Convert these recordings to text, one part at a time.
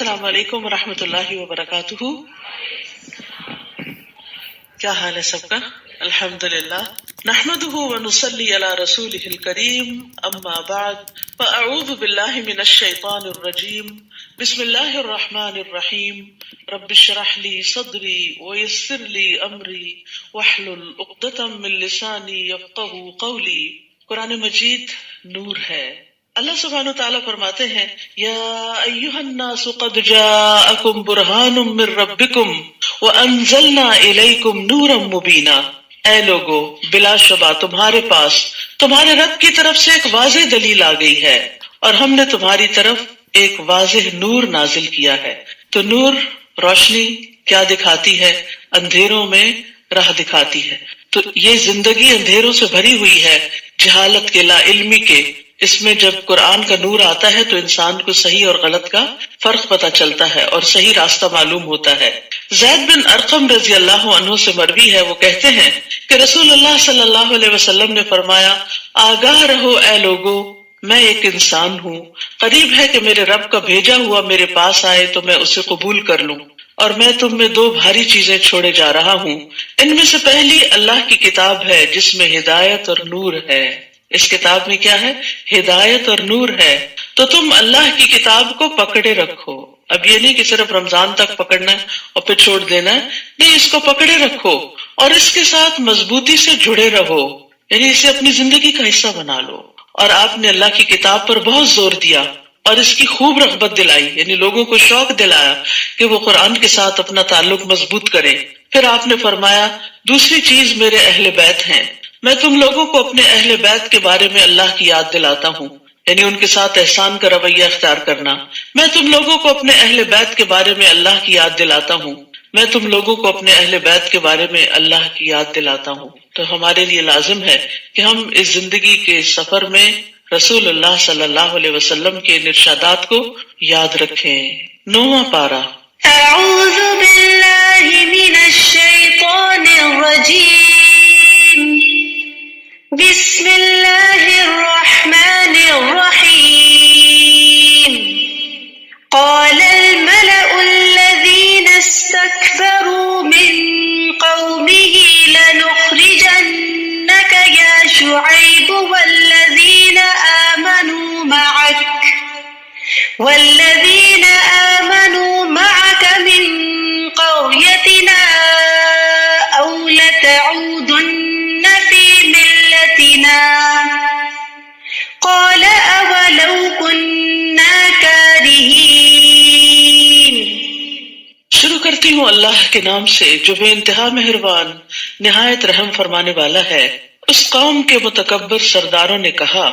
السلام علیکم ورحمۃ اللہ وبرکاتہ. کیا حال ہے سب کا؟ الحمد للہ. نحمده ونصلي على رسوله الكريم. اما بعد فاعوذ باللہ من الشیطان الرجیم. بسم اللہ الرحمن الرحیم. رب اشرح لي صدری ويسر لي امری واحلل عقدۃ من لسانی يفقهوا قولی. قرآن مجید نور ہے. اللہ سبحانہ وتعالیٰ فرماتے ہیں یا ایھا الناس قد جاءکم برہان من ربکم وانزلنا الیکم نورا مبینا. اے لوگو، بلا شبہ تمہارے پاس تمہارے رب کی طرف سے ایک واضح دلیل آ گئی ہے اور ہم نے تمہاری طرف ایک واضح نور نازل کیا ہے. تو نور روشنی کیا دکھاتی ہے؟ اندھیروں میں راہ دکھاتی ہے. تو یہ زندگی اندھیروں سے بھری ہوئی ہے، جہالت کے، لا علمی کے. اس میں جب قرآن کا نور آتا ہے تو انسان کو صحیح اور غلط کا فرق پتہ چلتا ہے اور صحیح راستہ معلوم ہوتا ہے. زید بن ارقم رضی اللہ عنہ سے مروی ہے، وہ کہتے ہیں کہ رسول اللہ صلی اللہ علیہ وسلم نے فرمایا آگاہ رہو اے لوگو، میں ایک انسان ہوں، قریب ہے کہ میرے رب کا بھیجا ہوا میرے پاس آئے تو میں اسے قبول کر لوں، اور میں تم میں دو بھاری چیزیں چھوڑے جا رہا ہوں. ان میں سے پہلی اللہ کی کتاب ہے جس میں ہدایت اور نور ہے. اس کتاب میں کیا ہے؟ ہدایت اور نور ہے. تو تم اللہ کی کتاب کو پکڑے رکھو. اب یہ نہیں کہ صرف رمضان تک پکڑنا ہے اور پھر چھوڑ دینا ہے، نہیں، اس کو پکڑے رکھو اور اس کے ساتھ مضبوطی سے جڑے رہو، یعنی اسے اپنی زندگی کا حصہ بنا لو. اور آپ نے اللہ کی کتاب پر بہت زور دیا اور اس کی خوب رغبت دلائی، یعنی لوگوں کو شوق دلایا کہ وہ قرآن کے ساتھ اپنا تعلق مضبوط کریں. پھر آپ نے فرمایا دوسری چیز میرے اہل بیت ہیں. میں تم لوگوں کو اپنے اہل بیت کے بارے میں اللہ کی یاد دلاتا ہوں، یعنی ان کے ساتھ احسان کا رویہ اختیار کرنا. میں تم لوگوں کو اپنے اہل بیت کے بارے میں اللہ کی یاد دلاتا ہوں. میں تم لوگوں کو اپنے اہل بیت کے بارے میں اللہ کی یاد دلاتا ہوں. تو ہمارے لیے لازم ہے کہ ہم اس زندگی کے سفر میں رسول اللہ صلی اللہ علیہ وسلم کے ارشادات کو یاد رکھیں. 9واں پارہ. اعوذ باللہ من الشیطان الرجیم. بسم اللہ الرحمن الرحیم. قال الملأ الذین استكبروا من قومه لنخرجنك يا شعيب والذين آمنوا معك من قريتنا أو لتعودن في ملتنا قال أولو كنا كارهين. شروع کرتی ہوں اللہ کے نام سے جو بے انتہا مہربان نہایت رحم فرمانے والا ہے. اس قوم کے متکبر سرداروں نے کہا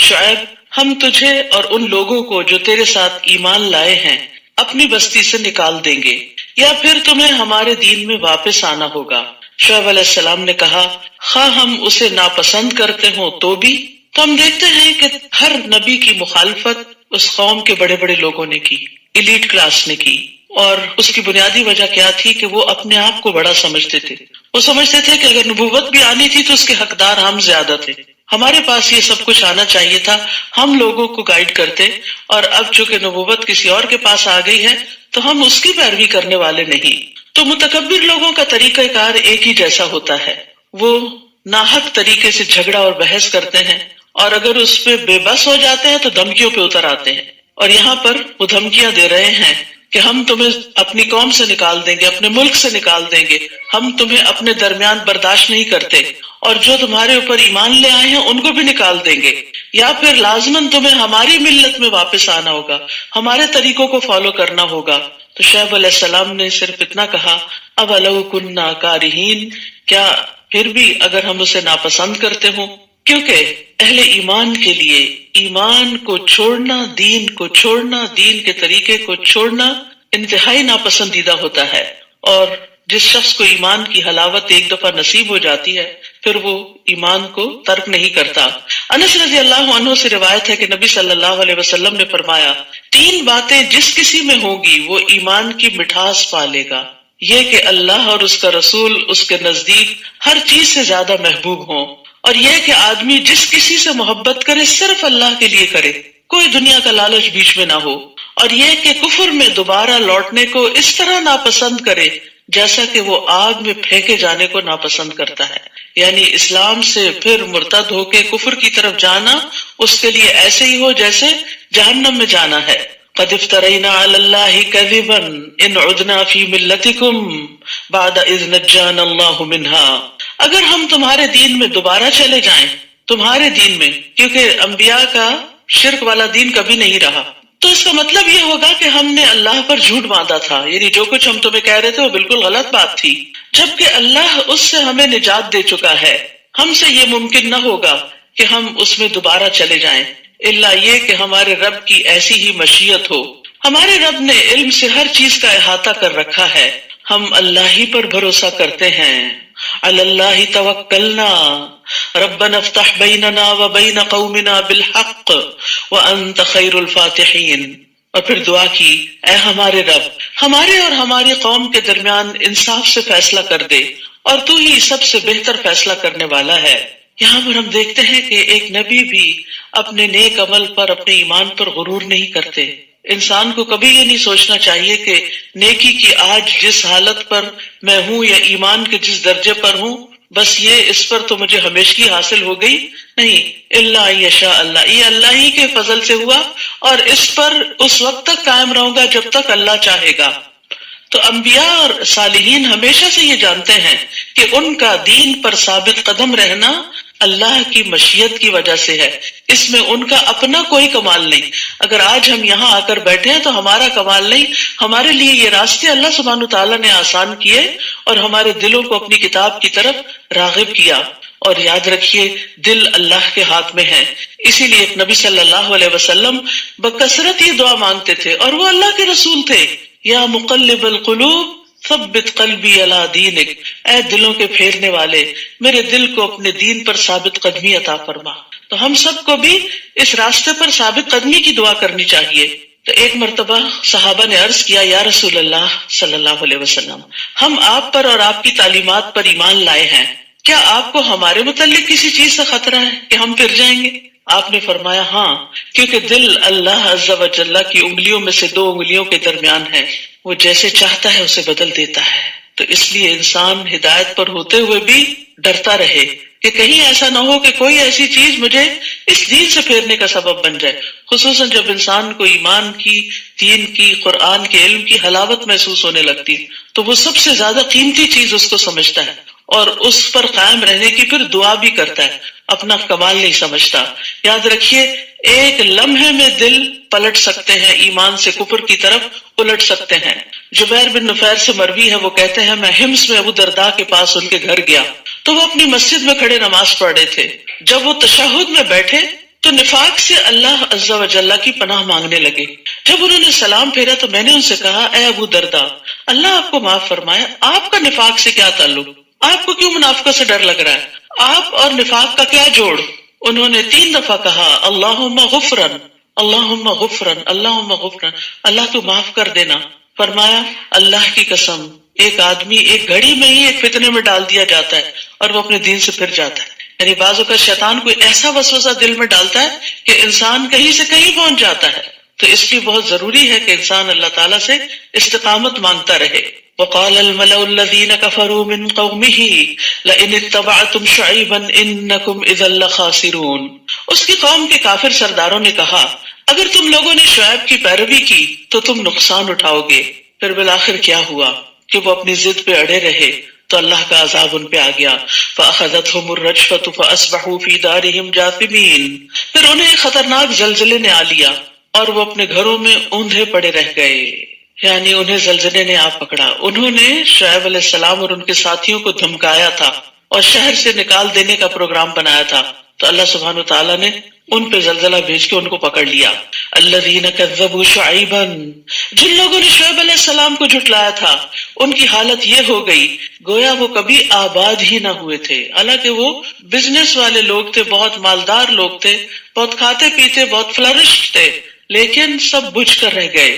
شعیب، ہم تجھے اور ان لوگوں کو جو تیرے ساتھ ایمان لائے ہیں اپنی بستی سے نکال دیں گے یا پھر تمہیں ہمارے دین میں واپس آنا ہوگا. شعیب علیہ السلام نے کہا خواہ ہم اسے ناپسند کرتے ہوں تو بھی. تو ہم دیکھتے ہیں کہ ہر نبی کی مخالفت اس قوم کے بڑے بڑے لوگوں نے کی، ایلیٹ کلاس نے کی. اور اس کی بنیادی وجہ کیا تھی کہ وہ اپنے آپ کو بڑا سمجھتے تھے. وہ سمجھتے تھے کہ اگر نبوت بھی آنی تھی تو اس کے حقدار ہم زیادہ تھے. ہمارے پاس یہ سب کچھ آنا چاہیے تھا، ہم لوگوں کو گائیڈ کرتے، اور اب چونکہ نبوت کسی اور کے پاس آ گئی ہے تو ہم اس کی پیروی کرنے والے نہیں. تو متکبر لوگوں کا طریقہ کار ایک ہی جیسا ہوتا ہے. وہ ناحق طریقے سے جھگڑا اور بحث کرتے ہیں، اور اگر اس پہ بے بس ہو جاتے ہیں تو دھمکیوں پہ اتر آتے ہیں. اور یہاں پر وہ دھمکیاں دے رہے ہیں کہ ہم تمہیں اپنی قوم سے نکال دیں گے، اپنے ملک سے نکال دیں گے، ہم تمہیں اپنے درمیان برداشت نہیں کرتے، اور جو تمہارے اوپر ایمان لے آئے ہیں ان کو بھی نکال دیں گے، یا پھر لازماً تمہیں ہماری ملت میں واپس آنا ہوگا، ہمارے طریقوں کو فالو کرنا ہوگا. تو شعیب علیہ السلام نے صرف اتنا کہا اولو کنا کارہین، کیا پھر بھی اگر ہم اسے ناپسند کرتے ہوں. کیونکہ اہل ایمان کے لیے ایمان کو چھوڑنا، دین کو چھوڑنا، دین کے طریقے کو چھوڑنا انتہائی ناپسندیدہ ہوتا ہے. اور جس شخص کو ایمان کی حلاوت ایک دفعہ نصیب ہو جاتی ہے پھر وہ ایمان کو ترک نہیں کرتا. انس رضی اللہ عنہ سے روایت ہے کہ نبی صلی اللہ علیہ وسلم نے فرمایا 3 باتیں جس کسی میں ہوگی وہ ایمان کی مٹھاس پالے گا. یہ کہ اللہ اور اس کا رسول اس کے نزدیک ہر چیز سے زیادہ محبوب ہوں، اور یہ کہ آدمی جس کسی سے محبت کرے صرف اللہ کے لیے کرے، کوئی دنیا کا لالچ بیچ میں نہ ہو، اور یہ کہ کفر میں دوبارہ لوٹنے کو اس طرح ناپسند کرے جیسا کہ وہ آگ میں پھینکے جانے کو ناپسند کرتا ہے، یعنی اسلام سے پھر مرتد ہو کے کفر کی طرف جانا اس کے لیے ایسے ہی ہو جیسے جہنم میں جانا ہے۔ قد افترینا علی اللہ کذبا ان عدنا فی ملتکم بعد اذ نجانا اللہ منہا، اگر ہم تمہارے دین میں دوبارہ چلے جائیں، تمہارے دین میں، کیونکہ انبیاء کا شرک والا دین کبھی نہیں رہا، تو اس کا مطلب یہ ہوگا کہ ہم نے اللہ پر جھوٹ باندھا تھا، یعنی جو کچھ ہم تمہیں کہہ رہے تھے وہ بالکل غلط بات تھی، جبکہ اللہ اس سے ہمیں نجات دے چکا ہے۔ ہم سے یہ ممکن نہ ہوگا کہ ہم اس میں دوبارہ چلے جائیں، الا یہ کہ ہمارے رب کی ایسی ہی مشیت ہو۔ ہمارے رب نے علم سے ہر چیز کا احاطہ کر رکھا ہے، ہم اللہ ہی پر بھروسہ کرتے ہیں۔ علی اللہ توکلنا ربنا افتح بیننا وبین قومنا بالحق وانت خیر الفاتحین، اور پھر دعا کی، اے ہمارے رب، ہمارے اور ہماری قوم کے درمیان انصاف سے فیصلہ کر دے، اور تو ہی سب سے بہتر فیصلہ کرنے والا ہے۔ یہاں پر ہم دیکھتے ہیں کہ ایک نبی بھی اپنے نیک عمل پر، اپنے ایمان پر غرور نہیں کرتے۔ انسان کو کبھی یہ نہیں سوچنا چاہیے کہ نیکی کی آج جس حالت پر میں ہوں یا ایمان کے جس درجے پر ہوں، بس یہ اس پر تو مجھے ہمیشگی حاصل ہو گئی، نہیں، الا یشاء اللہ، یہ اللہ ہی کے فضل سے ہوا، اور اس پر اس وقت تک قائم رہوں گا جب تک اللہ چاہے گا۔ تو انبیاء اور صالحین ہمیشہ سے یہ جانتے ہیں کہ ان کا دین پر ثابت قدم رہنا اللہ کی مشیت کی وجہ سے ہے، اس میں ان کا اپنا کوئی کمال نہیں۔ اگر آج ہم یہاں آ کر بیٹھے ہیں تو ہمارا کمال نہیں، ہمارے لیے یہ راستے اللہ سبحانہ تعالیٰ نے آسان کیے اور ہمارے دلوں کو اپنی کتاب کی طرف راغب کیا۔ اور یاد رکھیے، دل اللہ کے ہاتھ میں ہے، اسی لیے ایک نبی صلی اللہ علیہ وسلم بکثرت یہ دعا مانگتے تھے، اور وہ اللہ کے رسول تھے، یا مقلب القلوب ثبت قلبی علی دینک، اے دلوں کے پھیرنے والے، میرے دل کو اپنے دین پر ثابت قدمی عطا فرما۔ تو ہم سب کو بھی اس راستے پر ثابت قدمی کی دعا کرنی چاہیے۔ تو ایک مرتبہ صحابہ نے عرض کیا، یا رسول اللہ صلی اللہ علیہ وسلم، ہم آپ پر اور آپ کی تعلیمات پر ایمان لائے ہیں، کیا آپ کو ہمارے متعلق کسی چیز سے خطرہ ہے کہ ہم پھر جائیں گے؟ آپ نے فرمایا، ہاں، کیونکہ دل اللہ عز و جل کی انگلیوں میں سے 2 انگلیوں کے درمیان ہے، وہ جیسے چاہتا ہے اسے بدل دیتا ہے۔ تو اس لیے انسان ہدایت پر ہوتے ہوئے بھی ڈرتا رہے کہ کہیں ایسا نہ ہو کہ کوئی ایسی چیز مجھے اس دین سے پھیرنے کا سبب بن جائے، خصوصاً جب انسان کو ایمان کی، دین کی، قرآن کے علم کی حلاوت محسوس ہونے لگتی تو وہ سب سے زیادہ قیمتی چیز اس کو سمجھتا ہے، اور اس پر قائم رہنے کی پھر دعا بھی کرتا ہے، اپنا کمال نہیں سمجھتا۔ یاد رکھیے، ایک لمحے میں دل پلٹ سکتے ہیں، ایمان سے کفر کی طرف الٹ سکتے ہیں۔ جبیر بن نفیر سے مروی ہے، وہ کہتے ہیں، میں حمص میں ابو درداء کے پاس ان کے گھر گیا تو وہ اپنی مسجد میں کھڑے نماز پڑھ رہے تھے۔ جب وہ تشہد میں بیٹھے تو نفاق سے اللہ عز و جل کی پناہ مانگنے لگے۔ جب انہوں نے سلام پھیرا تو میں نے ان سے کہا، اے ابو درداء، اللہ آپ کو معاف فرمائے، آپ کا نفاق سے کیا تعلق؟ آپ کو کیوں منافقت سے ڈر لگ رہا ہے؟ آپ اور نفاق کا کیا جوڑ؟ انہوں نے 3 دفعہ کہا، اللہم غفرن، اللہم غفرن، اللہم غفرن، اللہ تو معاف کر دینا۔ فرمایا، اللہ کی قسم، ایک آدمی ایک گھڑی میں ہی ایک فتنے میں ڈال دیا جاتا ہے اور وہ اپنے دین سے پھر جاتا ہے۔ یعنی بعض اوقات شیطان کوئی ایسا وسوسہ دل میں ڈالتا ہے کہ انسان کہیں سے کہیں پہنچ جاتا ہے۔ تو اس لیے بہت ضروری ہے کہ انسان اللہ تعالیٰ سے استقامت مانگتا رہے۔ وقال الملأ الذين كفروا من قومه لئن اتبعتم شعيبا انكم اذا لخاسرون، اس کی قوم کے کافر سرداروں نے کہا، اگر تم لوگوں نے شعیب کی پیروی کی تو تم نقصان اٹھاؤ گے۔ پھر بالآخر کیا ہوا کہ وہ اپنی ضد پہ اڑے رہے تو اللہ کا عذاب ان پہ آ گیا۔ فأخذتهم الرجفة فأصبحوا في دارهم جاثمين، پھر انہیں خطرناک زلزلے نے آ لیا اور وہ اپنے گھروں میں اوندھے پڑے رہ گئے، یعنی انہیں زلزلے نے آ پکڑا۔ انہوں نے شعیب علیہ السلام اور ان کے ساتھیوں کو دھمکایا تھا اور شہر سے نکال دینے کا پروگرام بنایا تھا، تو اللہ سبحانہ تعالیٰ نے ان پہ زلزلہ بھیج کے ان کو پکڑ لیا۔ الذین کذبوا شعیبا، جن لوگوں نے شعیب علیہ السلام کو جھٹلایا تھا، ان کی حالت یہ ہو گئی گویا وہ کبھی آباد ہی نہ ہوئے تھے۔ حالانکہ وہ بزنس والے لوگ تھے، بہت مالدار لوگ تھے، بہت کھاتے پیتے، بہت فلرشڈ تھے، لیکن سب بجھ کر رہ گئے۔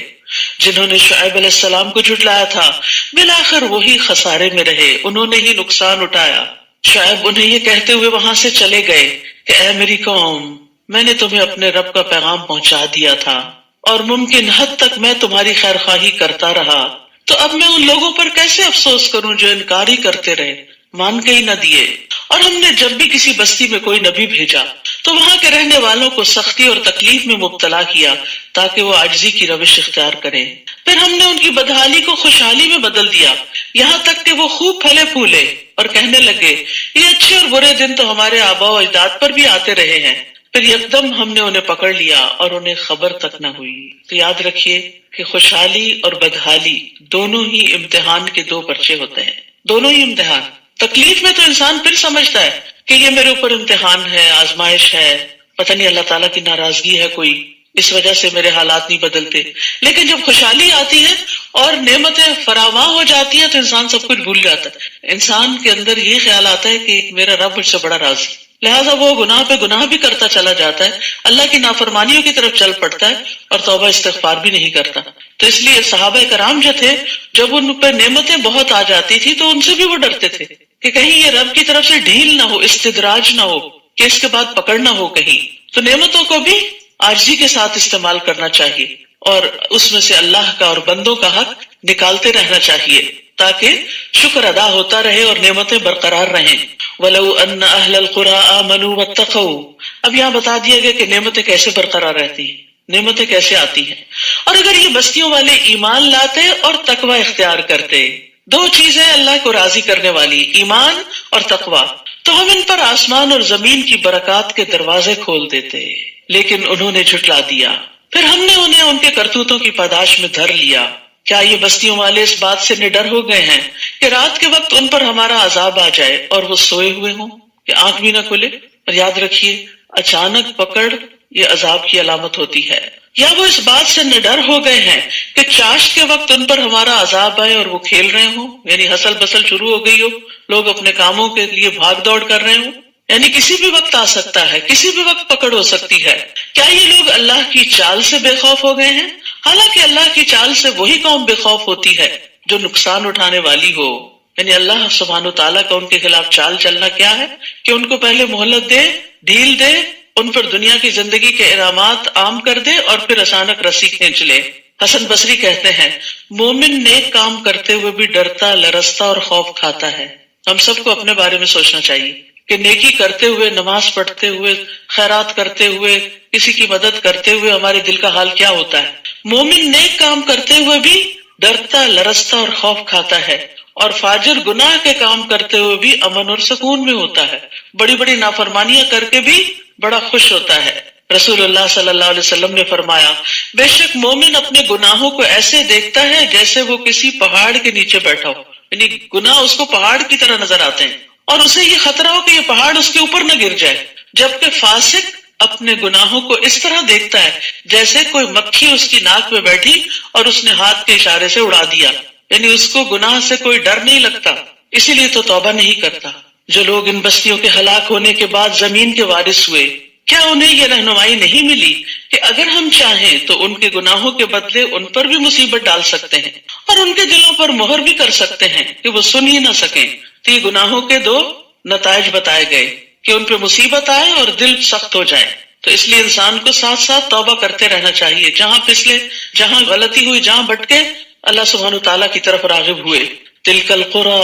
جنہوں نے شعیب علیہ السلام کو جھٹلایا تھا بالآخر وہی خسارے میں رہے، انہوں نے ہی نقصان اٹھایا۔ شعیب انہیں یہ کہتے ہوئے وہاں سے چلے گئے کہ اے میری قوم، میں نے تمہیں اپنے رب کا پیغام پہنچا دیا تھا، اور ممکن حد تک میں تمہاری خیر خواہی کرتا رہا، تو اب میں ان لوگوں پر کیسے افسوس کروں جو انکار ہی کرتے رہے، مان کے ہی نہ دیے۔ اور ہم نے جب بھی کسی بستی میں کوئی نبی بھیجا تو وہاں کے رہنے والوں کو سختی اور تکلیف میں مبتلا کیا تاکہ وہ عاجزی کی روش اختیار کریں۔ پھر ہم نے ان کی بدحالی کو خوشحالی میں بدل دیا، یہاں تک کہ وہ خوب پھلے پھولے اور کہنے لگے یہ اچھے اور برے دن تو ہمارے آباء و اجداد پر بھی آتے رہے ہیں۔ پھر یکدم ہم نے انہیں پکڑ لیا اور انہیں خبر تک نہ ہوئی۔ تو یاد رکھیے کہ خوشحالی اور بدحالی دونوں ہی امتحان کے دو پرچے ہوتے ہیں، دونوں ہی امتحان۔ تکلیف میں تو انسان پھر سمجھتا ہے کہ یہ میرے اوپر امتحان ہے، آزمائش ہے، پتہ نہیں اللہ تعالیٰ کی ناراضگی ہے کوئی، اس وجہ سے میرے حالات نہیں بدلتے۔ لیکن جب خوشحالی آتی ہے اور نعمتیں فراواں ہو جاتی ہیں تو انسان سب کچھ بھول جاتا ہے۔ انسان کے اندر یہ خیال آتا ہے کہ میرا رب مجھ سے بڑا راضی، لہٰذا وہ گناہ پہ گناہ بھی کرتا چلا جاتا ہے، اللہ کی نافرمانیوں کی طرف چل پڑتا ہے اور توبہ استغفار بھی نہیں کرتا۔ تو اس لیے صحابہ کرام جو تھے، جب ان پہ نعمتیں بہت آ جاتی تھی تو ان سے بھی وہ ڈرتے تھے کہ کہیں یہ رب کی طرف سے ڈھیل نہ ہو، استدراج نہ ہو، کہ اس کے بعد پکڑ نہ ہو کہیں۔ تو نعمتوں کو بھی عاجزی کے ساتھ استعمال کرنا چاہیے اور اس میں سے اللہ کا اور بندوں کا حق نکالتے رہنا چاہیے تاکہ شکر ادا ہوتا رہے اور نعمتیں برقرار رہیں۔ وَلَوْ أَنَّ أَهْلَ الْقُرَىٰ آمَنُوا وَاتَّقَوْا، اب یہاں بتا دیا گیا کہ نعمتیں کیسے برقرار رہتی ہیں، نعمتیں کیسے آتی ہیں۔ اور اگر یہ بستیوں والے ایمان لاتے اور تقوی اختیار کرتے، دو چیزیں اللہ کو راضی کرنے والی، ایمان اور تقوی، تو ہم ان پر آسمان اور زمین کی برکات کے دروازے کھول دیتے، لیکن انہوں نے جھٹلا دیا۔ پھر ہم نے انہیں ان کے کرتوتوں کی پاداش میں دھر لیا۔ کیا یہ بستیوں والے اس بات سے نڈر ہو گئے ہیں کہ رات کے وقت ان پر ہمارا عذاب آ جائے اور وہ سوئے ہوئے ہوں، کہ آنکھ بھی نہ کھلے؟ اور یاد رکھیے اچانک پکڑ یہ عذاب کی علامت ہوتی ہے۔ یا وہ اس بات سے نڈر ہو گئے ہیں کہ چاشت کے وقت ان پر ہمارا عذاب آئے اور وہ کھیل رہے ہوں، یعنی ہسل بسل شروع ہو گئی ہو، لوگ اپنے کاموں کے لیے بھاگ دوڑ کر رہے ہوں، یعنی کسی بھی وقت آ سکتا ہے، کسی بھی وقت پکڑ ہو سکتی ہے۔ کیا یہ لوگ اللہ کی چال سے بے خوف ہو گئے ہیں؟ حالانکہ اللہ کی چال سے وہی قوم بے خوف ہوتی ہے جو نقصان اٹھانے والی ہو۔ یعنی اللہ سبحانہ و تعالیٰ کا ان کے خلاف چال چلنا کیا ہے کہ ان کو پہلے مہلت دے، ڈھیل دے، ان پر دنیا کی زندگی کے انعامات عام کر دے اور پھر اچانک رسی کھینچ لے۔ حسن بصری کہتے ہیں مومن نیک کام کرتے ہوئے بھی ڈرتا، لرزتا اور خوف کھاتا ہے۔ ہم سب کو اپنے بارے میں سوچنا چاہیے کہ نیکی کرتے ہوئے، نماز پڑھتے ہوئے، خیرات کرتے ہوئے، کسی کی مدد کرتے ہوئے ہمارے دل کا حال کیا ہوتا ہے۔ مومن نیک کام کرتے ہوئے بھی ڈرتا، لرزتا اور خوف کھاتا ہے، اور فاجر گناہ کے کام کرتے ہوئے بھی امن اور سکون میں ہوتا ہے، بڑی بڑی نافرمانیاں کر کے بھی بڑا خوش ہوتا ہے۔ رسول اللہ صلی اللہ علیہ وسلم نے فرمایا بے شک مومن اپنے گناہوں کو ایسے دیکھتا ہے جیسے وہ کسی پہاڑ کے نیچے بیٹھا ہو، یعنی گناہ اس کو پہاڑ کی طرح نظر آتے ہیں اور اسے یہ خطرہ ہو کہ یہ پہاڑ اس کے اوپر نہ گر جائے، جبکہ فاسق اپنے گناہوں کو اس طرح دیکھتا ہے جیسے کوئی مکھی اس کی ناک میں بیٹھی اور اس نے ہاتھ کے اشارے سے اڑا دیا، یعنی اس کو گناہ سے کوئی ڈر نہیں لگتا، اسی لیے تو توبہ نہیں کرتا۔ جو لوگ ان بستیوں کے ہلاک ہونے کے بعد زمین کے وارث ہوئے، کیا انہیں یہ رہنمائی نہیں ملی کہ اگر ہم چاہیں تو ان کے گناہوں کے بدلے ان پر بھی مصیبت ڈال سکتے ہیں اور ان کے دلوں پر مہر بھی کر سکتے ہیں کہ وہ سن ہی نہ سکیں؟ تو یہ گناہوں کے دو نتائج بتائے گئے کہ ان پہ مصیبت آئے اور دل سخت ہو جائے۔ تو اس لیے انسان کو ساتھ ساتھ توبہ کرتے رہنا چاہیے، جہاں پھسلے، جہاں غلطی ہوئی، جہاں بھٹکے، اللہ سبحانہ تعالیٰ کی طرف راغب ہوئے۔ تلک القری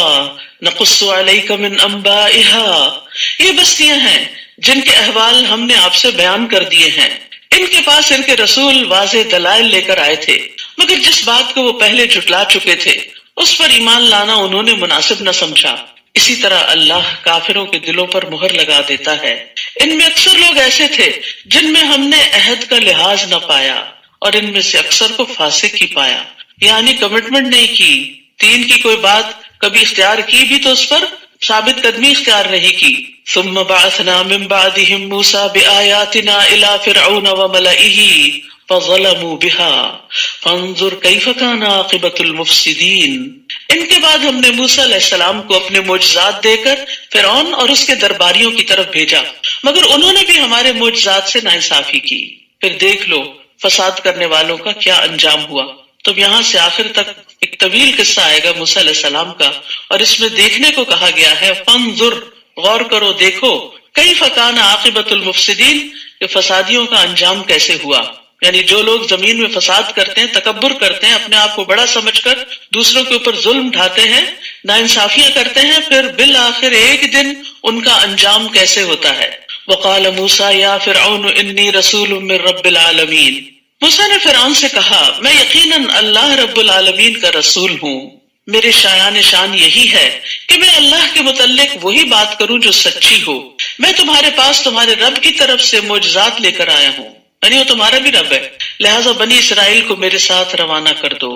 نقص علیک من انبائها، یہ بستیاں ہیں جن کے احوال ہم نے آپ سے بیان کر دیے ہیں۔ ان کے پاس ان کے رسول واضح دلائل لے کر آئے تھے، مگر جس بات کو وہ پہلے جھٹلا چکے تھے اس پر ایمان لانا انہوں نے مناسب نہ سمجھا۔ اسی طرح اللہ کافروں کے دلوں پر مہر لگا دیتا ہے۔ ان میں اکثر لوگ ایسے تھے جن میں ہم نے عہد کا لحاظ نہ پایا، اور ان میں سے اکثر کو فاسق ہی پایا، یعنی کمٹمنٹ نہیں کی، دین کی کوئی بات کبھی اختیار کی بھی تو اس پر ثابت قدمی اختیار نہیں کی۔ ثم بعثنا من بعدهم موسى بآياتنا إلى فرعون وملئه فظلموا بها فانظر كيف كان عاقبة المفسدين۔ ان کے بعد ہم نے موسیٰ علیہ السلام کو اپنے معجزات دے کر فرعون اور اس کے درباریوں کی طرف بھیجا، مگر انہوں نے بھی ہمارے معجزات سے ناانصافی کی، پھر دیکھ لو فساد کرنے والوں کا کیا انجام ہوا۔ تو یہاں سے آخر تک ایک طویل قصہ آئے گا موسیٰ علیہ السلام کا، اور اس میں دیکھنے کو کہا گیا ہے فانظر، غور کرو، دیکھو، کیف کان عاقبۃ المفسدین، کہ فسادیوں کا انجام کیسے ہوا۔ یعنی جو لوگ زمین میں فساد کرتے ہیں، تکبر کرتے ہیں، اپنے آپ کو بڑا سمجھ کر دوسروں کے اوپر ظلم ڈھاتے ہیں، ناانصافیاں کرتے ہیں، پھر بالآخر ایک دن ان کا انجام کیسے ہوتا ہے۔ وقال موسیٰ یا فرعون انی رسول من رب العالمین، موسیٰ نے فرعون سے کہا میں یقیناً اللہ رب العالمین کا رسول ہوں، میرے شان یہی ہے کہ میں اللہ کے متعلق وہی بات کروں جو سچی ہو، میں تمہارے پاس تمہارے رب کی طرف سے معجزات لے کر آیا ہوں، یعنی وہ تمہارا بھی رب ہے، لہٰذا بنی اسرائیل کو میرے ساتھ روانہ کر دو،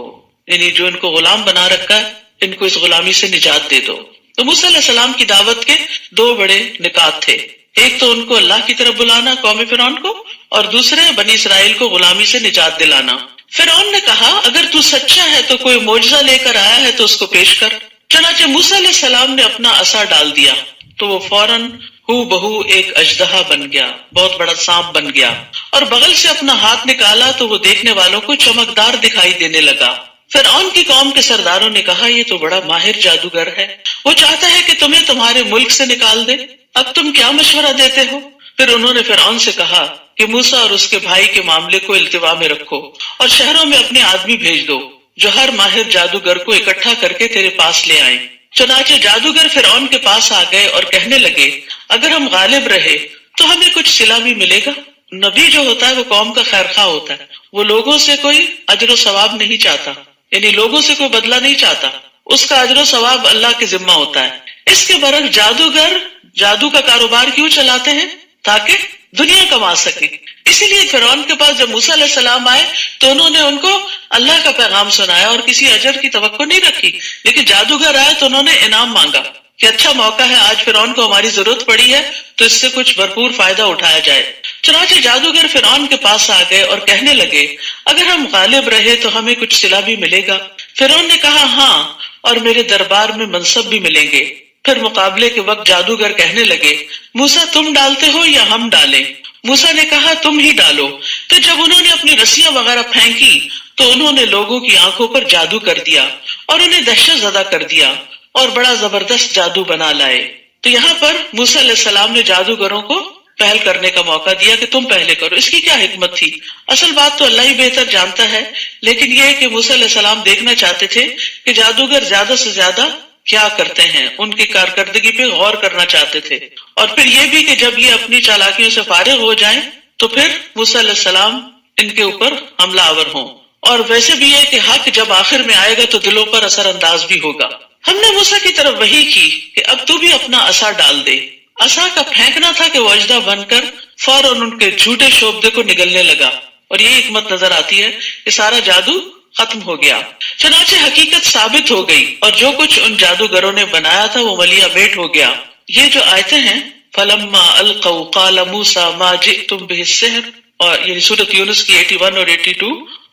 یعنی جو ان کو غلام بنا رکھا ہے ان کو اس غلامی سے نجات دے دو۔ تو موسیٰ علیہ السلام کی دعوت کے دو بڑے نکات تھے، ایک تو ان کو اللہ کی طرف بلانا قوم فرعون کو، اور دوسرے بنی اسرائیل کو غلامی سے نجات دلانا۔ فرعون نے کہا اگر تو سچا ہے تو کوئی معجزہ لے کر آیا ہے تو اس کو پیش کر۔ چنانچہ موسیٰ علیہ السلام نے اپنا عصا ڈال دیا تو وہ فوراً ہو بہو ایک اژدہا بن گیا، بہت بڑا سانپ بن گیا، اور بغل سے اپنا ہاتھ نکالا تو وہ دیکھنے والوں کو چمکدار دکھائی دینے لگا۔ فرعون کی قوم کے سرداروں نے کہا یہ تو بڑا ماہر جادوگر ہے، وہ چاہتا ہے کہ تمہیں تمہارے ملک سے نکال دے، اب تم کیا مشورہ دیتے ہو؟ پھر انہوں نے فرعون سے کہا کہ موسیٰ اور اس کے بھائی کے معاملے کو التوا میں رکھو اور شہروں میں اپنے آدمی بھیج دو جو ہر ماہر جادوگر کو اکٹھا کر کے تیرے پاس لے آئیں۔ چنانچہ جادوگر فرعون کے پاس آ گئے اور کہنے لگے اگر ہم غالب رہے تو ہمیں کچھ صلہ بھی ملے گا۔ نبی جو ہوتا ہے وہ قوم کا خیر خواہ ہوتا ہے، وہ لوگوں سے کوئی اجر و ثواب نہیں چاہتا، یعنی لوگوں سے کوئی بدلہ نہیں چاہتا، اس کا اجر و ثواب اللہ کے ذمہ ہوتا ہے۔ اس کے برعکس جادوگر جادو کا کاروبار کیوں چلاتے ہیں؟ تاکہ دنیا کما سکے۔ اسی لیے فرعون کے پاس جب موسیٰ علیہ السلام آئے تو انہوں نے ان کو اللہ کا پیغام سنایا اور کسی اجر کی توقع نہیں رکھی، لیکن جادوگر آئے تو انہوں نے انعام مانگا کہ اچھا موقع ہے، آج فرعون کو ہماری ضرورت پڑی ہے تو اس سے کچھ بھرپور فائدہ اٹھایا جائے۔ چنانچہ جادوگر فرعون کے پاس آ گئے اور کہنے لگے اگر ہم غالب رہے تو ہمیں کچھ صلہ بھی ملے گا۔ فرعون نے کہا ہاں، اور میرے دربار میں منصب بھی ملیں گے۔ پھر مقابلے کے وقت جادوگر کہنے لگے موسیٰ تم ڈالتے ہو یا ہم ڈالیں؟ موسیٰ نے کہا تم ہی ڈالو۔ تو جب انہوں نے اپنی رسیاں وغیرہ پھینکی تو انہوں نے لوگوں کی آنکھوں پر جادو کر دیا اور انہیں دہشت زدہ کر دیا اور بڑا زبردست جادو بنا لائے۔ تو یہاں پر موسیٰ علیہ السلام نے جادوگروں کو پہل کرنے کا موقع دیا کہ تم پہلے کرو۔ اس کی کیا حکمت تھی؟ اصل بات تو اللہ ہی بہتر جانتا ہے، لیکن یہ کہ موسیٰ علیہ السلام دیکھنا چاہتے تھے کہ جادوگر زیادہ سے زیادہ کیا کرتے ہیں، ان کی کارکردگی پہ غور کرنا چاہتے تھے، اور پھر یہ بھی کہ جب یہ اپنی چالاکیوں سے فارغ ہو جائیں تو پھر موسیٰ علیہ السلام ان کے اوپر حملہ آور ہوں۔ اور ویسے بھی ہے کہ حق جب آخر میں آئے گا تو دلوں پر اثر انداز بھی ہوگا۔ ہم نے موسیٰ کی طرف وحی کی کہ اب تو بھی اپنا عصا ڈال دے۔ عصا کا پھینکنا تھا کہ وہ اژدہا بن کر فوراً ان کے جھوٹے شعبدے کو نگلنے لگا، اور یہ حکمت نظر آتی ہے کہ سارا جادو ختم ہو گیا۔ چنانچہ حقیقت ثابت ہو گئی اور جو کچھ ان جادوگروں نے بنایا تھا وہ ملیا میٹ ہو گیا۔ یہ جو آیتیں ہیں فَلَمَّا أَلْقَوْا قَالَ مُوسَىٰ مَا جِئْتُمْ بِهِ السِّحْرُ، اور یعنی سورۃ یونس کی 81 اور 82،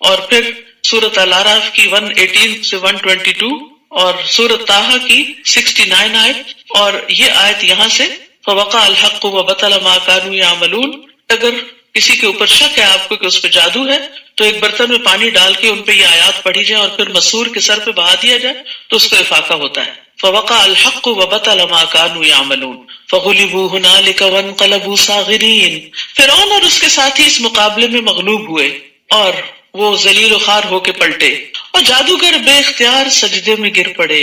اور پھر سورۃ الاعراف کی 118 سے 122، اور سورۃ طٰہٰ کی 69 آیت، اور یہ آیت یہاں سے فَوَقَعَ الْحَقُّ وَبَطَلَ مَا كَانُوا يَعْمَلُونَ۔ اگر کسی کے اوپر شک ہے آپ کو کہ اس پہ جادو ہے تو ایک برتن میں پانی ڈال کے ان پہ یہ آیات پڑھی جائے اور پھر مسور کے سر پہ بہا دیا جائے تو اس کا افاقہ ہوتا ہے۔ فَوَقَعَ الْحَقُّ وَبَطَلَ مَا كَانُوا يَعْمَلُونَ فَغُلِبُوا هُنَالِكَ وَانقَلَبُوا صَاغِرِينَ۔ فرعون اور اس کے ساتھی اس مقابلے میں مغلوب ہوئے اور وہ ذلیل و خوار ہو کے پلٹے، اور جادوگر بے اختیار سجدے میں گر پڑے۔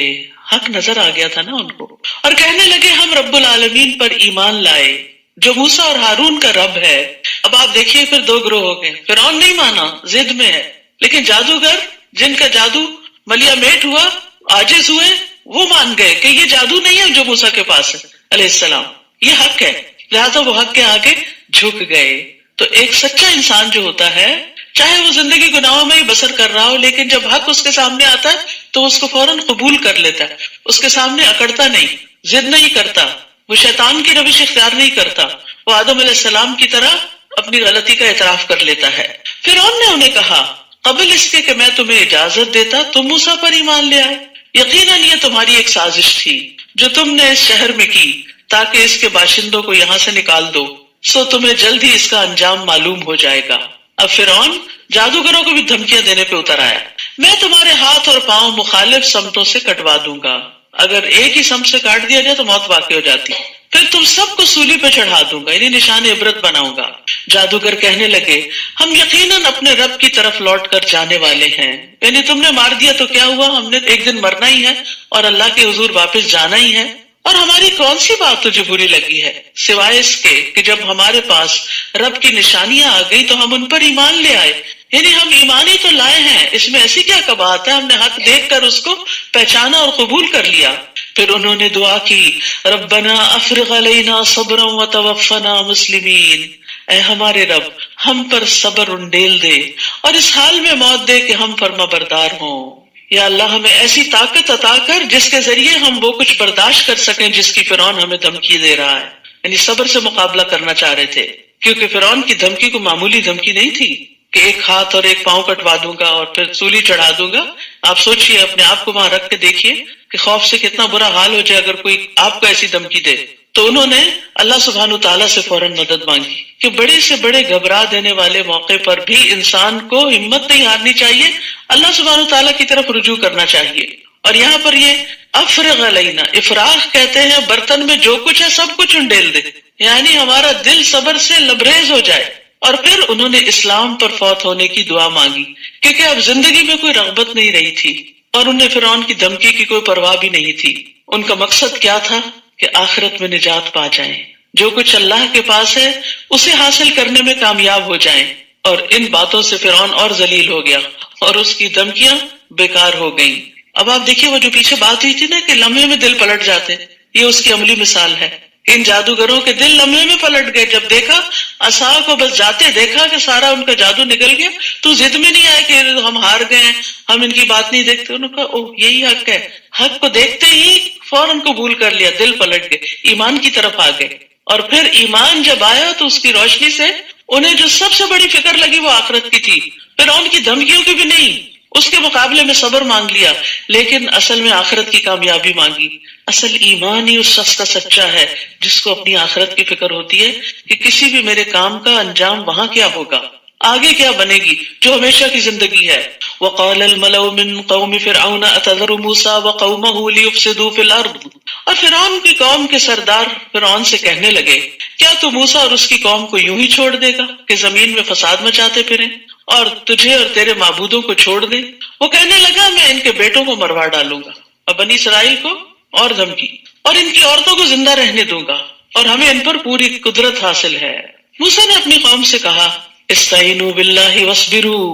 حق نظر آ گیا تھا نا ان کو، اور کہنے لگے ہم رب العالمین پر ایمان لائے جو موسیٰ اور ہارون کا رب ہے۔ اب آپ دیکھیے پھر دو گروہ ہو گئے، فرعون نہیں مانا، ضد میں ہے، لیکن جادوگر جن کا جادو ملیا میٹ ہوا، عاجز ہوئے، وہ مان گئے کہ یہ جادو نہیں ہے جو موسیٰ کے پاس ہے علیہ السلام، یہ حق ہے، لہذا وہ حق کے آگے جھک گئے۔ تو ایک سچا انسان جو ہوتا ہے چاہے وہ زندگی گناہوں میں ہی بسر کر رہا ہو، لیکن جب حق اس کے سامنے آتا ہے تو اس کو فوراً قبول کر لیتا ہے، اس کے سامنے اکڑتا نہیں، ضد نہیں کرتا، وہ شیطان کی روش اختیار نہیں کرتا، وہ آدم علیہ السلام کی طرح اپنی غلطی کا اعتراف کر لیتا ہے۔ فرعون نے انہیں کہا قبل اس کے کہ میں تمہیں اجازت دیتا تم موسیٰ پر ایمان لے آئے، یقیناً یہ تمہاری ایک سازش تھی جو تم نے اس شہر میں کی تاکہ اس کے باشندوں کو یہاں سے نکال دو، سو تمہیں جلد ہی اس کا انجام معلوم ہو جائے گا۔ اب فرعون جادوگروں کو بھی دھمکیاں دینے پہ اتر آیا، میں تمہارے ہاتھ اور پاؤں مخالف سمتوں سے کٹوا دوں گا، اگر ایک ہی سمت سے کاٹ دیا جائے تو موت واقع ہو جاتی، پھر تم سب کو سولی پہ چڑھا دوں گا، یعنی نشان عبرت بناؤں گا۔ جادوگر کہنے لگے ہم یقیناً اپنے رب کی طرف لوٹ کر جانے والے ہیں، یعنی تم نے مار دیا تو کیا ہوا، ہم نے ایک دن مرنا ہی ہے اور اللہ کے حضور واپس جانا ہی ہے۔ اور ہماری کون سی بات تجھے بری لگی ہے سوائے اس کے کہ جب ہمارے پاس رب کی نشانیاں آ گئی تو ہم ان پر ایمان لے آئے، یعنی ہم ایمان ہی تو لائے ہیں، اس میں ایسی کیا کباہت ہے، ہم نے حق دیکھ کر اس کو پہچانا اور قبول کر لیا۔ پھر انہوں نے دعا کی ربنا افرغ علینا صبرا وتوفنا مسلمین، اے ہمارے رب ہم پر صبر انڈیل دے اور اس حال میں موت دے کہ ہم فرما بردار ہوں۔ یا اللہ ہمیں ایسی طاقت عطا کر جس کے ذریعے ہم وہ کچھ برداشت کر سکیں جس کی فرعون ہمیں دھمکی دے رہا ہے، یعنی صبر سے مقابلہ کرنا چاہ رہے تھے، کیونکہ فرعون کی دھمکی کو معمولی دھمکی نہیں تھی کہ ایک ہاتھ اور ایک پاؤں کٹوا دوں گا اور پھر سولی چڑھا دوں گا۔ آپ سوچئے، اپنے آپ کو وہاں رکھ کے دیکھیے کہ خوف سے کتنا برا حال ہو جائے اگر کوئی آپ کو ایسی دھمکی دے۔ تو انہوں نے اللہ سبحانہ تعالیٰ سے فوراً مدد مانگی کہ بڑے سے بڑے گھبرا دینے والے موقع پر بھی انسان کو ہمت نہیں ہارنی چاہیے، اللہ سبحانہ تعالیٰ کی طرف رجوع کرنا چاہیے۔ اور یہاں پر یہ افرغ علینا، افراغ کہتے ہیں برتن میں جو کچھ ہے سب کچھ انڈیل دے، یعنی ہمارا دل صبر سے لبریز ہو جائے۔ اور پھر انہوں نے اسلام پر فوت ہونے کی دعا مانگی، کیونکہ اب زندگی میں کوئی رغبت نہیں رہی تھی اور انہیں فرعون کی دھمکی کی کوئی پرواہ بھی نہیں تھی۔ ان کا مقصد کیا تھا کہ آخرت میں نجات پا جائیں، جو کچھ اللہ کے پاس ہے اسے حاصل کرنے میں کامیاب ہو جائیں۔ اور ان باتوں سے فرعون اور ذلیل ہو گیا اور اس کی دھمکیاں بیکار ہو گئیں۔ اب آپ دیکھیے وہ جو پیچھے بات ہوئی تھی نا کہ لمحے میں دل پلٹ جاتے، یہ اس کی عملی مثال ہے۔ ان جادوگروں کے دل لمحے میں پلٹ گئے، جب دیکھا عصا کو بس جاتے دیکھا کہ سارا ان کا جادو نکل گیا، تو ضد میں نہیں آئے کہ ہم ہار گئے ہیں، ہم ان کی بات نہیں دیکھتے۔ انہوں نے کہا اوہ یہی حق ہے، حق کو دیکھتے ہی فوراً قبول کر لیا، دل پلٹ گئے، ایمان کی طرف آ گئے۔ اور پھر ایمان جب آیا تو اس کی روشنی سے انہیں جو سب سے بڑی فکر لگی وہ آخرت کی تھی، پھر ان کی دھمکیوں کی بھی نہیں، اس کے مقابلے میں صبر مانگ لیا، لیکن اصل میں آخرت کی کامیابی مانگی۔ اصل ایمان ہی اس شخص کا سچا ہے جس کو اپنی آخرت کی فکر ہوتی ہے کہ کسی بھی میرے کام کا انجام وہاں کیا ہوگا، آگے کیا بنے گی، جو ہمیشہ کی زندگی ہے۔ وقال الملأ من قوم فرعون اتذر موسى وقومه ليفسدوا في الارض، اور فرعون کی قوم کے سردار فرعون سے کہنے لگے کیا تو موسیٰ اور اس کی قوم کو یوں ہی چھوڑ دے گا کہ زمین میں فساد مچاتے پھریں اور تجھے اور تیرے معبودوں کو چھوڑ دے؟ وہ کہنے لگا میں ان کے بیٹوں کو مروا ڈالوں گا اور بنی اسرائیل کو اور دھمکی، اور ان کی عورتوں کو زندہ رہنے دوں گا، اور ہمیں ان پر پوری قدرت حاصل ہے۔ موسیٰ نے اپنی قوم سے کہا استعینوا باللہ واصبروا،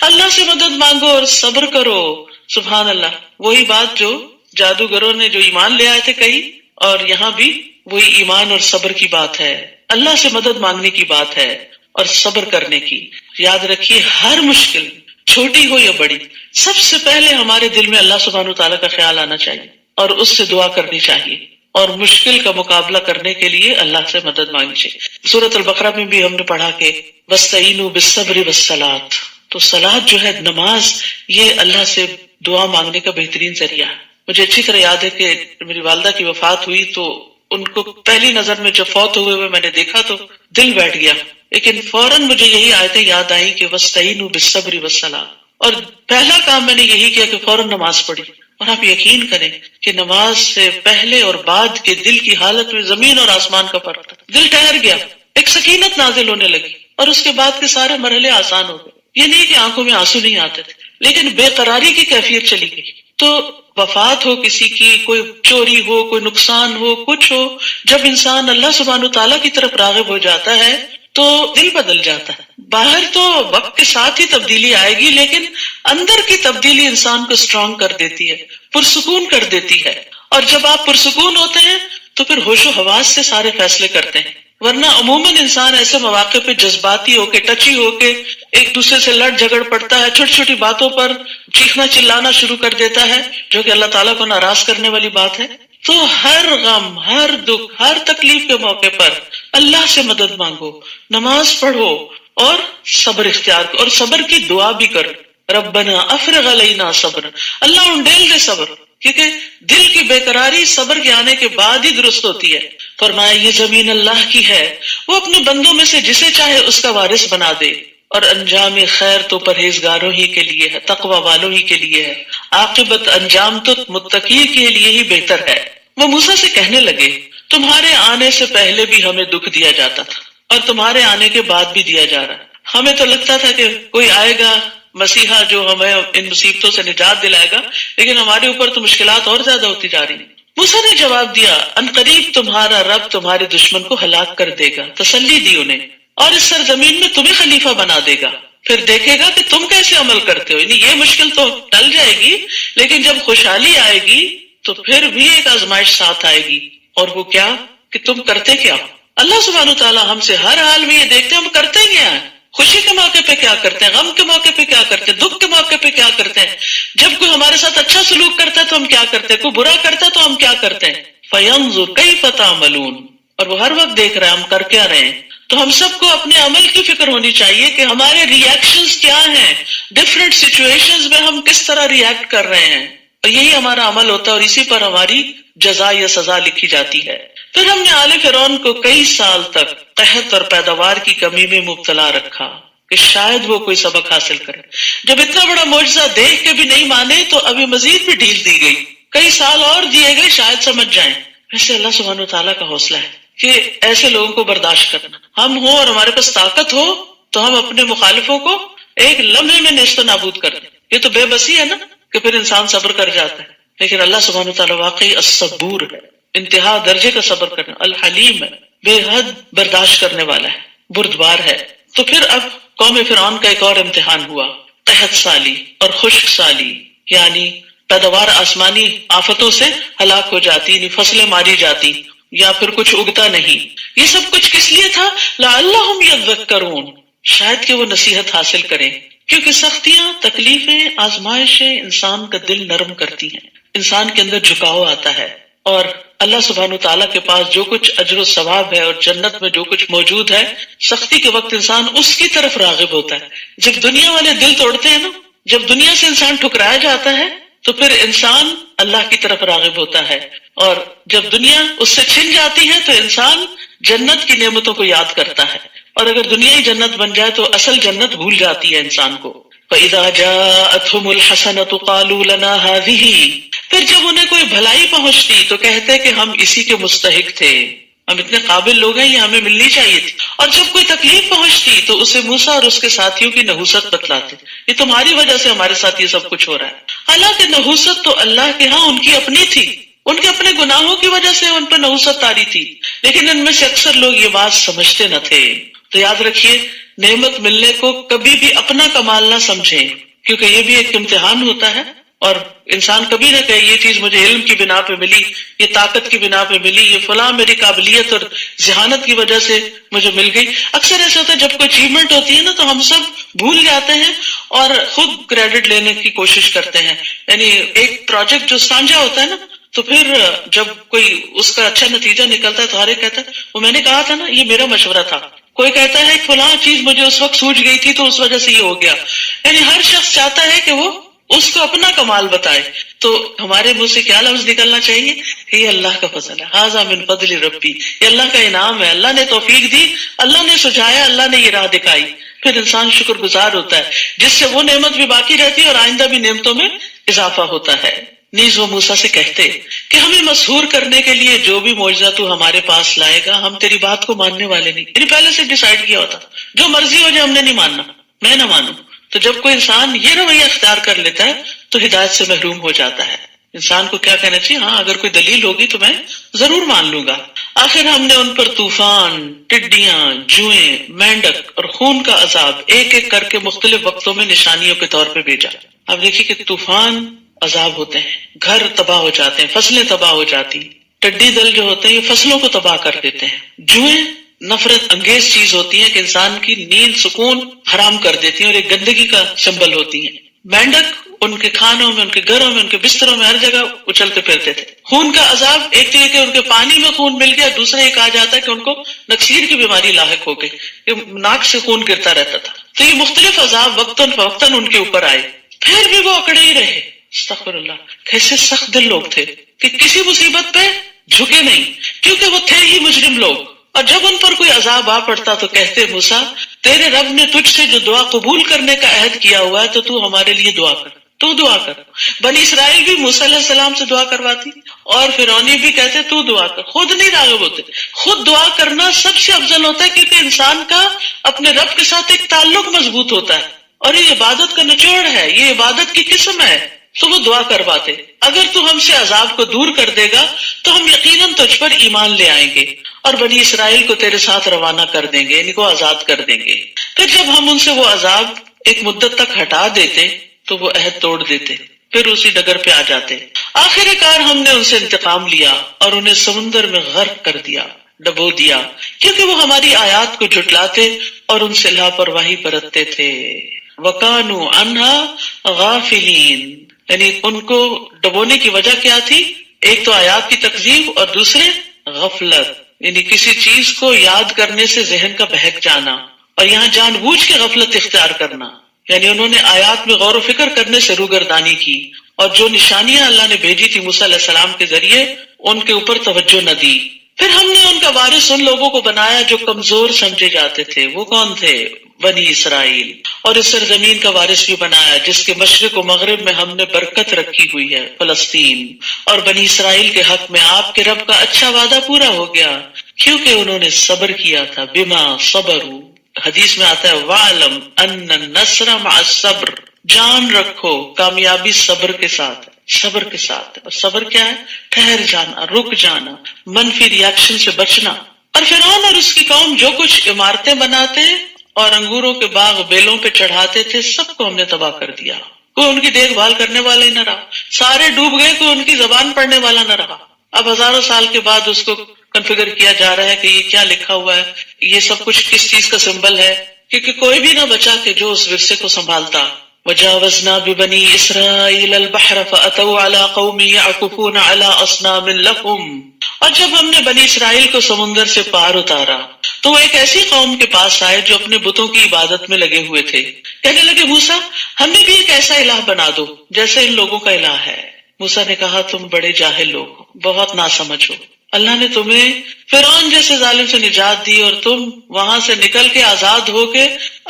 اللہ سے مدد مانگو اور صبر کرو۔ سبحان اللہ، وہی بات جو جادوگروں نے جو ایمان لے آئے تھے کہی، اور یہاں بھی وہی ایمان اور صبر کی بات ہے، اللہ سے مدد مانگنے کی بات ہے اور صبر کرنے کی۔ یاد رکھیے ہر مشکل چھوٹی ہو یا بڑی، سب سے پہلے ہمارے دل میں اللہ سبحانہ وتعالیٰ کا خیال آنا چاہیے اور اس سے دعا کرنی چاہیے، اور مشکل کا مقابلہ کرنے کے لیے اللہ سے مدد مانگنی چاہیے۔ سورۃ البقرہ میں بھی ہم نے پڑھا کہ وَاسْتَعِینُوا بِالصَّبْرِ وَالصَّلَاةِ، تو صلاۃ جو ہے، نماز، یہ اللہ سے دعا مانگنے کا بہترین ذریعہ ہے۔ مجھے اچھی طرح یاد ہے کہ میری والدہ کی وفات ہوئی تو ان کو پہلی نظر میں جب فوت ہوئے میں نے دیکھا تو دل بیٹھ گیا، لیکن فوراً مجھے یہی آیتیں یاد آئیں کہ وَاسْتَعِینُوا بِالصَّبْرِ وَالصَّلَاةِ، اور پہلا کام میں نے یہی کیا کہ فوراً نماز پڑھی۔ اور آپ یقین کریں کہ نماز سے پہلے اور بعد کے دل کی حالت میں زمین اور آسمان کا فرق تھا، دل ٹھہر گیا، ایک سکینت نازل ہونے لگی، اور اس کے بعد کے سارے مرحلے آسان ہو گئے۔ یہ نہیں کہ آنکھوں میں آنسو نہیں آتے تھے، لیکن بے قراری کی کیفیت چلی گئی۔ تو وفات ہو کسی کی، کوئی چوری ہو، کوئی نقصان ہو، کچھ ہو، جب انسان اللہ سبحانہ تعالیٰ کی طرف راغب ہو جاتا ہے تو دل بدل جاتا ہے۔ باہر تو وقت کے ساتھ ہی تبدیلی آئے گی، لیکن اندر کی تبدیلی انسان کو اسٹرانگ کر دیتی ہے، پرسکون کر دیتی ہے۔ اور جب آپ پرسکون ہوتے ہیں تو پھر ہوش و حواس سے سارے فیصلے کرتے ہیں، ورنہ عموماً انسان ایسے مواقع پہ جذباتی ہو کے، ٹچی ہو کے ایک دوسرے سے لڑ جھگڑ پڑتا ہے، چھوٹی چھوٹی باتوں پر چیخنا چلانا شروع کر دیتا ہے، جو کہ اللہ تعالیٰ کو ناراض کرنے والی بات ہے۔ تو ہر غم، ہر دکھ، ہر تکلیف کے موقع پر اللہ سے مدد مانگو، نماز پڑھو اور صبر اختیار کرو، اور صبر کی دعا بھی کرو، ربنا افرغ علینا صبر، اللہ انڈیل دے صبر، کیونکہ دل کی بے قراری صبر کے آنے کے بعد ہی درست ہوتی ہے۔ فرمایا یہ زمین اللہ کی ہے، وہ اپنے بندوں میں سے جسے چاہے اس کا وارث بنا دے، اور انجام خیر تو پرہیزگاروں ہی کے لیے ہے، تقوی والوں ہی کے لیے ہے، عاقبت انجام تو متقی کے لیے ہی بہتر ہے۔ وہ موسیٰ سے کہنے لگے تمہارے آنے سے پہلے بھی ہمیں دکھ دیا جاتا تھا اور تمہارے آنے کے بعد بھی دیا جا رہا ہے. ہمیں تو لگتا تھا کہ کوئی آئے گا مسیحا جو ہمیں ان مصیبتوں سے نجات دلائے گا، لیکن ہمارے اوپر تو مشکلات اور زیادہ ہوتی جا رہی ہیں. موسیٰ نے جواب دیا، ان قریب تمہارا رب تمہارے دشمن کو ہلاک کر دے گا. تسلی دی انہیں، اور اس سرزمین میں تمہیں خلیفہ بنا دے گا، پھر دیکھے گا کہ تم کیسے عمل کرتے ہو. یعنی یہ مشکل تو ٹل جائے گی، لیکن جب خوشحالی آئے گی تو پھر بھی ایک آزمائش ساتھ آئے گی، اور وہ کیا کہ تم کرتے کیا ہو. اللہ سبحانہ وتعالیٰ ہم سے ہر حال میں یہ دیکھتے ہیں ہم کرتے کیا ہیں. خوشی کے موقع پہ کیا کرتے ہیں، غم کے موقع پہ کیا کرتے ہیں، دکھ کے موقع پہ کیا کرتے ہیں. جب کوئی ہمارے ساتھ اچھا سلوک کرتا ہے تو ہم کیا کرتے ہیں، کوئی برا کرتا ہے تو ہم کیا کرتے ہیں. فَيَنظُرْ كَيْفَ تَعْمَلُونَ، اور وہ ہر وقت دیکھ رہا ہے ہم کر کیا رہے ہیں. تو ہم سب کو اپنے عمل کی فکر ہونی چاہیے کہ ہمارے ری ایکشنز کیا ہیں، ڈفرینٹ سچویشنز میں ہم کس طرح ری ایکٹ کر رہے ہیں، اور یہی ہمارا عمل ہوتا ہے اور اسی پر ہماری جزا یا سزا لکھی جاتی ہے. پھر ہم نے آل فرعون کو کئی سال تک قحط اور پیداوار کی کمی میں مبتلا رکھا کہ شاید وہ کوئی سبق حاصل کرے. جب اتنا بڑا معجزہ دیکھ کے بھی نہیں مانے تو ابھی مزید بھی ڈھیل دی گئی، کئی سال اور دیے گئے شاید سمجھ جائیں. ویسے اللہ سبحانہ وتعالیٰ کا حوصلہ ہے کہ ایسے لوگوں کو برداشت کرنا. ہم ہوں اور ہمارے پاس طاقت ہو تو ہم اپنے مخالفوں کو ایک لمحے میں نیست و نابود کر دیں. یہ تو بے بسی ہے نا کہ پھر انسان صبر کر جاتا ہے. لیکن اللہ سبحانہ وتعالیٰ واقعی الصبور ہے، انتہا درجے کا صبر کرنا، الحلیم ہے، بے حد برداشت کرنے والا ہے، بردبار ہے. تو پھر اب قوم فرعون کا ایک اور امتحان ہوا، قحط سالی اور خشک سالی، یعنی پیداوار آسمانی آفتوں سے ہلاک ہو جاتی، یعنی فصلیں ماری جاتی یا پھر کچھ اگتا نہیں. یہ سب کچھ کس لیے تھا؟ لعلہم یذکرون، شاید کہ وہ نصیحت حاصل کریں. کیونکہ سختیاں، تکلیفیں، آزمائشیں انسان کا دل نرم کرتی ہیں، انسان کے اندر جھکاؤ آتا ہے، اور اللہ سبحانہ تعالیٰ کے پاس جو کچھ اجر و ثواب ہے اور جنت میں جو کچھ موجود ہے، سختی کے وقت انسان اس کی طرف راغب ہوتا ہے. جب دنیا والے دل توڑتے ہیں نا، جب دنیا سے انسان ٹھکرایا جاتا ہے تو پھر انسان اللہ کی طرف راغب ہوتا ہے، اور جب دنیا اس سے چھن جاتی ہے تو انسان جنت کی نعمتوں کو یاد کرتا ہے، اور اگر دنیا ہی جنت بن جائے تو اصل جنت بھول جاتی ہے انسان کو. فَإِذَا جَاءَتْهُمُ الْحَسَنَةُ قَالُوا لَنَا هَٰذِهِ، پھر جب انہیں کوئی بھلائی پہنچتی تو کہتے کہ ہم اسی کے مستحق تھے، ہم اتنے قابل لوگ ہیں، یہ ہمیں ملنی چاہیے تھی. اور جب کوئی تکلیف پہنچتی تو اسے موسیٰ اور اس کے ساتھیوں کی نحوست بتلاتے، یہ تمہاری وجہ سے ہمارے ساتھ یہ سب کچھ ہو رہا ہے. حالانکہ نحوست تو اللہ کے ہاں ان کی اپنی تھی، ان کے اپنے گناہوں کی وجہ سے ان پر نحوست طاری تھی، لیکن ان میں سے اکثر لوگ یہ بات سمجھتے نہ تھے. تو یاد رکھیے، نعمت ملنے کو کبھی بھی اپنا کمال نہ سمجھیں، کیونکہ یہ بھی ایک امتحان ہوتا ہے. اور انسان کبھی نہ کہے یہ چیز مجھے علم کی بنا پہ ملی، یہ طاقت کی بنا پہ ملی، یہ فلاں میری قابلیت اور ذہانت کی وجہ سے مجھے مل گئی. اکثر ایسا ہوتا ہے جب کوئی اچیومنٹ ہوتی ہے نا تو ہم سب بھول جاتے ہیں اور خود کریڈٹ لینے کی کوشش کرتے ہیں. یعنی ایک پروجیکٹ جو سانجا ہوتا ہے نا، تو پھر جب کوئی اس کا اچھا نتیجہ نکلتا ہے تو ہر ایک کہتا ہے وہ میں نے کہا تھا نا، یہ میرا مشورہ تھا. کوئی کہتا ہے فلاں چیز مجھے اس وقت سوچ گئی تھی تو اس وجہ سے یہ ہو گیا. یعنی ہر شخص چاہتا ہے کہ وہ اس کو اپنا کمال بتائے. تو ہمارے منہ سے کیا لفظ نکلنا چاہیے کہ یہ اللہ کا فضل ہے، ھذا من فضل ربی، یہ اللہ کا انعام ہے، اللہ نے توفیق دی، اللہ نے سجایا، اللہ نے یہ راہ دکھائی. پھر انسان شکر گزار ہوتا ہے، جس سے وہ نعمت بھی باقی رہتی ہے اور آئندہ بھی نعمتوں میں اضافہ ہوتا ہے. نیز وہ موسیٰ سے کہتے کہ ہمیں مسحور کرنے کے لیے جو بھی معجزہ تو ہمارے پاس لائے گا ہم تیری بات کو ماننے والے نہیں. یعنی پہلے سے ڈیسائیڈ کیا ہوتا، جو مرضی ہو جائے ہم نے نہیں ماننا، میں نہ مانوں. تو جب کوئی انسان یہ رویہ اختیار کر لیتا ہے تو ہدایت سے محروم ہو جاتا ہے. انسان کو کیا کہنا چاہیے؟ ہاں اگر کوئی دلیل ہوگی تو میں ضرور مان لوں گا. آخر ہم نے ان پر طوفان، ٹڈیاں، جوئیں، مینڈک اور خون کا عذاب ایک ایک کر کے مختلف وقتوں میں نشانیوں کے طور پہ بھیجا. اب دیکھیے کہ طوفان عذاب ہوتے ہیں، گھر تباہ ہو جاتے ہیں، فصلیں تباہ ہو جاتی، ٹڈی دل جو ہوتے ہیں یہ فصلوں کو تباہ کر دیتے ہیں. جوئیں نفرت انگیز چیز ہوتی ہیں کہ انسان کی نیند سکون حرام کر دیتی ہیں اور ایک گندگی کا سمبل ہوتی ہیں. مینڈک ان کے کھانوں میں، ان کے گھروں میں، ان کے بستروں میں ہر جگہ اچھلتے پھرتے تھے. خون کا عذاب ایک تو یہ کہ ان کے پانی میں خون مل گیا، دوسرا یہ کہا جاتا ہے کہ ان کو نکسیر کی بیماری لاحق ہو گئی، کہ ناک سے خون گرتا رہتا تھا. تو یہ مختلف عذاب وقتاً فوقتاً ان کے اوپر آئے، پھر بھی وہ اکڑے ہی رہے. استغفر اللہ، کیسے سخت دل لوگ تھے کہ کسی مصیبت پہ جھکے نہیں، کیونکہ وہ تھے ہی مجرم لوگ. اور جب ان پر کوئی عذاب آ پڑتا تو کہتے موسیٰ تیرے رب نے تجھ سے جو دعا قبول کرنے کا عہد کیا ہوا ہے تو تو ہمارے لیے دعا کر، تو دعا کر. بنی اسرائیل بھی موسیٰ علیہ السلام سے دعا کرواتی اور فرعونی بھی کہتے تو دعا کر، خود نہیں راغب ہوتے. خود دعا کرنا سب سے افضل ہوتا ہے، کیونکہ انسان کا اپنے رب کے ساتھ ایک تعلق مضبوط ہوتا ہے، اور یہ عبادت کا نچوڑ ہے، یہ عبادت کی قسم ہے. تو وہ دعا کرواتے، اگر تو ہم سے عذاب کو دور کر دے گا تو ہم یقیناً تجھ پر ایمان لے آئیں گے اور بنی اسرائیل کو تیرے ساتھ روانہ کر دیں گے، ان کو آزاد کر دیں گے. پھر جب ہم ان سے وہ عذاب ایک مدت تک ہٹا دیتے تو وہ عہد توڑ دیتے، پھر اسی ڈگر پہ آ جاتے. آخر کار ہم نے ان سے انتقام لیا اور انہیں سمندر میں غرق کر دیا، ڈبو دیا، کیونکہ وہ ہماری آیات کو جھٹلاتے اور ان سے لاپرواہی برتتے تھے. وَكَانُوا عَنْهَا غَافِلِينَ، یعنی ان کو ڈبونے کی وجہ کیا تھی؟ ایک تو آیات کی تکذیب اور دوسرے غفلت، یعنی کسی چیز کو یاد کرنے سے ذہن کا بہک جانا، اور یہاں جان بوجھ کے غفلت اختیار کرنا، یعنی انہوں نے آیات میں غور و فکر کرنے سے روگردانی کی، اور جو نشانیاں اللہ نے بھیجی تھی موسیٰ علیہ السلام کے ذریعے ان کے اوپر توجہ نہ دی. پھر ہم نے ان کا وارث ان لوگوں کو بنایا جو کمزور سمجھے جاتے تھے. وہ کون تھے؟ بنی اسرائیل. اور اس سرزمین کا وارث بھی بنایا جس کے مشرق و مغرب میں ہم نے برکت رکھی ہوئی ہے، فلسطین. اور بنی اسرائیل کے حق میں آپ کے رب کا اچھا وعدہ پورا ہو گیا کیونکہ انہوں نے صبر کیا تھا. بما صبروا، حدیث میں آتا ہے وَعْلَمْ أَنَّ النَّصْرَ مَعَ الصَّبْرِ، جان رکھو کامیابی صبر کے ساتھ ہے، صبر کے ساتھ. اور صبر کیا ہے؟ ٹھہر جانا، رک جانا، منفی ری ایکشن سے بچنا. اور فرعون اور اس کی قوم جو کچھ عمارتیں بناتے اور انگوروں کے باغ بیلوں پہ چڑھاتے تھے، سب کو ہم نے تباہ کر دیا. کوئی ان کی دیکھ بھال کرنے والا ہی نہ رہا، سارے ڈوب گئے، کوئی ان کی زبان پڑھنے والا نہ رہا. اب ہزاروں سال کے بعد اس کو کنفیگر کیا جا رہا ہے کہ یہ کیا لکھا ہوا ہے، یہ سب کچھ کس چیز کا سمبل ہے، کیونکہ کوئی بھی نہ بچا کہ جو اس ورثے کو سنبھالتا. وَجَاوَزْنَا بِبَنِي إِسْرَائِيلَ الْبَحْرَ فَأَتَوْا عَلَىٰ قَوْمٍ يَعْكُفُونَ عَلَىٰ أَصْنَامٍ لَهُمْ، اور جب ہم نے بنی اسرائیل کو سمندر سے پار اتارا تو وہ ایک ایسی قوم کے پاس آئے جو اپنے بتوں کی عبادت میں لگے ہوئے تھے. کہنے لگے موسیٰ ہمیں بھی ایک ایسا الہ بنا دو جیسے ان لوگوں کا الہ ہے. موسیٰ نے کہا تم بڑے جاہل لوگ ہو، بہت ناسمجھ ہو. اللہ نے تمہیں فرعون جیسے ظالم سے نجات دی اور تم وہاں سے نکل کے آزاد ہو کے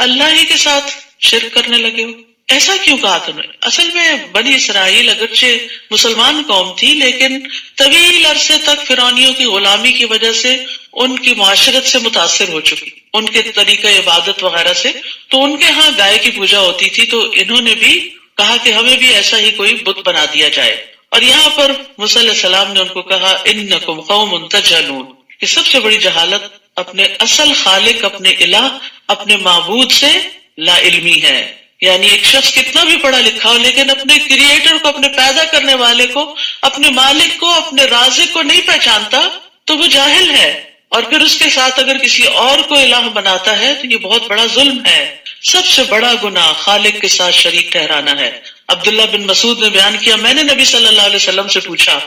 اللہ ہی کے ساتھ شرک کرنے لگے ہو. ایسا کیوں کہا تم نے؟ اصل میں بنی اسرائیل اگرچہ مسلمان قوم تھی لیکن طویل عرصے تک فرعونیوں کی غلامی کی وجہ سے ان کی معاشرت سے متاثر ہو چکی، ان کے طریقہ عبادت وغیرہ سے. تو ان کے ہاں گائے کی پوجا ہوتی تھی، تو انہوں نے بھی کہا کہ ہمیں بھی ایسا ہی کوئی بت بنا دیا جائے. اور یہاں پر موسیٰ علیہ السلام نے ان کو کہا انکم قوم تجہلون، کہ سب سے بڑی جہالت اپنے اصل خالق، اپنے الہ، اپنے معبود سے لا علمی ہے. یعنی ایک شخص کتنا بھی پڑھا لکھا ہو لیکن اپنے کریٹر کو، اپنے پیدا کرنے والے کو، اپنے مالک کو، اپنے رازق کو نہیں پہچانتا تو وہ جاہل ہے. اور پھر اس کے ساتھ اگر کسی اور کو الہ بناتا ہے تو یہ بہت بڑا ظلم ہے. سب سے بڑا گناہ خالق کے ساتھ شریک ٹھہرانا ہے. عبداللہ بن مسعود نے بیان کیا میں نے نبی صلی اللہ علیہ وسلم سے پوچھا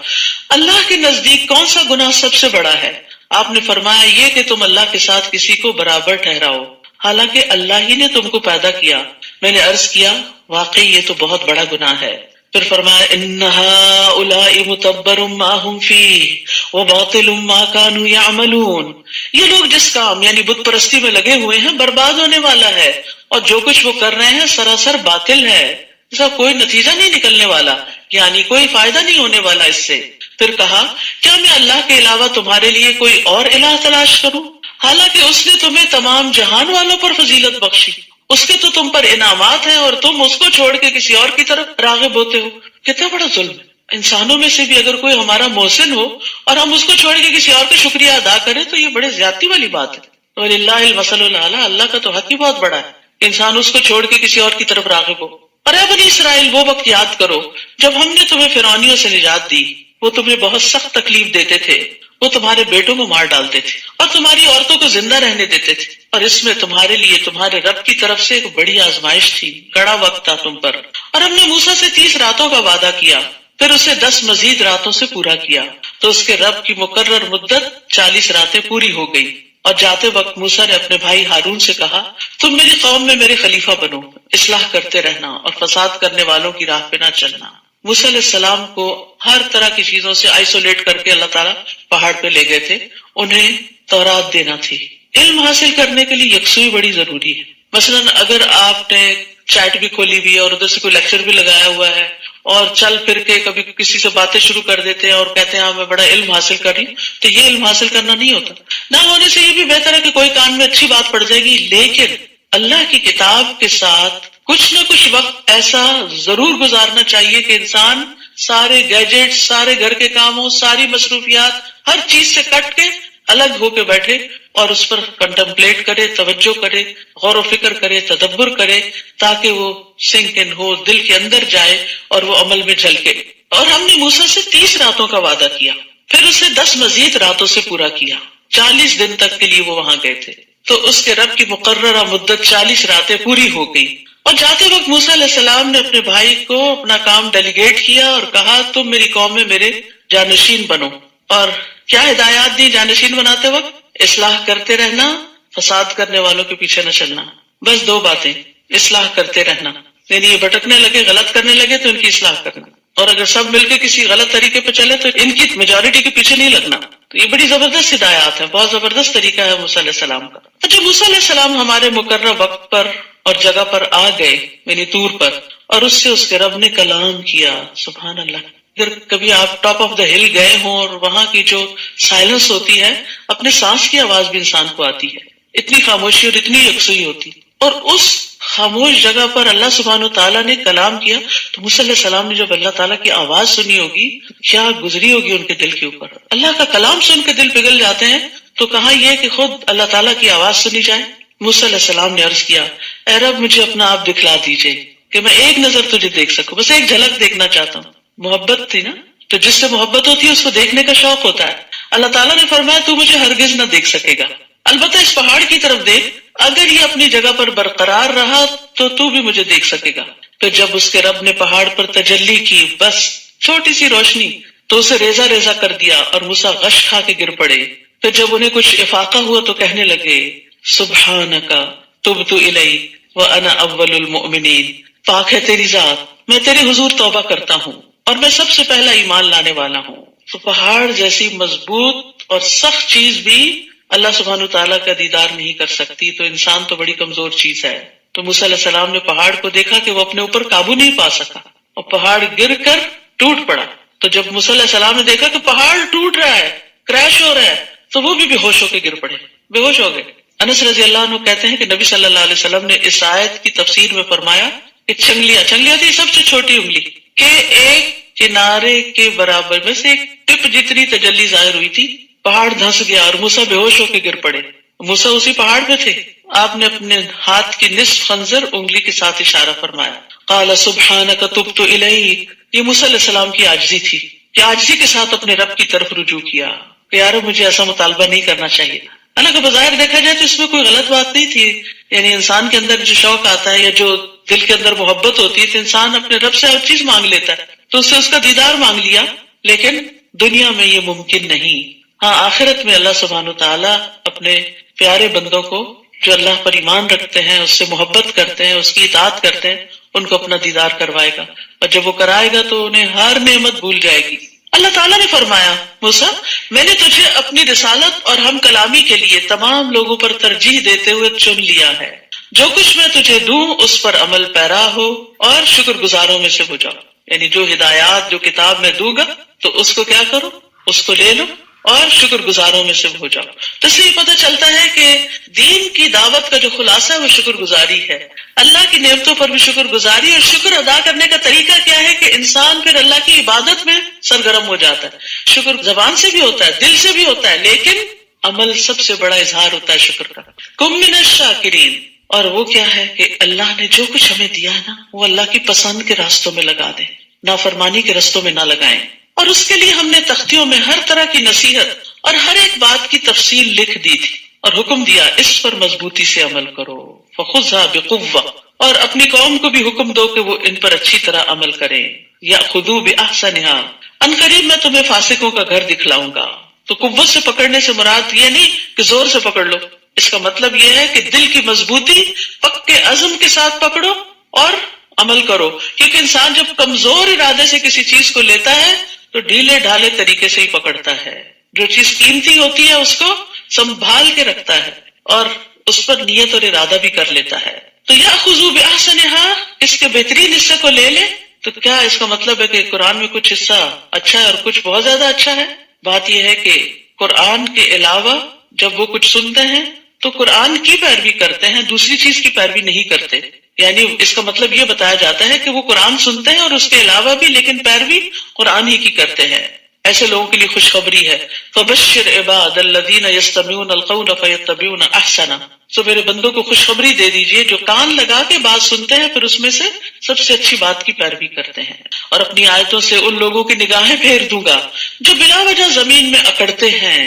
اللہ کے نزدیک کون سا گناہ سب سے بڑا ہے؟ آپ نے فرمایا یہ کہ تم اللہ کے ساتھ کسی کو برابر ٹھہراؤ حالانکہ اللہ ہی نے تم کو پیدا کیا. میں نے عرض کیا واقعی یہ تو بہت بڑا گناہ ہے. پھر فرمایا ان هؤلاء متبر ما هم فيه وباطل ما كانوا يعملون، یہ لوگ جس کام یعنی بت پرستی میں لگے ہوئے ہیں برباد ہونے والا ہے، اور جو کچھ وہ کر رہے ہیں سراسر باطل ہے، اس کا کوئی نتیجہ نہیں نکلنے والا، یعنی کوئی فائدہ نہیں ہونے والا اس سے. پھر کہا کیا میں اللہ کے علاوہ تمہارے لیے کوئی اور الہ تلاش کروں حالانکہ اس نے تمہیں تمام جہان والوں پر فضیلت بخشی، اس کے تو تم پر انعامات ہیں اور تم اس کو چھوڑ کے کسی اور کی طرف راغب ہوتے ہو. کتنا بڑا ظلم ہے. انسانوں میں سے بھی اگر کوئی ہمارا محسن ہو اور ہم اس کو چھوڑ کے کسی اور کا شکریہ ادا کریں تو یہ بڑے زیادتی والی بات ہے. وَلِلَّهِ الْمَثَلُ الْأَعْلَىٰ، اللہ کا تو حق ہی بہت بڑا ہے، انسان اس کو چھوڑ کے کسی اور کی طرف راغب ہو. اور اے بنی اسرائیل وہ وقت یاد کرو جب ہم نے تمہیں فرعونیوں سے نجات دی، وہ تمہیں بہت سخت تکلیف دیتے تھے، وہ تمہارے بیٹوں کو مار ڈالتے تھے اور تمہاری عورتوں کو زندہ رہنے دیتے تھے، اور اس میں تمہارے لیے تمہارے رب کی طرف سے ایک بڑی آزمائش تھی، کڑا وقت تھا تم پر. اور ہم نے موسیٰ سے 30 راتوں کا وعدہ کیا، پھر اسے 10 مزید راتوں سے پورا کیا، تو اس کے رب کی مقرر مدت 40 راتیں پوری ہو گئی. اور جاتے وقت موسیٰ نے اپنے بھائی ہارون سے کہا تم میری قوم میں میرے خلیفہ بنو، اصلاح کرتے رہنا اور فساد کرنے والوں کی راہ پہ نہ چلنا. موسیٰ علیہ السلام کو ہر طرح کی چیزوں سے آئسولیٹ کر کے اللہ تعالیٰ پہاڑ پہ لے گئے تھے. انہیں تورات دینا تھی. علم حاصل کرنے کے لیے یکسوئی بڑی ضروری ہے. مثلا اگر آپ نے چیٹ بھی کھولی ہوئی ہے اور ادھر سے کوئی لیکچر بھی لگایا ہوا ہے اور چل پھر کے کبھی کسی سے باتیں شروع کر دیتے ہیں اور کہتے ہیں ہاں میں بڑا علم حاصل کر رہی ہوں، تو یہ علم حاصل کرنا نہیں ہوتا. نہ ہونے سے یہ بھی بہتر ہے کہ کوئی کان میں اچھی بات پڑ جائے گی، لیکن اللہ کی کتاب کے ساتھ کچھ نہ کچھ وقت ایسا ضرور گزارنا چاہیے کہ انسان سارے گیجٹ، سارے گھر کے کاموں، ساری مصروفیات، ہر چیز سے کٹ کے الگ ہو کے بیٹھے اور اس پر کنٹمپلیٹ کرے، توجہ کرے، غور و فکر کرے، تدبر کرے، تاکہ وہ سنک ان ہو، دل کے اندر جائے اور وہ عمل میں جھلکے. اور ہم نے موسیٰ سے 30 راتوں کا وعدہ کیا، پھر اسے 10 مزید راتوں سے پورا کیا. 40 دن تک کے لیے وہ وہاں گئے تھے، تو اس کے رب کی مقررہ مدت 40 راتیں پوری ہو گئی. اور جاتے وقت موسیٰ علیہ السلام نے اپنے بھائی کو اپنا کام ڈیلیگیٹ کیا اور کہا تم میری قوم میں میرے جانشین بنو. اور کیا ہدایات دی جانشین بناتے وقت؟ اصلاح کرتے رہنا، فساد کرنے والوں کے پیچھے نہ چلنا. بس 2 باتیں، اصلاح کرتے رہنا، یعنی یہ بھٹکنے لگے، غلط کرنے لگے تو ان کی اصلاح کرنا، اور اگر سب مل کے کسی غلط طریقے پہ چلے تو ان کی میجورٹی کے پیچھے نہیں لگنا. تو یہ بڑی زبردست ہدایات ہیں، بہت زبردست طریقہ ہے موسیٰ علیہ السلام کا. جب موسیٰ علیہ السلام ہمارے مقررہ وقت پر اور جگہ پر آ گئے، یعنی طور پر، اور اس سے اس کے رب نے کلام کیا. سبحان اللہ. اگر کبھی آپ ٹاپ آف دا ہل گئے ہوں اور وہاں کی جو سائلنس ہوتی ہے، اپنے سانس کی آواز بھی انسان کو آتی ہے، اتنی خاموشی اور اتنی یکسوئی ہوتی، اور اس خاموش جگہ پر اللہ سبحانہ و تعالیٰ نے کلام کیا. تو موسیٰ علیہ السلام نے جب اللہ تعالیٰ کی آواز سنی ہوگی، کیا گزری ہوگی ان کے دل کے اوپر. اللہ کا کلام سن کے دل پگھل جاتے ہیں، تو کہاں یہ کہ خود اللہ تعالیٰ کی آواز سنی جائے. موسیٰ علیہ السلام نے عرض کیا، اے رب مجھے اپنا آپ دکھلا دیجئے کہ میں ایک نظر تجھے دیکھ سکوں، بس ایک جھلک دیکھنا چاہتا ہوں. محبت تھی نا، تو جس سے محبت ہوتی ہے اس کو دیکھنے کا شوق ہوتا ہے. اللہ تعالیٰ نے فرمایا تو مجھے ہرگز نہ دیکھ سکے گا، البتہ اس پہاڑ کی طرف دیکھ، اگر یہ اپنی جگہ پر برقرار رہا تو بھی مجھے دیکھ سکے گا. پھر جب اس کے رب نے پہاڑ پر تجلی کی، بس چھوٹی سی روشنی، تو اسے ریزہ ریزہ کر دیا اور موسیٰ غش کھا کے گر پڑے. پھر جب انہیں کچھ افاقہ ہوا تو کہنے لگے سبحانک تبت الیک وانا اول المؤمنین، پاک ہے تیری ذات، میں تیرے حضور توبہ کرتا ہوں اور میں سب سے پہلا ایمان لانے والا ہوں. تو پہاڑ جیسی مضبوط اور سخت چیز بھی اللہ سبحانہ وتعالیٰ کا دیدار نہیں کر سکتی، تو انسان تو بڑی کمزور چیز ہے. تو موسیٰ علیہ السلام نے پہاڑ کو دیکھا کہ وہ اپنے اوپر قابو نہیں پا سکا اور پہاڑ گر کر ٹوٹ پڑا. تو جب موسیٰ علیہ السلام نے دیکھا کہ پہاڑ ٹوٹ رہا ہے، کریش ہو رہا ہے، تو وہ بھی بے ہوش ہو کے گر پڑے، بے ہوش ہو گئے. انس رضی اللہ عنہ کہتے ہیں کہ نبی صلی اللہ علیہ وسلم نے اس آیت کی تفسیر میں فرمایا کہ چنگلیاں تھی سب سے چھوٹی انگلی کہ ایک کنارے کے برابر میں سے ایک ٹپ جتنی تجلی ظاہر ہوئی تھی، پہاڑ دھنس گیا اور موسیٰ بے ہوش ہو کے گر پڑے. موسیٰ اسی پہاڑ پہ تھے. آپ نے اپنے ہاتھ کی نصف خنجر انگلی کے ساتھ اشارہ فرمایا. قال سبحانک تبت الیک، یہ موسیٰ علیہ السلام کی عاجزی تھی کہ عاجزی کے ساتھ اپنے رب کی طرف رجوع کیا کہ یار مجھے ایسا مطالبہ نہیں کرنا چاہیے. حالانکہ بظاہر دیکھا جائے تو اس میں کوئی غلط بات نہیں تھی، یعنی انسان کے اندر جو شوق آتا ہے یا جو دل کے اندر محبت ہوتی ہے تو انسان اپنے رب سے ہر چیز مانگ لیتا ہے، تو اس سے اس کا دیدار مانگ لیا. لیکن دنیا میں یہ ممکن نہیں. ہاں آخرت میں اللہ سبحانہ وتعالیٰ اپنے پیارے بندوں کو جو اللہ پر ایمان رکھتے ہیں، اس سے محبت کرتے ہیں، اس کی اطاعت کرتے ہیں، ان کو اپنا دیدار کروائے گا، اور جب وہ کرائے گا تو انہیں ہر نعمت بھول جائے گی. اللہ تعالیٰ نے فرمایا موسیٰ میں نے تجھے اپنی رسالت اور ہم کلامی کے لیے تمام لوگوں پر ترجیح دیتے ہوئے چن لیا ہے. جو کچھ میں تجھے دوں اس پر عمل پیرا ہو اور شکر گزاروں میں سے ہو جاؤ. یعنی جو ہدایات، جو کتاب میں دوں گا تو اس کو کیا کرو، اس کو لے لو اور شکر گزاروں میں سے ہو جاؤ. تو اس سے یہ پتہ چلتا ہے کہ دین کی دعوت کا جو خلاصہ ہے وہ شکر گزاری ہے. اللہ کی نعمتوں پر بھی شکر گزاری، اور شکر ادا کرنے کا طریقہ کیا ہے کہ انسان پھر اللہ کی عبادت میں سرگرم ہو جاتا ہے. شکر زبان سے بھی ہوتا ہے، دل سے بھی ہوتا ہے، لیکن عمل سب سے بڑا اظہار ہوتا ہے شکر کا. کم من الشاکرین، اور وہ کیا ہے کہ اللہ نے جو کچھ ہمیں دیا ہے نا وہ اللہ کی پسند کے راستوں میں لگا دیں، نافرمانی کے رستوں میں نہ لگائیں. اور اس کے لیے ہم نے تختیوں میں ہر طرح کی نصیحت اور ہر ایک بات کی تفصیل لکھ دی تھی اور حکم دیا اس پر مضبوطی سے عمل کرو. فخذها بقوة، اور اپنی قوم کو بھی حکم دو کہ وہ ان پر اچھی طرح عمل کریں. یأخذوا بأحسنها، ان قریب میں تمہیں فاسقوں کا گھر دکھلاؤں گا. تو قوت سے پکڑنے سے مراد یہ نہیں کہ زور سے پکڑ لو، اس کا مطلب یہ ہے کہ دل کی مضبوطی، پکے عزم کے ساتھ پکڑو اور عمل کرو. کیونکہ انسان جب کمزور ارادے سے کسی چیز کو لیتا ہے تو ڈھیلے ڈھالے طریقے سے ہی پکڑتا ہے. جو چیز قیمتی ہوتی ہے اس کو سنبھال کے رکھتا ہے اور اس پر نیت اور ارادہ بھی کر لیتا ہے. تو یأخذوا بأحسنها، اس کے بہترین حصے کو لے لے تو کیا اس کا مطلب ہے کہ قرآن میں کچھ حصہ اچھا ہے اور کچھ بہت زیادہ اچھا ہے؟ بات یہ ہے کہ قرآن کے علاوہ جب وہ کچھ سنتے ہیں تو قرآن کی پیروی کرتے ہیں، دوسری چیز کی پیروی نہیں کرتے. یعنی اس کا مطلب یہ بتایا جاتا ہے کہ وہ قرآن سنتے ہیں اور اس کے علاوہ بھی لیکن پیروی قرآن ہی کی کرتے ہیں. ایسے لوگوں کے لیے خوشخبری ہے. فبشر عباد الذین یستمعون القول فیتبعون احسنہ. سو میرے بندوں کو خوشخبری دے دیجئے جو کان لگا کے بات سنتے ہیں پھر اس میں سے سب سے اچھی بات کی پیروی کرتے ہیں. اور اپنی آیتوں سے ان لوگوں کی نگاہیں پھیر دوں گا جو بلا وجہ زمین میں اکڑتے ہیں.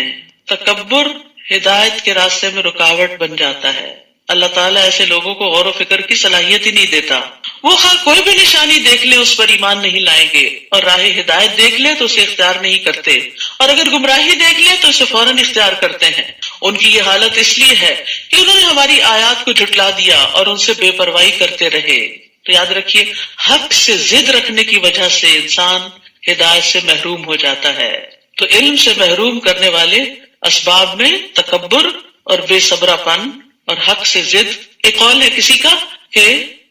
تکبر ہدایت کے راستے میں رکاوٹ بن جاتا ہے. اللہ تعالیٰ ایسے لوگوں کو غور و فکر کی صلاحیت ہی نہیں دیتا. وہ کوئی بھی نشانی دیکھ لے اس پر ایمان نہیں لائیں گے، اور راہ ہدایت دیکھ لے تو اسے اختیار نہیں کرتے، اور اگر گمراہی دیکھ لے تو اسے فوراً اختیار کرتے ہیں. ان کی یہ حالت اس لیے ہے کہ انہوں نے ہماری آیات کو جھٹلا دیا اور ان سے بے پرواہی کرتے رہے. تو یاد رکھیے، حق سے ضد رکھنے کی وجہ سے انسان ہدایت سے محروم ہو جاتا ہے. تو علم سے محروم کرنے والے اسباب میں تکبر اور بے صبرا پن اور حق سے ضد. ایک قول ہے کسی کا کہ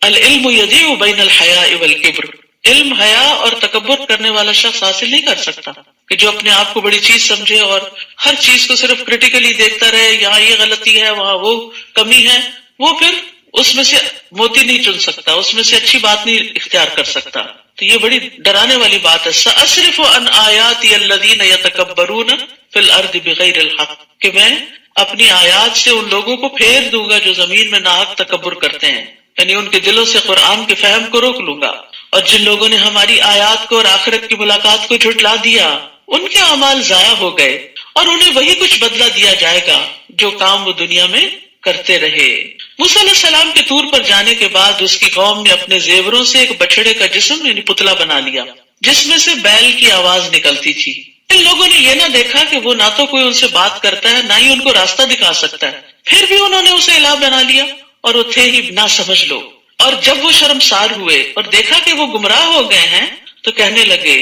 العلم یضیع بین الحیاء والکبر. علم حیا اور تکبر کرنے والا شخص حاصل نہیں کر سکتا کہ جو اپنے آپ کو بڑی چیز سمجھے اور ہر چیز کو صرف کریٹیکلی دیکھتا رہے، یہاں یہ غلطی ہے وہاں وہ کمی ہے، وہ پھر اس میں سے موتی نہیں چن سکتا، اس میں سے اچھی بات نہیں اختیار کر سکتا. تو یہ بڑی ڈرانے والی بات ہے. سأصرف عن آیاتی الذین یتکبرون فی الارض بغیر الحق، کہ میں اپنی آیات سے ان لوگوں کو پھیر دوں گا جو زمین میں ناحق تکبر کرتے ہیں، یعنی ان کے دلوں سے قرآن کے فہم کو روک لوں گا. اور جن لوگوں نے ہماری آیات کو اور آخرت کی ملاقات کو جھٹلا دیا ان کے اعمال ضائع ہو گئے، اور انہیں وہی کچھ بدلہ دیا جائے گا جو کام وہ دنیا میں کرتے رہے. موسیٰ علیہ السلام کے طور پر جانے کے بعد اس کی قوم نے اپنے زیوروں سے ایک بچڑے کا جسم یعنی پتلا بنا لیا جس میں سے بیل کی آواز نکلتی تھی. ان لوگوں نے یہ نہ دیکھا کہ وہ نہ تو کوئی ان سے بات کرتا ہے نہ ہی ان کو راستہ دکھا سکتا ہے، پھر بھی انہوں نے اسے الہ بنا لیا اور وہ تھے ہی نہ سمجھ لو. اور جب وہ شرمسار ہوئے اور دیکھا کہ وہ گمراہ ہو گئے ہیں تو کہنے لگے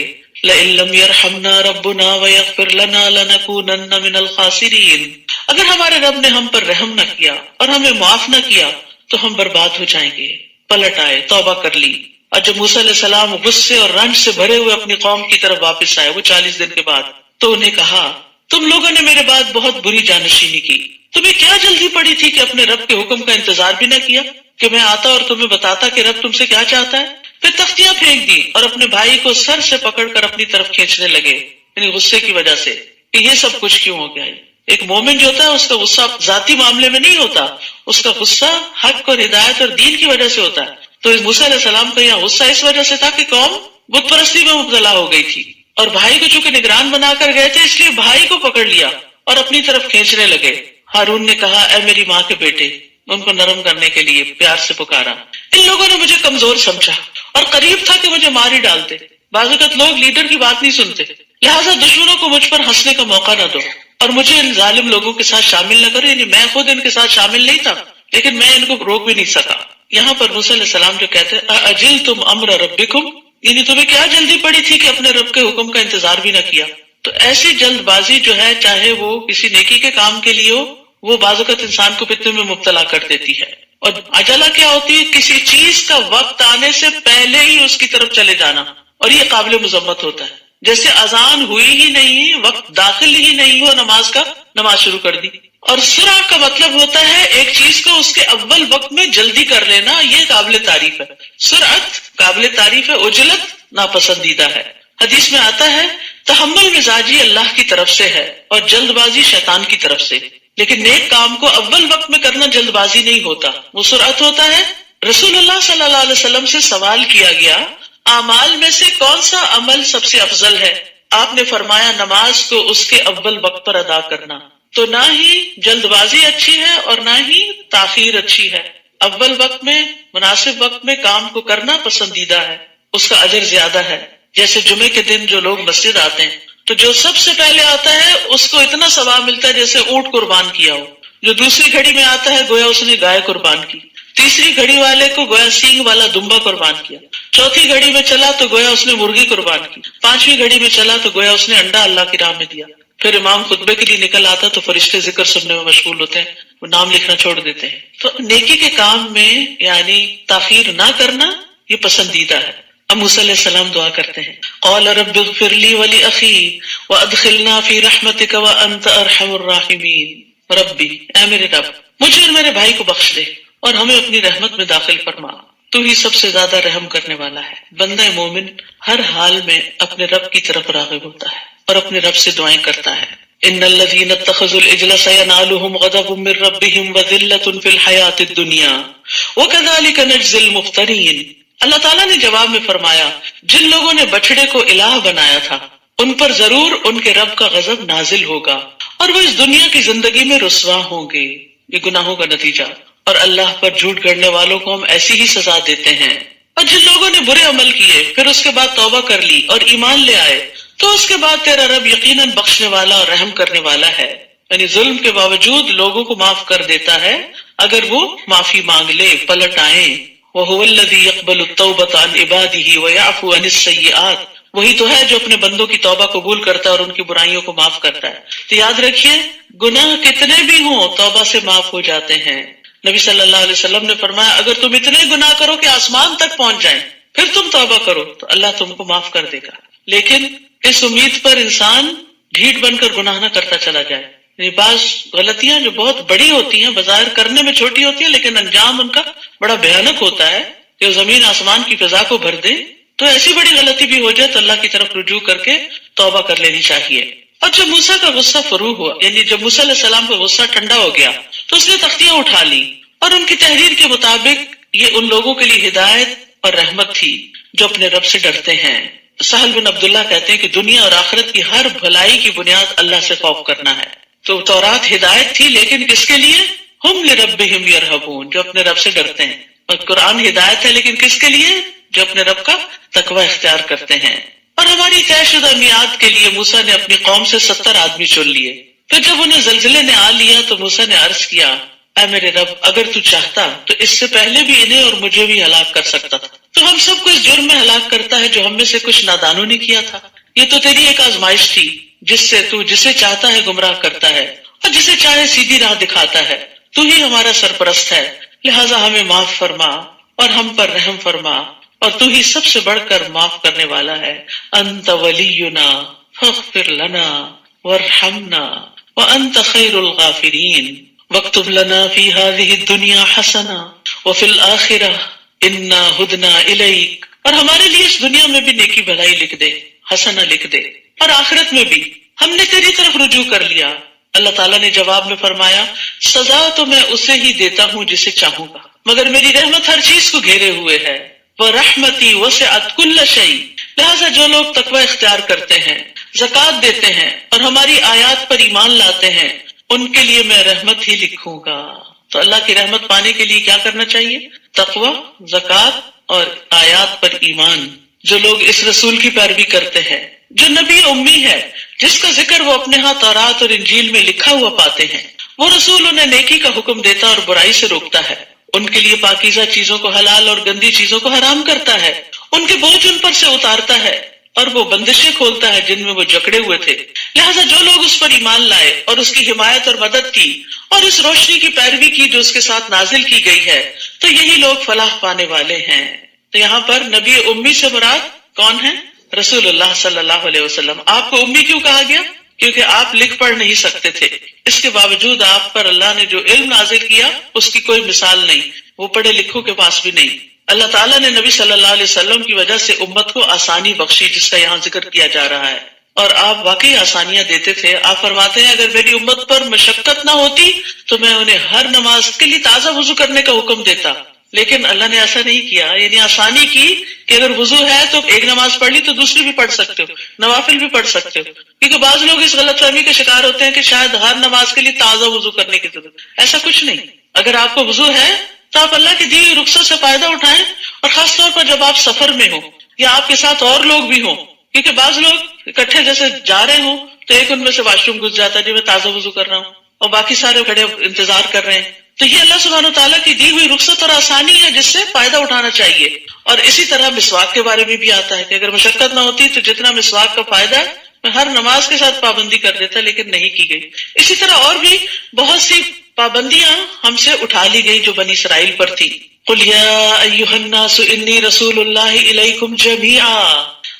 لئن لم یرحمنا ربنا ویغفر لنا لنکونن من الخاسرین. اگر ہمارے رب نے ہم پر رحم نہ کیا اور ہمیں معاف نہ کیا تو ہم برباد ہو جائیں گے. پلٹ آئے، توبہ کر لی. اور جب موسیٰ علیہ السلام غصے اور رنج سے بھرے ہوئے اپنی قوم کی طرف واپس آئے، وہ 40 دن کے بعد، تو انہیں کہا تم لوگوں نے میرے بعد بہت بری جانشینی کی. تمہیں کیا جلدی پڑی تھی کہ اپنے رب کے حکم کا انتظار بھی نہ کیا کہ میں آتا اور تمہیں بتاتا کہ رب تم سے کیا چاہتا ہے. پھر تختیاں پھینک دی اور اپنے بھائی کو سر سے پکڑ کر اپنی طرف کھینچنے لگے، یعنی غصے کی وجہ سے کہ یہ سب کچھ کیوں ہو گیا. ایک مومن جو ہوتا ہے اس کا غصہ ذاتی معاملے میں نہیں ہوتا، اس کا غصہ حق اور ہدایت اور دین کی وجہ سے ہوتا ہے. تو موسیٰ علیہ السلام کا یہاں غصہ اس وجہ سے تھا کہ قوم بت پرستی میں مبتلا ہو گئی تھی، اور بھائی کو چونکہ نگران بنا کر گئے تھے اس لیے بھائی کو پکڑ لیا اور اپنی طرف کھینچنے لگے. ہارون نے کہا اے میری ماں کے بیٹے، ان کو نرم کرنے کے لیے پیار سے پکارا. ان لوگوں نے مجھے کمزور سمجھا اور قریب تھا کہ مجھے مار ہی ڈالتے. بعض اوقات لوگ لیڈر کی بات نہیں سنتے، لہٰذا دشمنوں کو مجھ پر ہنسنے کا موقع نہ دو اور مجھے ان ظالم لوگوں کے ساتھ شامل نہ کرو. یعنی میں خود ان کے ساتھ شامل نہیں تھا لیکن میں ان کو روک بھی نہیں سکا. یہاں پر موسیٰ علیہ السلام جو کہتے ہیں اجلتم امر ربکم، یعنی تمہیں کیا جلدی پڑی تھی کہ اپنے رب کے حکم کا انتظار بھی نہ کیا. تو ایسی جلد بازی جو ہے چاہے وہ کسی نیکی کے کام کے لیے ہو، وہ بعض اوقات انسان کو فتنے میں مبتلا کر دیتی ہے. اور عجلہ کیا ہوتی ہے؟ کسی چیز کا وقت آنے سے پہلے ہی اس کی طرف چلے جانا، اور یہ قابل مذمت ہوتا ہے. جیسے اذان ہوئی ہی نہیں، وقت داخل ہی نہیں ہوا نماز کا، نماز شروع کر دی. اور سرعہ کا مطلب ہوتا ہے ایک چیز کو اس کے اول وقت میں جلدی کر لینا، یہ قابل تعریف ہے. سرعت قابل تعریف ہے، عجلت ناپسندیدہ ہے. حدیث میں آتا ہے تحمل مزاجی اللہ کی طرف سے ہے اور جلد بازی شیطان کی طرف سے، لیکن نیک کام کو اول وقت میں کرنا جلد بازی نہیں ہوتا، وہ سرعت ہوتا ہے. رسول اللہ صلی اللہ علیہ وسلم سے سوال کیا گیا اعمال میں سے کون سا عمل سب سے افضل ہے؟ آپ نے فرمایا نماز کو اس کے اول وقت پر ادا کرنا. تو نہ ہی جلد بازی اچھی ہے اور نہ ہی تاخیر اچھی ہے. اول وقت میں مناسب وقت میں کام کو کرنا پسندیدہ ہے، اس کا اجر زیادہ ہے. جیسے جمعے کے دن جو لوگ مسجد آتے ہیں تو جو سب سے پہلے آتا ہے اس کو اتنا ثواب ملتا ہے جیسے اونٹ قربان کیا ہو. جو دوسری گھڑی میں آتا ہے گویا اس نے گائے قربان کی، تیسری گھڑی والے کو گویا سینگ والا دمبا قربان کیا، چوتھی گھڑی میں چلا تو گویا اس نے مرغی قربان کی، پانچویں گھڑی میں چلا تو گویا اس نے انڈا اللہ کی راہ میں دیا. پھر امام خطبے کے لیے نکل آتا تو فرشتے ذکر سننے میں مشغول ہوتے ہیں، وہ نام لکھنا چھوڑ دیتے ہیں. تو نیکی کے کام میں یعنی تاخیر نہ کرنا یہ پسندیدہ ہے. اب موسیٰ علیہ السلام دعا کرتے ہیں، قال رب اغفر لی ولأخی وادخلنا فی رحمتک وانت ارحم الراحمین۔ ربی، اے میرے رب، مجھے اور میرے بھائی کو بخش دے اور ہمیں اپنی رحمت میں داخل فرما، تو ہی سب سے زیادہ رحم کرنے والا ہے۔ بندہ مومن ہر حال میں اپنے رب کی طرف راغب ہوتا ہے اور اپنے رب سے دعائیں کرتا ہے۔ ان الذین اتخذوا العجل سینالهم غضب من ربهم وذلۃ فی الحیاۃ الدنیا وکذلک نجزی المفترین۔ اللہ تعالیٰ نے جواب میں فرمایا، جن لوگوں نے بچڑے کو الہ بنایا تھا ان پر ضرور ان کے رب کا غضب نازل ہوگا اور وہ اس دنیا کی زندگی میں رسوا ہوں گے۔ یہ گناہوں کا نتیجہ، اور اللہ پر جھوٹ گڑنے والوں کو ہم ایسی ہی سزا دیتے ہیں۔ اور جن لوگوں نے برے عمل کیے پھر اس کے بعد توبہ کر لی اور ایمان لے آئے تو اس کے بعد تیرا رب یقیناً بخشنے والا اور رحم کرنے والا ہے۔ یعنی ظلم کے باوجود لوگوں کو معاف کر دیتا ہے اگر وہ معافی مانگ لے، پلٹ آئیں۔ وَهُوَ الَّذِي يَقْبَلُ التَّوْبَةَ عَنْ عِبَادِهِ وَيَعْفُو عَنِ السَّيِّئَاتِ، وہی تو ہے جو اپنے بندوں کی توبہ قبول کرتا ہے اور ان کی برائیوں کو معاف کرتا ہے۔ تو یاد رکھیے، گناہ کتنے بھی ہوں توبہ سے معاف ہو جاتے ہیں۔ نبی صلی اللہ علیہ وسلم نے فرمایا، اگر تم اتنے گناہ کرو کہ آسمان تک پہنچ جائیں پھر تم توبہ کرو تو اللہ تم کو معاف کر دے گا، لیکن اس امید پر انسان ڈھیٹ بن کر گناہ نہ کرتا چلا جائے۔ یعنی بعض غلطیاں جو بہت بڑی ہوتی ہیں، بظاہر کرنے میں چھوٹی ہوتی ہیں لیکن انجام ان کا بڑا بھیانک ہوتا ہے کہ زمین آسمان کی فضا کو بھر دے، تو ایسی بڑی غلطی بھی ہو جائے تو اللہ کی طرف رجوع کر کے توبہ کر لینی چاہیے۔ اور جب موسیٰ کا غصہ فروغ ہوا، یعنی جب موسیٰ علیہ السلام کا غصہ ٹھنڈا ہو گیا تو اس نے تختیاں اٹھا لی، اور ان کی تحریر کے مطابق یہ ان لوگوں کے لیے ہدایت اور رحمت تھی جو اپنے رب سے ڈرتے ہیں۔ سہل بن عبداللہ کہتے ہیں کہ دنیا اور آخرت کی ہر بھلائی کی بنیاد اللہ سے خوف کرنا ہے۔ تو تورات ہدایت تھی، لیکن کس کے لیے؟ ہم لربہم یرہبون، جو اپنے رب سے ڈرتے ہیں۔ اور قرآن ہدایت ہے، لیکن کس کے لیے؟ جو اپنے رب کا تقوی اختیار کرتے ہیں۔ اور ہماری طے شدہ میعاد کے لیے موسیٰ نے اپنی قوم سے 70 آدمی چن لیے۔ پھر جب انہیں زلزلے نے آ لیا تو موسیٰ نے عرض کیا، اے میرے رب، اگر تو چاہتا تو اس سے پہلے بھی انہیں اور مجھے بھی ہلاک کر سکتا تھا، تو ہم سب کو اس جرم میں ہلاک کرتا ہے جو ہم میں سے کچھ نادانوں نے کیا تھا۔ یہ تو تیری ایک آزمائش تھی جس سے تو جسے چاہتا ہے گمراہ کرتا ہے اور جسے چاہے سیدھی راہ دکھاتا ہے۔ تو ہی ہمارا سرپرست ہے، لہٰذا ہمیں معاف فرما اور ہم پر رحم فرما، اور تو ہی سب سے بڑھ کر معاف کرنے والا ہے۔ انت ولینا فاغفر لنا وارحمنا وانت خیر الغافرین واکتب لنا فی هذه الدنیا حسنہ وفی الآخرہ انا ہدنا الیک، اور ہمارے لیے اس دنیا میں بھی نیکی بھلائی لکھ دے، حسنہ لکھ دے، اور آخرت میں بھی ہم نے تیری طرف رجوع کر لیا۔ اللہ تعالیٰ نے جواب میں فرمایا، سزا تو میں اسے ہی دیتا ہوں جسے چاہوں گا، مگر میری رحمت ہر چیز کو گھیرے ہوئے ہے۔ وَرَحْمَتِي وَسِعَتْ كُلَّ شَيْءٍ، لہٰذا جو لوگ تقوی اختیار کرتے ہیں، زکوٰۃ دیتے ہیں اور ہماری آیات پر ایمان لاتے ہیں، ان کے لیے میں رحمت ہی لکھوں گا۔ تو اللہ کی رحمت پانے کے لیے کیا کرنا چاہیے؟ تقوی، زکوٰۃ اور آیات پر ایمان۔ جو لوگ اس رسول کی پیروی کرتے ہیں جو نبی امی ہے، جس کا ذکر وہ اپنے ہاں تورات اور انجیل میں لکھا ہوا پاتے ہیں، وہ رسول انہیں نیکی کا حکم دیتا اور برائی سے روکتا ہے، ان کے لیے پاکیزہ چیزوں کو حلال اور گندی چیزوں کو حرام کرتا ہے، ان کے بوجھ ان پر سے اتارتا ہے اور وہ بندشیں کھولتا ہے جن میں وہ جکڑے ہوئے تھے۔ لہٰذا جو لوگ اس پر ایمان لائے اور اس کی حمایت اور مدد کی اور اس روشنی کی پیروی کی جو اس کے ساتھ نازل کی گئی ہے، تو یہی لوگ فلاح پانے والے ہیں۔ تو یہاں پر نبی امی سے مراد کون ہے؟ رسول اللہ صلی اللہ علیہ وسلم۔ آپ کو امی کیوں کہا گیا؟ کیونکہ آپ لکھ پڑھ نہیں سکتے تھے، اس کے باوجود آپ پر اللہ نے جو علم نازل کیا اس کی کوئی مثال نہیں، وہ پڑھے لکھوں کے پاس بھی نہیں۔ اللہ تعالیٰ نے نبی صلی اللہ علیہ وسلم کی وجہ سے امت کو آسانی بخشی، جس کا یہاں ذکر کیا جا رہا ہے، اور آپ واقعی آسانیاں دیتے تھے۔ آپ فرماتے ہیں اگر میری امت پر مشقت نہ ہوتی تو میں انہیں ہر نماز کے لیے تازہ وضو کرنے کا حکم دیتا، لیکن اللہ نے ایسا نہیں کیا، یعنی آسانی کی کہ اگر وضو ہے تو ایک نماز پڑھ لی تو دوسری بھی پڑھ سکتے ہو، نوافل بھی پڑھ سکتے ہو، کیونکہ بعض لوگ اس غلط فہمی کا شکار ہوتے ہیں کہ شاید ہر نماز کے لیے تازہ وضو کرنے کی ضرورت، ایسا کچھ نہیں۔ اگر آپ کو وضو ہے تو آپ اللہ کی دی ہوئی رخصت سے فائدہ اٹھائیں، اور خاص طور پر جب آپ سفر میں ہوں یا آپ کے ساتھ اور لوگ بھی ہوں، کیونکہ بعض لوگ اکٹھے جیسے جا رہے ہوں تو ایک ان میں سے واش روم گھس جاتا ہے جی میں تازہ وضو کر رہا ہوں، اور باقی سارے کھڑے انتظار کر رہے ہیں۔ تو یہ اللہ سبحانہ وتعالیٰ کی دی ہوئی رخصت اور آسانی ہے جس سے فائدہ اٹھانا چاہیے۔ اور اسی طرح مسواک کے بارے میں بھی آتا ہے کہ اگر مشقت نہ ہوتی تو جتنا مسواک کا فائدہ ہے میں ہر نماز کے ساتھ پابندی کر دیتا، لیکن نہیں کی گئی۔ اسی طرح اور بھی بہت سی پابندیاں ہم سے اٹھا لی گئی جو بنی اسرائیل پر تھی، قل یا ایھا الناس انی رسول اللہ الیکم جمیعا،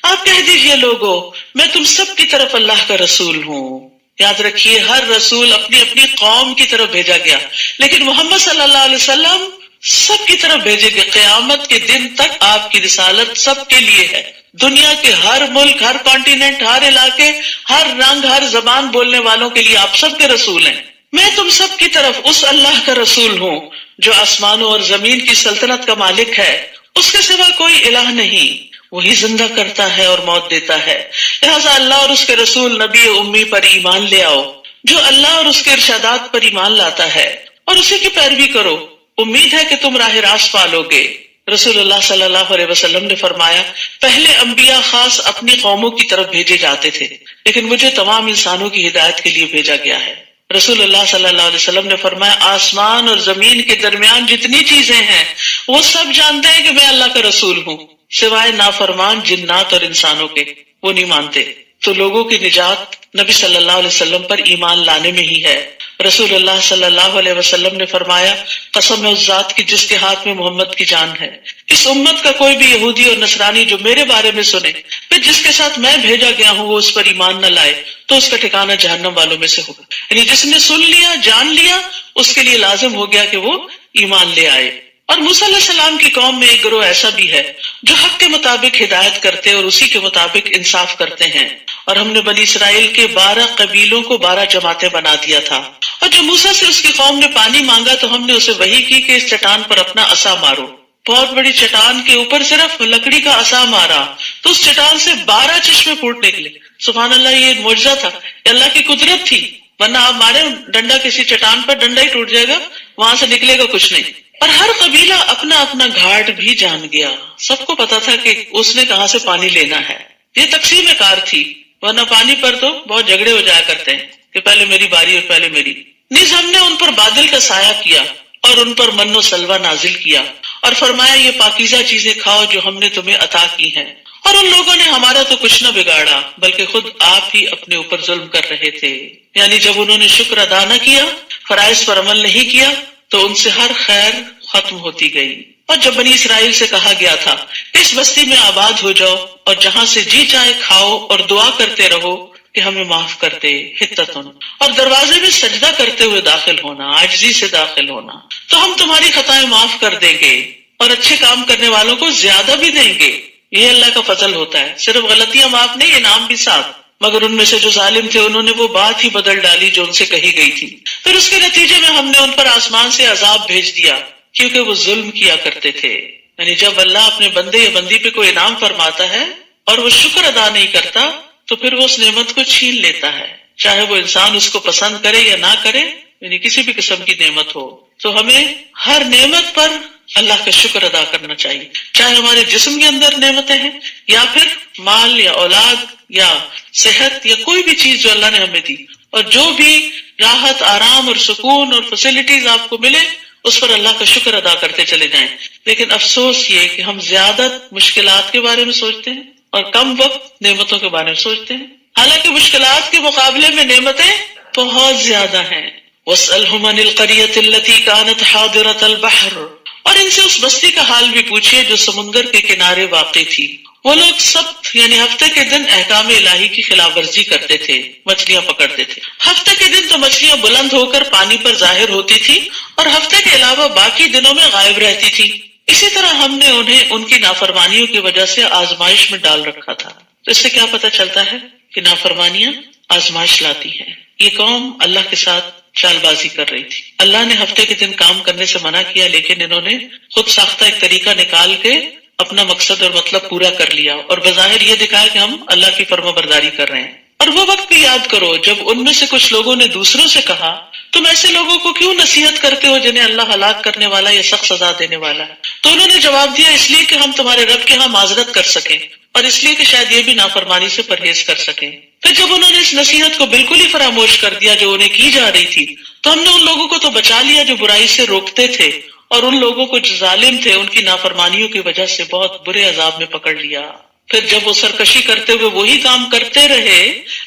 آپ کہہ دیجئے لوگو میں تم سب کی طرف اللہ کا رسول ہوں۔ یاد رکھیے ہر رسول اپنی اپنی قوم کی طرف بھیجا گیا، لیکن محمد صلی اللہ علیہ وسلم سب کی طرف بھیجے گئے۔ قیامت کے دن تک آپ کی رسالت سب کے لیے ہے، دنیا کے ہر ملک، ہر کانٹیننٹ، ہر علاقے، ہر رنگ، ہر زبان بولنے والوں کے لیے آپ سب کے رسول ہیں۔ میں تم سب کی طرف اس اللہ کا رسول ہوں جو آسمانوں اور زمین کی سلطنت کا مالک ہے، اس کے سوا کوئی الہ نہیں، وہی زندہ کرتا ہے اور موت دیتا ہے، لہذا اللہ اور اس کے رسول نبی امی پر ایمان لے آؤ۔ جو اللہ اور اس کے ارشادات پر ایمان لاتا ہے اور اسی کی پیروی کرو، امید ہے کہ تم راہ راست پالو گے۔ رسول اللہ صلی اللہ علیہ وسلم نے فرمایا پہلے انبیاء خاص اپنی قوموں کی طرف بھیجے جاتے تھے، لیکن مجھے تمام انسانوں کی ہدایت کے لیے بھیجا گیا ہے۔ رسول اللہ صلی اللہ علیہ وسلم نے فرمایا آسمان اور زمین کے درمیان جتنی چیزیں ہیں وہ سب جانتے ہیں کہ میں اللہ کا رسول ہوں، سوائے نافرمان جنات اور انسانوں کے، وہ نہیں مانتے۔ تو لوگوں کی نجات نبی صلی اللہ علیہ وسلم پر ایمان لانے میں ہی ہے۔ رسول اللہ صلی اللہ علیہ وسلم نے فرمایا قسم ہے اس ذات کی جس کے ہاتھ میں محمد کی جان ہے، اس امت کا کوئی بھی یہودی اور نصرانی جو میرے بارے میں سنے پھر جس کے ساتھ میں بھیجا گیا ہوں وہ اس پر ایمان نہ لائے تو اس کا ٹھکانہ جہنم والوں میں سے ہوگا۔ یعنی جس نے سن لیا، جان لیا، اس کے لیے لازم ہو گیا کہ وہ ایمان لے آئے۔ اور موسیٰ علیہ السلام کی قوم میں ایک گروہ ایسا بھی ہے جو حق کے مطابق ہدایت کرتے اور اسی کے مطابق انصاف کرتے ہیں، اور ہم نے بنی اسرائیل کے 12 قبیلوں کو 12 جماعتیں بنا دیا تھا۔ اور جب موسیٰ سے اس کی قوم نے پانی مانگا تو ہم نے اسے وحی کی کہ اس چٹان پر اپنا عصا مارو۔ بہت بڑی چٹان کے اوپر صرف لکڑی کا عصا مارا تو اس چٹان سے 12 چشمے پھوٹ نکلے۔ سبحان اللہ، یہ معجزہ تھا، یہ اللہ کی قدرت تھی، ورنہ آپ مارے ڈنڈا کسی چٹان پر، ڈنڈا ہی ٹوٹ جائے گا، وہاں سے نکلے گا کچھ نہیں۔ اور ہر قبیلہ اپنا اپنا گھاٹ بھی جان گیا، سب کو پتا تھا کہ اس نے کہاں سے پانی لینا ہے۔ یہ تقسیم کار تھی، ورنہ پانی پر تو بہت جھگڑے ہو جایا کرتے ہیں کہ پہلے میری باری اور پہلے میری۔ نیز ہم نے ان پر بادل کا سایہ کیا اور ان پر من و سلوہ نازل کیا اور فرمایا یہ پاکیزہ چیزیں کھاؤ جو ہم نے تمہیں عطا کی ہیں۔ اور ان لوگوں نے ہمارا تو کچھ نہ بگاڑا بلکہ خود آپ ہی اپنے اوپر ظلم کر رہے تھے۔ یعنی جب انہوں نے شکر ادا نہ کیا، فرائض پر عمل نہیں کیا تو ان سے ہر خیر ختم ہوتی گئی۔ اور جب بنی اسرائیل سے کہا گیا تھا اس بستی میں آباد ہو جاؤ اور جہاں سے جی چاہے کھاؤ اور دعا کرتے رہو کہ ہمیں معاف کر دے، حتتن، اور دروازے میں سجدہ کرتے ہوئے داخل ہونا، عاجزی سے داخل ہونا، تو ہم تمہاری خطائیں معاف کر دیں گے اور اچھے کام کرنے والوں کو زیادہ بھی دیں گے۔ یہ اللہ کا فضل ہوتا ہے، صرف غلطیاں معاف نہیں، انعام بھی ساتھ۔ مگر ان میں سے جو ظالم تھے انہوں نے وہ بات ہی بدل ڈالی جو ان سے کہی گئی تھی، پھر اس کے نتیجے میں ہم نے ان پر آسمان سے عذاب بھیج دیا کیونکہ وہ ظلم کیا کرتے تھے۔ یعنی جب اللہ اپنے بندے یا بندی پہ کوئی انعام فرماتا ہے اور وہ شکر ادا نہیں کرتا تو پھر وہ اس نعمت کو چھین لیتا ہے، چاہے وہ انسان اس کو پسند کرے یا نہ کرے، یعنی کسی بھی قسم کی نعمت ہو۔ تو ہمیں ہر نعمت پر اللہ کا شکر ادا کرنا چاہیے، چاہے ہمارے جسم کے اندر نعمتیں ہیں یا پھر مال یا اولاد یا صحت یا کوئی بھی چیز جو اللہ نے ہمیں دی، اور جو بھی راحت، آرام اور سکون اور فیسلٹیز آپ کو ملے اس پر اللہ کا شکر ادا کرتے چلے جائیں۔ لیکن افسوس یہ کہ ہم زیادہ مشکلات کے بارے میں سوچتے ہیں اور کم وقت نعمتوں کے بارے میں سوچتے ہیں، حالانکہ مشکلات کے مقابلے میں نعمتیں بہت زیادہ ہیں۔ وَاسْأَلْهُمْ عَنِ الْقَرْيَةِ الَّتِي كَانَتْ حَاضِرَةَ الْبَحْرِ، اور ان سے اس بستی کا حال بھی پوچھیے جو سمندر کے کنارے واقع تھی۔ وہ لوگ سب یعنی ہفتے کے دن احکام الہی کی خلاف ورزی کرتے تھے، مچھلیاں پکڑتے تھے۔ ہفتے کے دن تو مچھلیاں بلند ہو کر پانی پر ظاہر ہوتی تھی اور ہفتے کے علاوہ باقی دنوں میں غائب رہتی تھی۔ اسی طرح ہم نے انہیں ان کی نافرمانیوں کی وجہ سے آزمائش میں ڈال رکھا تھا۔ تو اس سے کیا پتہ چلتا ہے کہ نافرمانیاں آزمائش لاتی ہیں۔ یہ قوم اللہ کے ساتھ چال بازی کر رہی تھی۔ اللہ نے ہفتے کے دن کام کرنے سے منع کیا، لیکن انہوں نے خود ساختہ ایک طریقہ نکال کے اپنا مقصد اور مطلب پورا کر لیا اور بظاہر یہ دکھایا کہ ہم اللہ کی فرما برداری کر رہے ہیں۔ اور وہ وقت بھی یاد کرو جب ان میں سے کچھ لوگوں نے دوسروں سے کہا تم ایسے لوگوں کو کیوں نصیحت کرتے ہو جنہیں اللہ ہلاک کرنے والا یا سخت سزا دینے والا ہے؟ تو انہوں نے جواب دیا اس لیے کہ ہم تمہارے رب کے ہاں معذرت کر سکیں اور اس لیے کہ شاید یہ بھی نافرمانی سے پرہیز کر سکیں۔ پھر جب انہوں نے اس نصیحت کو بالکل ہی فراموش کر دیا جو انہیں کی جا رہی تھی تو ہم نے ان لوگوں کو تو بچا لیا جو برائی سے روکتے تھے، اور ان لوگوں کو جو ظالم تھے ان کی نافرمانیوں کی وجہ سے بہت برے عذاب میں پکڑ لیا۔ پھر جب وہ سرکشی کرتے ہوئے وہی کام کرتے رہے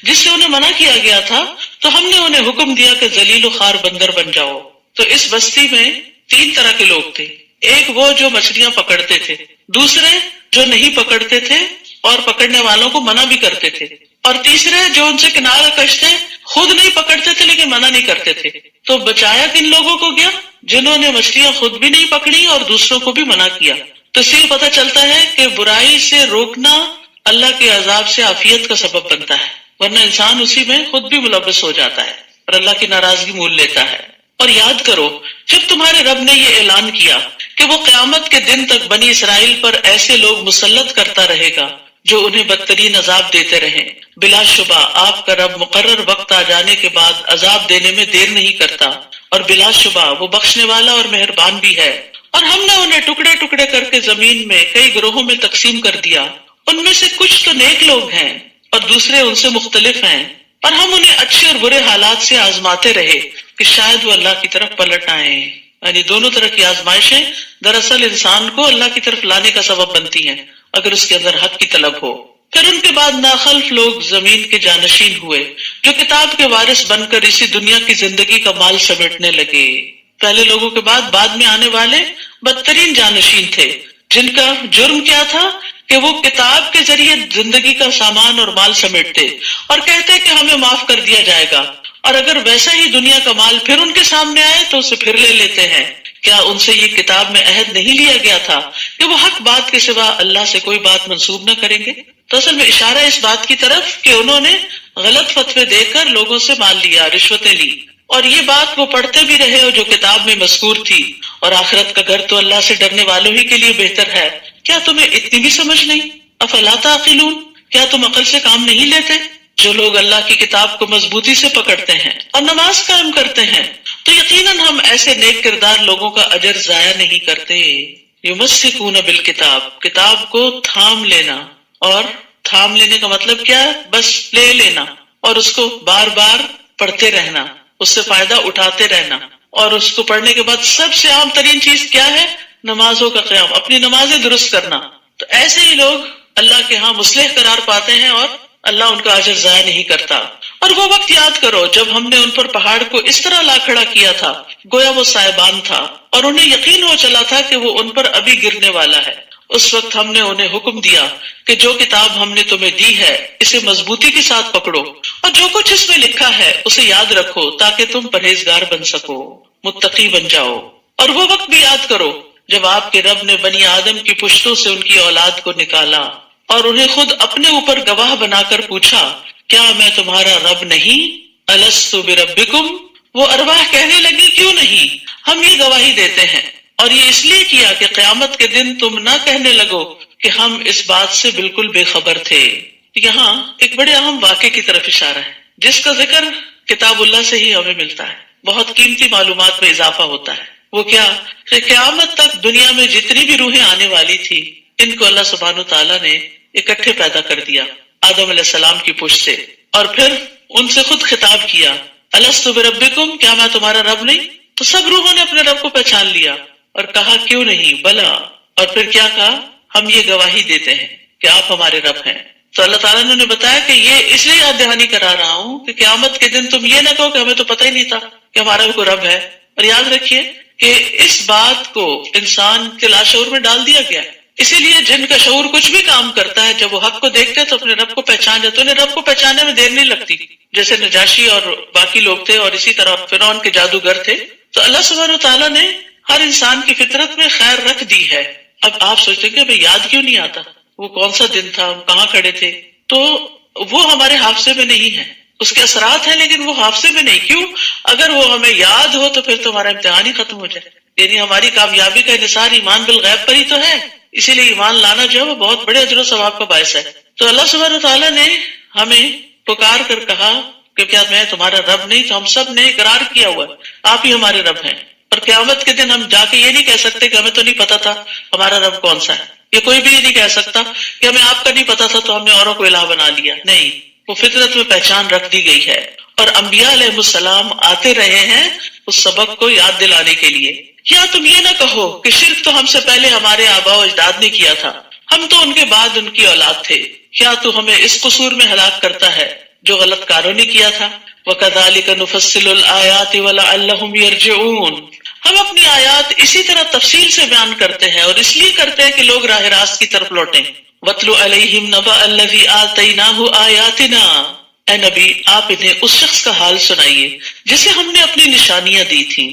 جس سے انہیں منع کیا گیا تھا تو ہم نے انہیں حکم دیا کہ ذلیل و خوار بندر بن جاؤ۔ تو اس بستی میں 3 طرح کے لوگ تھے۔ ایک وہ جو مچھلیاں پکڑتے تھے، دوسرے جو نہیں پکڑتے تھے اور پکڑنے والوں کو منع بھی کرتے تھے، اور تیسرے جو ان سے کنارہ کش تھے، خود نہیں پکڑتے تھے لیکن منع نہیں کرتے تھے۔ تو بچایا کن لوگوں کو گیا؟ جنہوں نے مچھلیاں خود بھی نہیں پکڑی اور دوسروں کو بھی منع کیا۔ تو اس سے پتہ چلتا ہے کہ برائی سے روکنا اللہ کے عذاب سے عافیت کا سبب بنتا ہے، ورنہ انسان اسی میں خود بھی ملوث ہو جاتا ہے اور اللہ کی ناراضگی مول لیتا ہے۔ اور یاد کرو جب تمہارے رب نے یہ اعلان کیا کہ وہ قیامت کے دن تک بنی اسرائیل پر ایسے لوگ مسلط کرتا رہے گا جو انہیں بدترین عذاب دیتے رہیں، بلا شبہ آپ کا رب مقرر وقت آ جانے کے بعد عذاب دینے میں دیر نہیں کرتا، اور بلا شبہ وہ بخشنے والا اور مہربان بھی ہے۔ اور ہم نے انہیں ٹکڑے ٹکڑے کر کے زمین میں کئی گروہوں میں تقسیم کر دیا، ان میں سے کچھ تو نیک لوگ ہیں اور دوسرے ان سے مختلف ہیں، اور ہم انہیں اچھے اور برے حالات سے آزماتے رہے کہ شاید وہ اللہ کی طرف پلٹ آئیں۔ یعنی دونوں طرح کی آزمائشیں دراصل انسان کو اللہ کی طرف لانے کا سبب بنتی ہیں اگر اس کے اندر حق کی طلب ہو۔ پھر ان کے بعد ناخلف لوگ زمین کے جانشین ہوئے جو کتاب کے وارث بن کر اسی دنیا کی زندگی کا مال سمیٹنے لگے۔ پہلے لوگوں کے بعد میں آنے والے بدترین جانشین تھے، جن کا جرم کیا تھا کہ وہ کتاب کے ذریعے زندگی کا سامان اور مال سمیٹتے اور کہتے کہ ہمیں معاف کر دیا جائے گا، اور اگر ویسا ہی دنیا کا مال پھر ان کے سامنے آئے تو اسے پھر لے لیتے ہیں۔ کیا ان سے یہ کتاب میں عہد نہیں لیا گیا تھا کہ وہ حق بات کے سوا اللہ سے کوئی بات منسوب نہ کریں گے؟ تو اصل میں اشارہ اس بات کی طرف کہ انہوں نے غلط فتوے دے کر لوگوں سے مال لیا، رشوتیں لی، اور یہ بات وہ پڑھتے بھی رہے اور جو کتاب میں مذکور تھی، اور آخرت کا گھر تو اللہ سے ڈرنے والوں ہی کے لیے بہتر ہے۔ کیا تمہیں اتنی بھی سمجھ نہیں؟ افلا تعقلون، کیا تم عقل سے کام نہیں لیتے؟ جو لوگ اللہ کی کتاب کو مضبوطی سے پکڑتے ہیں اور نماز قائم کرتے ہیں تو یقیناً ہم ایسے نیک کردار لوگوں کا اجر ضائع نہیں کرتے۔ یمسکون بالکتاب، کتاب کو تھام لینا، اور تھام لینے کا مطلب کیا ہے؟ بس لے لینا اور اس کو بار بار پڑھتے رہنا، اس سے فائدہ اٹھاتے رہنا، اور اس کو پڑھنے کے بعد سب سے عام ترین چیز کیا ہے؟ نمازوں کا قیام، اپنی نمازیں درست کرنا۔ تو ایسے ہی لوگ اللہ کے ہاں مصلح قرار پاتے ہیں اور اللہ ان کا اجر ضائع نہیں کرتا۔ اور وہ وقت یاد کرو جب ہم نے ان پر پہاڑ کو اس طرح لا کھڑا کیا تھا گویا وہ سائبان تھا، اور انہیں یقین ہو چلا تھا کہ وہ ان پر ابھی گرنے والا ہے۔ اس وقت ہم نے انہیں حکم دیا کہ جو کتاب ہم نے تمہیں دی ہے اسے مضبوطی کے ساتھ پکڑو، اور جو کچھ اس میں لکھا ہے اسے یاد رکھو تاکہ تم پرہیزگار بن سکو، متقی بن جاؤ۔ اور وہ وقت بھی یاد کرو جب آپ کے رب نے بنی آدم کی پشتوں سے ان کی اولاد کو نکالا اور انہیں خود اپنے اوپر گواہ بنا کر پوچھا، کیا میں تمہارا رب نہیں؟ الست بربکم، وہ ارواح کہنے لگی کیوں نہیں، ہم یہ گواہی دیتے ہیں، اور یہ اس لیے کیا کہ قیامت کے دن تم نہ کہنے لگو کہ ہم اس بات سے بالکل بے خبر تھے۔ یہاں ایک بڑے اہم واقعے کی طرف اشارہ ہے جس کا ذکر کتاب اللہ سے ہی ہمیں ملتا ہے، بہت قیمتی معلومات میں اضافہ ہوتا ہے۔ وہ کیا کہ قیامت تک دنیا میں جتنی بھی روحیں آنے والی تھی ان کو اللہ سبحانہ تعالیٰ نے اکٹھے پیدا کر دیا آدم علیہ السلام کی پشت سے، اور پھر ان سے خود خطاب کیا، الست بربکم، کیا میں تمہارا رب نہیں؟ تو سب روحوں نے اپنے رب کو پہچان لیا اور کہا کیوں نہیں، بلا، اور پھر کیا کہا؟ ہم یہ گواہی دیتے ہیں کہ آپ ہمارے رب ہیں۔ تو اللہ تعالیٰ نے بتایا کہ یہ اس لیے یاد دہانی کرا رہا ہوں کہ قیامت کے دن تم یہ نہ کہو کہ ہمیں تو پتہ ہی نہیں تھا کہ ہمارا بھی کوئی رب ہے۔ اور یاد رکھیے کہ اس بات کو انسان کے لاشعور میں ڈال دیا گیا ہے، اسی لیے جن کا شعور کچھ بھی کام کرتا ہے جب وہ حق کو دیکھتے ہیں تو اپنے رب کو پہچان جاتے، انہیں رب کو پہچاننے میں دیر نہیں لگتی، جیسے نجاشی اور باقی لوگ تھے، اور اسی طرح فرعون کے جادوگر تھے۔ تو اللہ سبحانہ تعالیٰ نے ہر انسان کی فطرت میں خیر رکھ دی ہے۔ اب آپ سوچتے ہیں کہ ہمیں یاد کیوں نہیں آتا، وہ کون سا دن تھا، ہم کہاں کھڑے تھے؟ تو وہ ہمارے حافظے میں نہیں ہے، اس کے اثرات ہیں لیکن وہ حافظے میں نہیں۔ کیوں؟ اگر وہ ہمیں یاد ہو تو پھر تو ہمارا امتحان ہی ختم ہو جائے۔ یعنی ہماری کامیابی کا انحصار ایمان بالغیب پر ہی تو ہے، اسی لیے ایمان لانا جو ہے وہ بہت بڑے اجر و ثواب کا باعث ہے۔ تو اللہ سبحانہ تعالیٰ نے ہمیں پکار کر کہا کہ کیا میں تمہارا رب نہیں؟ تو ہم سب نے اقرار کیا ہوا ہے آپ ہی ہمارے رب ہیں، اور قیامت کے دن ہم جا کے یہ نہیں کہہ سکتے کہ ہمیں تو نہیں پتا تھا ہمارا رب کون سا ہے، یہ کوئی بھی یہ نہیں کہہ سکتا کہ ہمیں آپ کا نہیں پتا تھا تو ہم نے اوروں کو الہ بنا لیا، نہیں، وہ فطرت میں پہچان رکھ دی گئی ہے۔ اور انبیاء علیہ السلام آتے رہے ہیں اس سبق کو یاد دلانے کے لیے۔ کیا تم یہ نہ کہو کہ شرک تو ہم سے پہلے ہمارے آباء و اجداد نے کیا تھا، ہم تو ان کے بعد ان کی اولاد تھے، کیا تو ہمیں اس قصور میں ہلاک کرتا ہے جو غلط کاروں نے کیا تھا؟ وَكَذَلِكَ نُفَصِّلُ الْآيَاتِ وَلَعَلَّهُمْ يَرْجِعُونَ، ہم اپنی آیات اسی طرح تفصیل سے بیان کرتے ہیں، اور اس لیے کرتے ہیں کہ لوگ راہ راست کی طرف لوٹیں۔ وَاتْلُ عَلَيْهِمْ نَبَأَ الَّذِي آتَيْنَاهُ آيَاتِنَا، اے نبی آپ انہیں اس شخص کا حال سنائیے جسے ہم نے اپنی نشانیاں دی تھیں،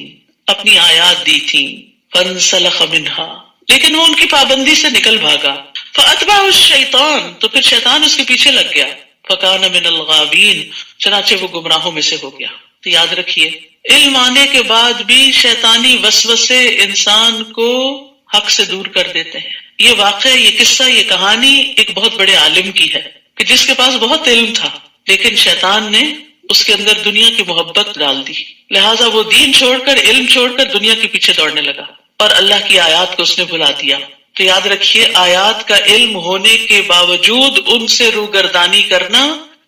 اپنی آیات دی تھیں۔ فَانْسَلَخَ مِنْهَا، لیکن وہ ان کی پابندی سے نکل بھاگا۔ فَأَتْبَعَهُ الشَّيْطَانُ، تو پھر شیطان اس کے پیچھے لگ گیا۔ فَكَانَ مِنَ الْغَاوِينَ، چنانچہ وہ گمراہوں میں سے ہو گیا۔ تو یاد رکھیے، علم آنے کے بعد بھی شیطانی وسوسے انسان کو حق سے دور کر دیتے ہیں۔ یہ واقعہ، یہ قصہ، یہ کہانی ایک بہت بڑے عالم کی ہے کہ جس کے پاس بہت علم تھا، لیکن شیطان نے اس کے اندر دنیا کی محبت ڈال دی، لہٰذا وہ دین چھوڑ کر، علم چھوڑ کر دنیا کے پیچھے دوڑنے لگا، اور اللہ کی آیات کو اس نے بھلا دیا۔ تو یاد رکھیے، آیات کا علم ہونے کے باوجود ان سے روگردانی کرنا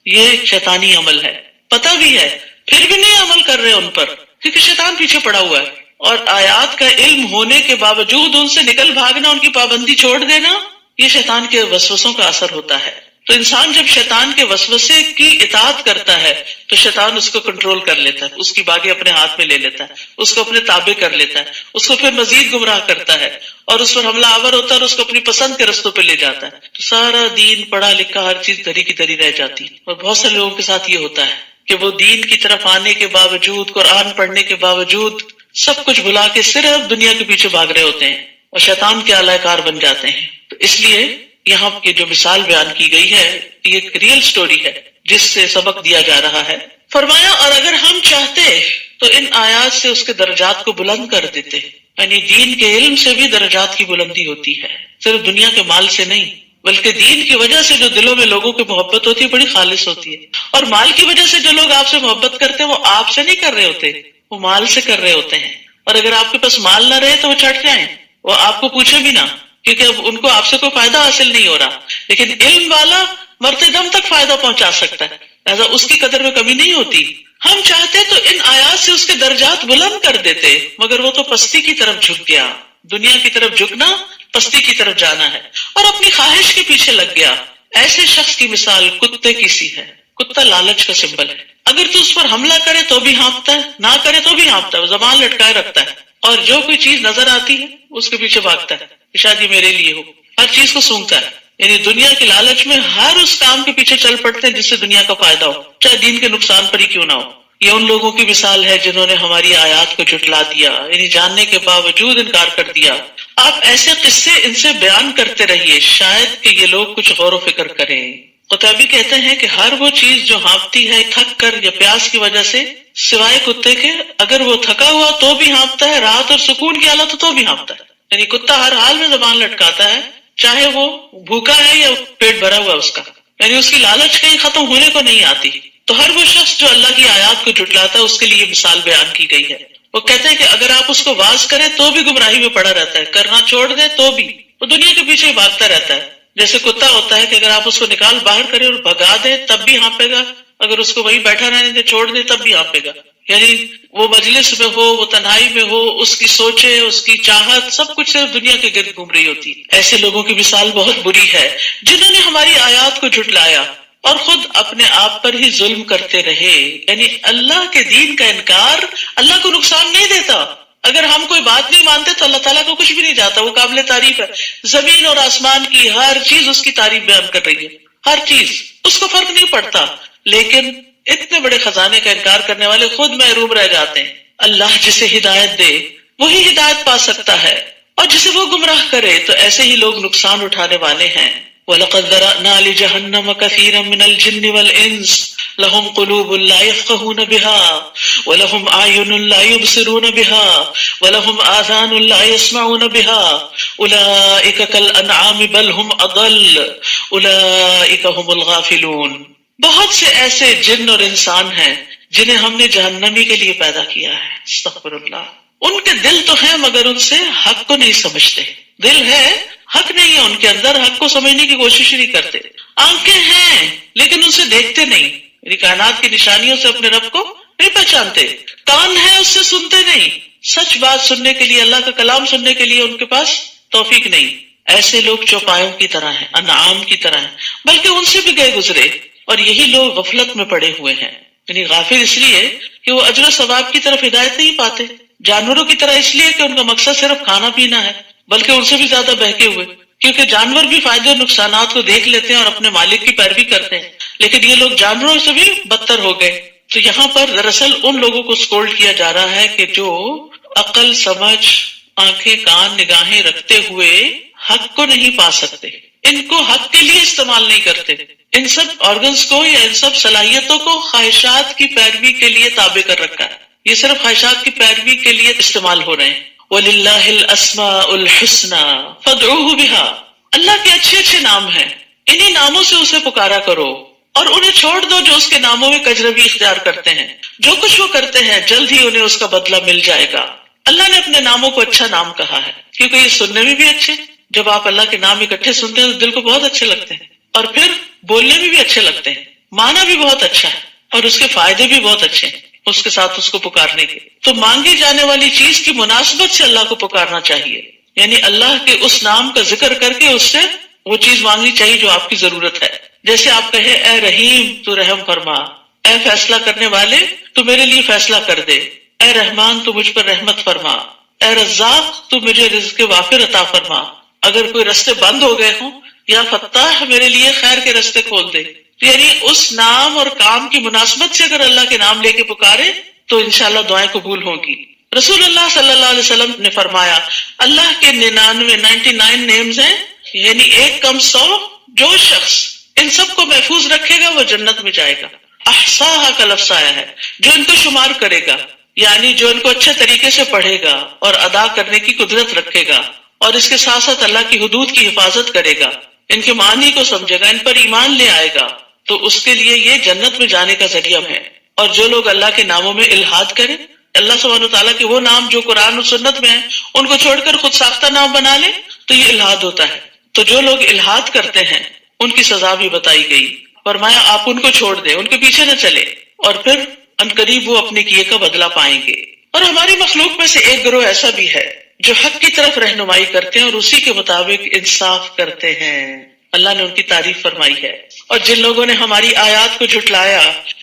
یہ شیطانی عمل ہے۔ پتہ بھی ہے پھر بھی نہیں عمل کر رہے ان پر، کیونکہ شیطان پیچھے پڑا ہوا ہے۔ اور آیات کا علم ہونے کے باوجود ان سے نکل بھاگنا، ان کی پابندی چھوڑ دینا، یہ شیطان کے وسوسوں کا اثر ہوتا ہے۔ تو انسان جب شیطان کے وسوسے کی اطاعت کرتا ہے تو شیطان اس کو کنٹرول کر لیتا ہے، اس کی باگیں اپنے ہاتھ میں لے لیتا ہے، اس کو اپنے تابع کر لیتا ہے، اس کو پھر مزید گمراہ کرتا ہے، اور اس پر حملہ آور ہوتا ہے اور اس کو اپنی پسند کے رستوں پہ لے جاتا ہے۔ تو سارا دین، پڑھا لکھا ہر چیز دھری کی دھری رہ جاتی ہے۔ اور بہت سے لوگوں کے ساتھ یہ ہوتا ہے کہ وہ دین کی طرف آنے کے باوجود، قرآن پڑھنے کے باوجود سب کچھ بھلا کے صرف دنیا کے پیچھے بھاگ رہے ہوتے ہیں اور شیطان کے آلہ کار بن جاتے ہیں۔ تو اس لیے یہاں کی جو مثال بیان کی گئی ہے یہ ایک ریئل سٹوری ہے جس سے سبق دیا جا رہا ہے۔ فرمایا، اور اگر ہم چاہتے تو ان آیات سے اس کے درجات کو بلند کر دیتے، یعنی دین کے علم سے بھی درجات کی بلندی ہوتی ہے، صرف دنیا کے مال سے نہیں، بلکہ دین کی وجہ سے جو دلوں میں لوگوں کی محبت ہوتی ہے بڑی خالص ہوتی ہے۔ اور مال کی وجہ سے جو لوگ آپ سے محبت کرتے ہیں وہ آپ سے نہیں کر رہے ہوتے، وہ مال سے کر رہے ہوتے ہیں۔ اور اگر آپ کے پاس مال نہ رہے تو وہ چٹ جائیں، وہ آپ کو پوچھے بھی نہ، کیونکہ اب ان کو آپ سے کوئی فائدہ حاصل نہیں ہو رہا۔ لیکن علم والا مرتے دم تک فائدہ پہنچا سکتا ہے، لہذا اس کی قدر میں کمی نہیں ہوتی۔ ہم چاہتے تو ان آیات سے اس کے درجات بلند کر دیتے، مگر وہ تو پستی کی طرف جھک گیا۔ دنیا کی طرف جھکنا پستی کی طرف جانا ہے، اور اپنی خواہش کے پیچھے لگ گیا۔ ایسے شخص کی مثال کتے کی سی ہے۔ کتا لالچ کا سمبل ہے، اگر تو اس پر حملہ کرے تو بھی ہانپتا ہے، نہ کرے تو بھی ہانپتا ہے، وہ زبان لٹکائے رکھتا ہے، اور جو کوئی چیز نظر آتی ہے اس کے پیچھے بھاگتا ہے کہ شاید یہ میرے لیے ہو، ہر چیز کو سونگتا ہے۔ یعنی دنیا کے لالچ میں ہر اس کام کے پیچھے چل پڑتے ہیں جس سے دنیا کا فائدہ ہو، چاہے دین کے نقصان پر ہی کیوں نہ ہو۔ یہ ان لوگوں کی مثال ہے جنہوں نے ہماری آیات کو جھٹلا دیا، یعنی جاننے کے باوجود انکار کر دیا۔ آپ ایسے قصے ان سے بیان کرتے رہیے، شاید کہ یہ لوگ کچھ غور و فکر کریں۔ قطبی کہتے ہیں کہ ہر وہ چیز جو ہانپتی ہے تھک کر یا پیاس کی وجہ سے، سوائے کتے کے، اگر وہ تھکا ہوا تو بھی ہانپتا ہے، راحت اور سکون کی حالت تو بھی ہانپتا ہے۔ یعنی کتا ہر حال میں زبان لٹکاتا ہے، چاہے وہ بھوکا ہے یا پیٹ بھرا ہوا اس کا، یعنی اس کی لالچ کہیں ختم ہونے کو نہیں آتی۔ تو ہر وہ شخص جو اللہ کی آیات کو جھٹلاتا ہے اس کے لیے مثال بیان کی گئی ہے۔ وہ کہتے ہیں کہ اگر آپ اس کو واز کریں تو بھی گمراہی میں پڑا رہتا ہے، کرنا چھوڑ دیں تو بھی وہ دنیا کے پیچھے بھاگتا رہتا ہے۔ جیسے کتا ہوتا ہے کہ اگر آپ اس کو نکال باہر کریں اور بھگا دیں تب بھی ہانپے گا، اگر اس کو وہیں بیٹھا رہنے دیں چھوڑ دیں تب بھی ہانپے گا۔ یعنی وہ مجلس میں ہو، وہ تنہائی میں ہو، اس کی سوچیں، اس کی چاہت، سب کچھ صرف دنیا کے گرد گھوم رہی ہوتی۔ ایسے لوگوں کی مثال بہت بری ہے جنہوں نے ہماری آیات کو جھٹلایا اور خود اپنے آپ پر ہی ظلم کرتے رہے۔ یعنی اللہ کے دین کا انکار اللہ کو نقصان نہیں دیتا۔ اگر ہم کوئی بات نہیں مانتے تو اللہ تعالیٰ کو کچھ بھی نہیں جاتا، وہ قابل تعریف ہے۔ زمین اور آسمان کی ہر چیز اس کی تعریف بیان کر رہی ہے، ہر چیز، اس کو فرق نہیں پڑتا۔ لیکن اتنے بڑے خزانے کا انکار کرنے والے خود محروم رہ جاتے ہیں۔ اللہ جسے ہدایت دے وہی ہدایت پا سکتا ہے، اور جسے وہ گمراہ کرے تو ایسے ہی لوگ نقصان اٹھانے والے ہیں۔ وَلَقَدْ ذَرَأْنَا لِجَهَنَّمَ كَثِيرًا مِنَ الْجِنِّ وَالْإِنسِ لَهُمْ قُلُوبٌ لَا يَفْقَهُونَ بِهَا وَلَهُمْ أَعْيُنٌ لَا يُبْصِرُونَ بِهَا وَلَهُمْ آذَانٌ لَا يَسْمَعُونَ بِهَا أُولَئِكَ كَالْأَنْعَامِ بَلْ هُمْ أَضَلُّ أُولَئِكَ هُمُ الْغَافِلُونَ۔ بہت سے ایسے جن اور انسان ہیں جنہیں ہم نے جہنمی کے لیے پیدا کیا ہے، استغفر اللہ۔ ان کے دل تو ہیں مگر ان سے حق کو نہیں سمجھتے۔ دل ہے، حق نہیں ہے ان کے اندر، حق کو سمجھنے کی کوشش نہیں کرتے۔ آنکھیں ہیں لیکن ان سے دیکھتے نہیں، یعنی کائنات کی نشانیوں سے اپنے رب کو نہیں پہچانتے۔ کان ہے، اس سے سنتے نہیں، سچ بات سننے کے لیے، اللہ کا کلام سننے کے لیے ان کے پاس توفیق نہیں۔ ایسے لوگ چوپایوں کی طرح ہیں، انعام کی طرح ہیں، بلکہ ان سے بھی گئے گزرے، اور یہی لوگ غفلت میں پڑے ہوئے ہیں۔ یعنی غافل اس لیے کہ وہ اجر و ثواب کی طرف ہدایت نہیں پاتے، جانوروں کی طرح اس لیے کہ ان کا مقصد صرف کھانا پینا ہے، بلکہ ان سے بھی زیادہ بہکے ہوئے، کیونکہ جانور بھی فائدے اور نقصانات کو دیکھ لیتے ہیں اور اپنے مالک کی پیروی کرتے ہیں، لیکن یہ لوگ جانوروں سے بھی بدتر ہو گئے۔ تو یہاں پر دراصل ان لوگوں کو سکولڈ کیا جا رہا ہے کہ جو عقل، سمجھ، آنکھیں، کان، نگاہیں رکھتے ہوئے حق کو نہیں پا سکتے، ان کو حق کے لیے استعمال نہیں کرتے، ان سب آرگنز کو یا ان سب صلاحیتوں کو خواہشات کی پیروی کے لیے تابع کر رکھا ہے، یہ صرف خواہشات کی پیروی کے لیے استعمال ہو رہے ہیں۔ وَلِلَّهِ الْأَسْمَاءُ الْحُسْنَى فَادْعُوهُ بِهَا، اللہ کے اچھے اچھے نام ہیں، انہی ناموں سے اسے پکارا کرو، اور انہیں چھوڑ دو جو اس کے ناموں میں کجروی اختیار کرتے ہیں، جو کچھ وہ کرتے ہیں جلد ہی انہیں اس کا بدلہ مل جائے گا۔ اللہ نے اپنے ناموں کو اچھا نام کہا ہے کیونکہ یہ سننے میں بھی اچھے، جب آپ اللہ کے نام اکٹھے سنتے ہیں تو دل کو بہت اچھے لگتے ہیں، اور پھر بولنے میں بھی اچھے لگتے ہیں، معنی بھی بہت اچھا ہے، اور اس کے فائدے بھی بہت اچھے ہیں اس کے ساتھ اس کو پکارنے کے۔ تو مانگی جانے والی چیز کی مناسبت سے اللہ کو پکارنا چاہیے، یعنی اللہ کے اس نام کا ذکر کر کے اس سے وہ چیز مانگنی چاہیے جو آپ کی ضرورت ہے۔ جیسے آپ کہے اے رحیم تو رحم فرما، اے فیصلہ کرنے والے تو میرے لیے فیصلہ کر دے، اے رحمان تو مجھ پر رحمت فرما، اے رزاق تو مجھے رزق وافر عطا فرما، اگر کوئی رستے بند ہو گئے ہوں یا فتاح میرے لیے خیر کے رستے کھول دے۔ یعنی اس نام اور کام کی مناسبت سے اگر اللہ کے نام لے کے پکارے تو انشاءاللہ دعائیں قبول ہوں گی۔ رسول اللہ صلی اللہ علیہ وسلم نے فرمایا اللہ کے 99 نیمز ہیں، یعنی ایک کم 100، جو شخص ان سب کو محفوظ رکھے گا وہ جنت میں جائے گا۔ احصاها کا لفظ آیا ہے، جو ان کو شمار کرے گا، یعنی جو ان کو اچھے طریقے سے پڑھے گا اور ادا کرنے کی قدرت رکھے گا، اور اس کے ساتھ ساتھ اللہ کی حدود کی حفاظت کرے گا، ان کے معنی کو سمجھے گا، ان پر ایمان لے آئے گا، تو اس کے لیے یہ جنت میں جانے کا ذریعہ ہے۔ اور جو لوگ اللہ کے ناموں میں الحاد کریں، اللہ سبحانہ وتعالیٰ کے وہ نام جو قرآن اور سنت میں ہیں ان کو چھوڑ کر خود ساختہ نام بنا لیں تو یہ الحاد ہوتا ہے۔ تو جو لوگ الحاد کرتے ہیں ان کی سزا بھی بتائی گئی، فرمایا آپ ان کو چھوڑ دیں، ان کے پیچھے نہ چلے، اور پھر عنقریب وہ اپنے کیے کا بدلہ پائیں گے۔ اور ہماری مخلوق میں سے ایک گروہ ایسا بھی ہے جو حق کی طرف رہنمائی کرتے ہیں اور اسی کے مطابق انصاف کرتے ہیں، اللہ نے ان کی تعریف فرمائی ہے۔ اور جن لوگوں نے ہماری آیات کو جھٹلایا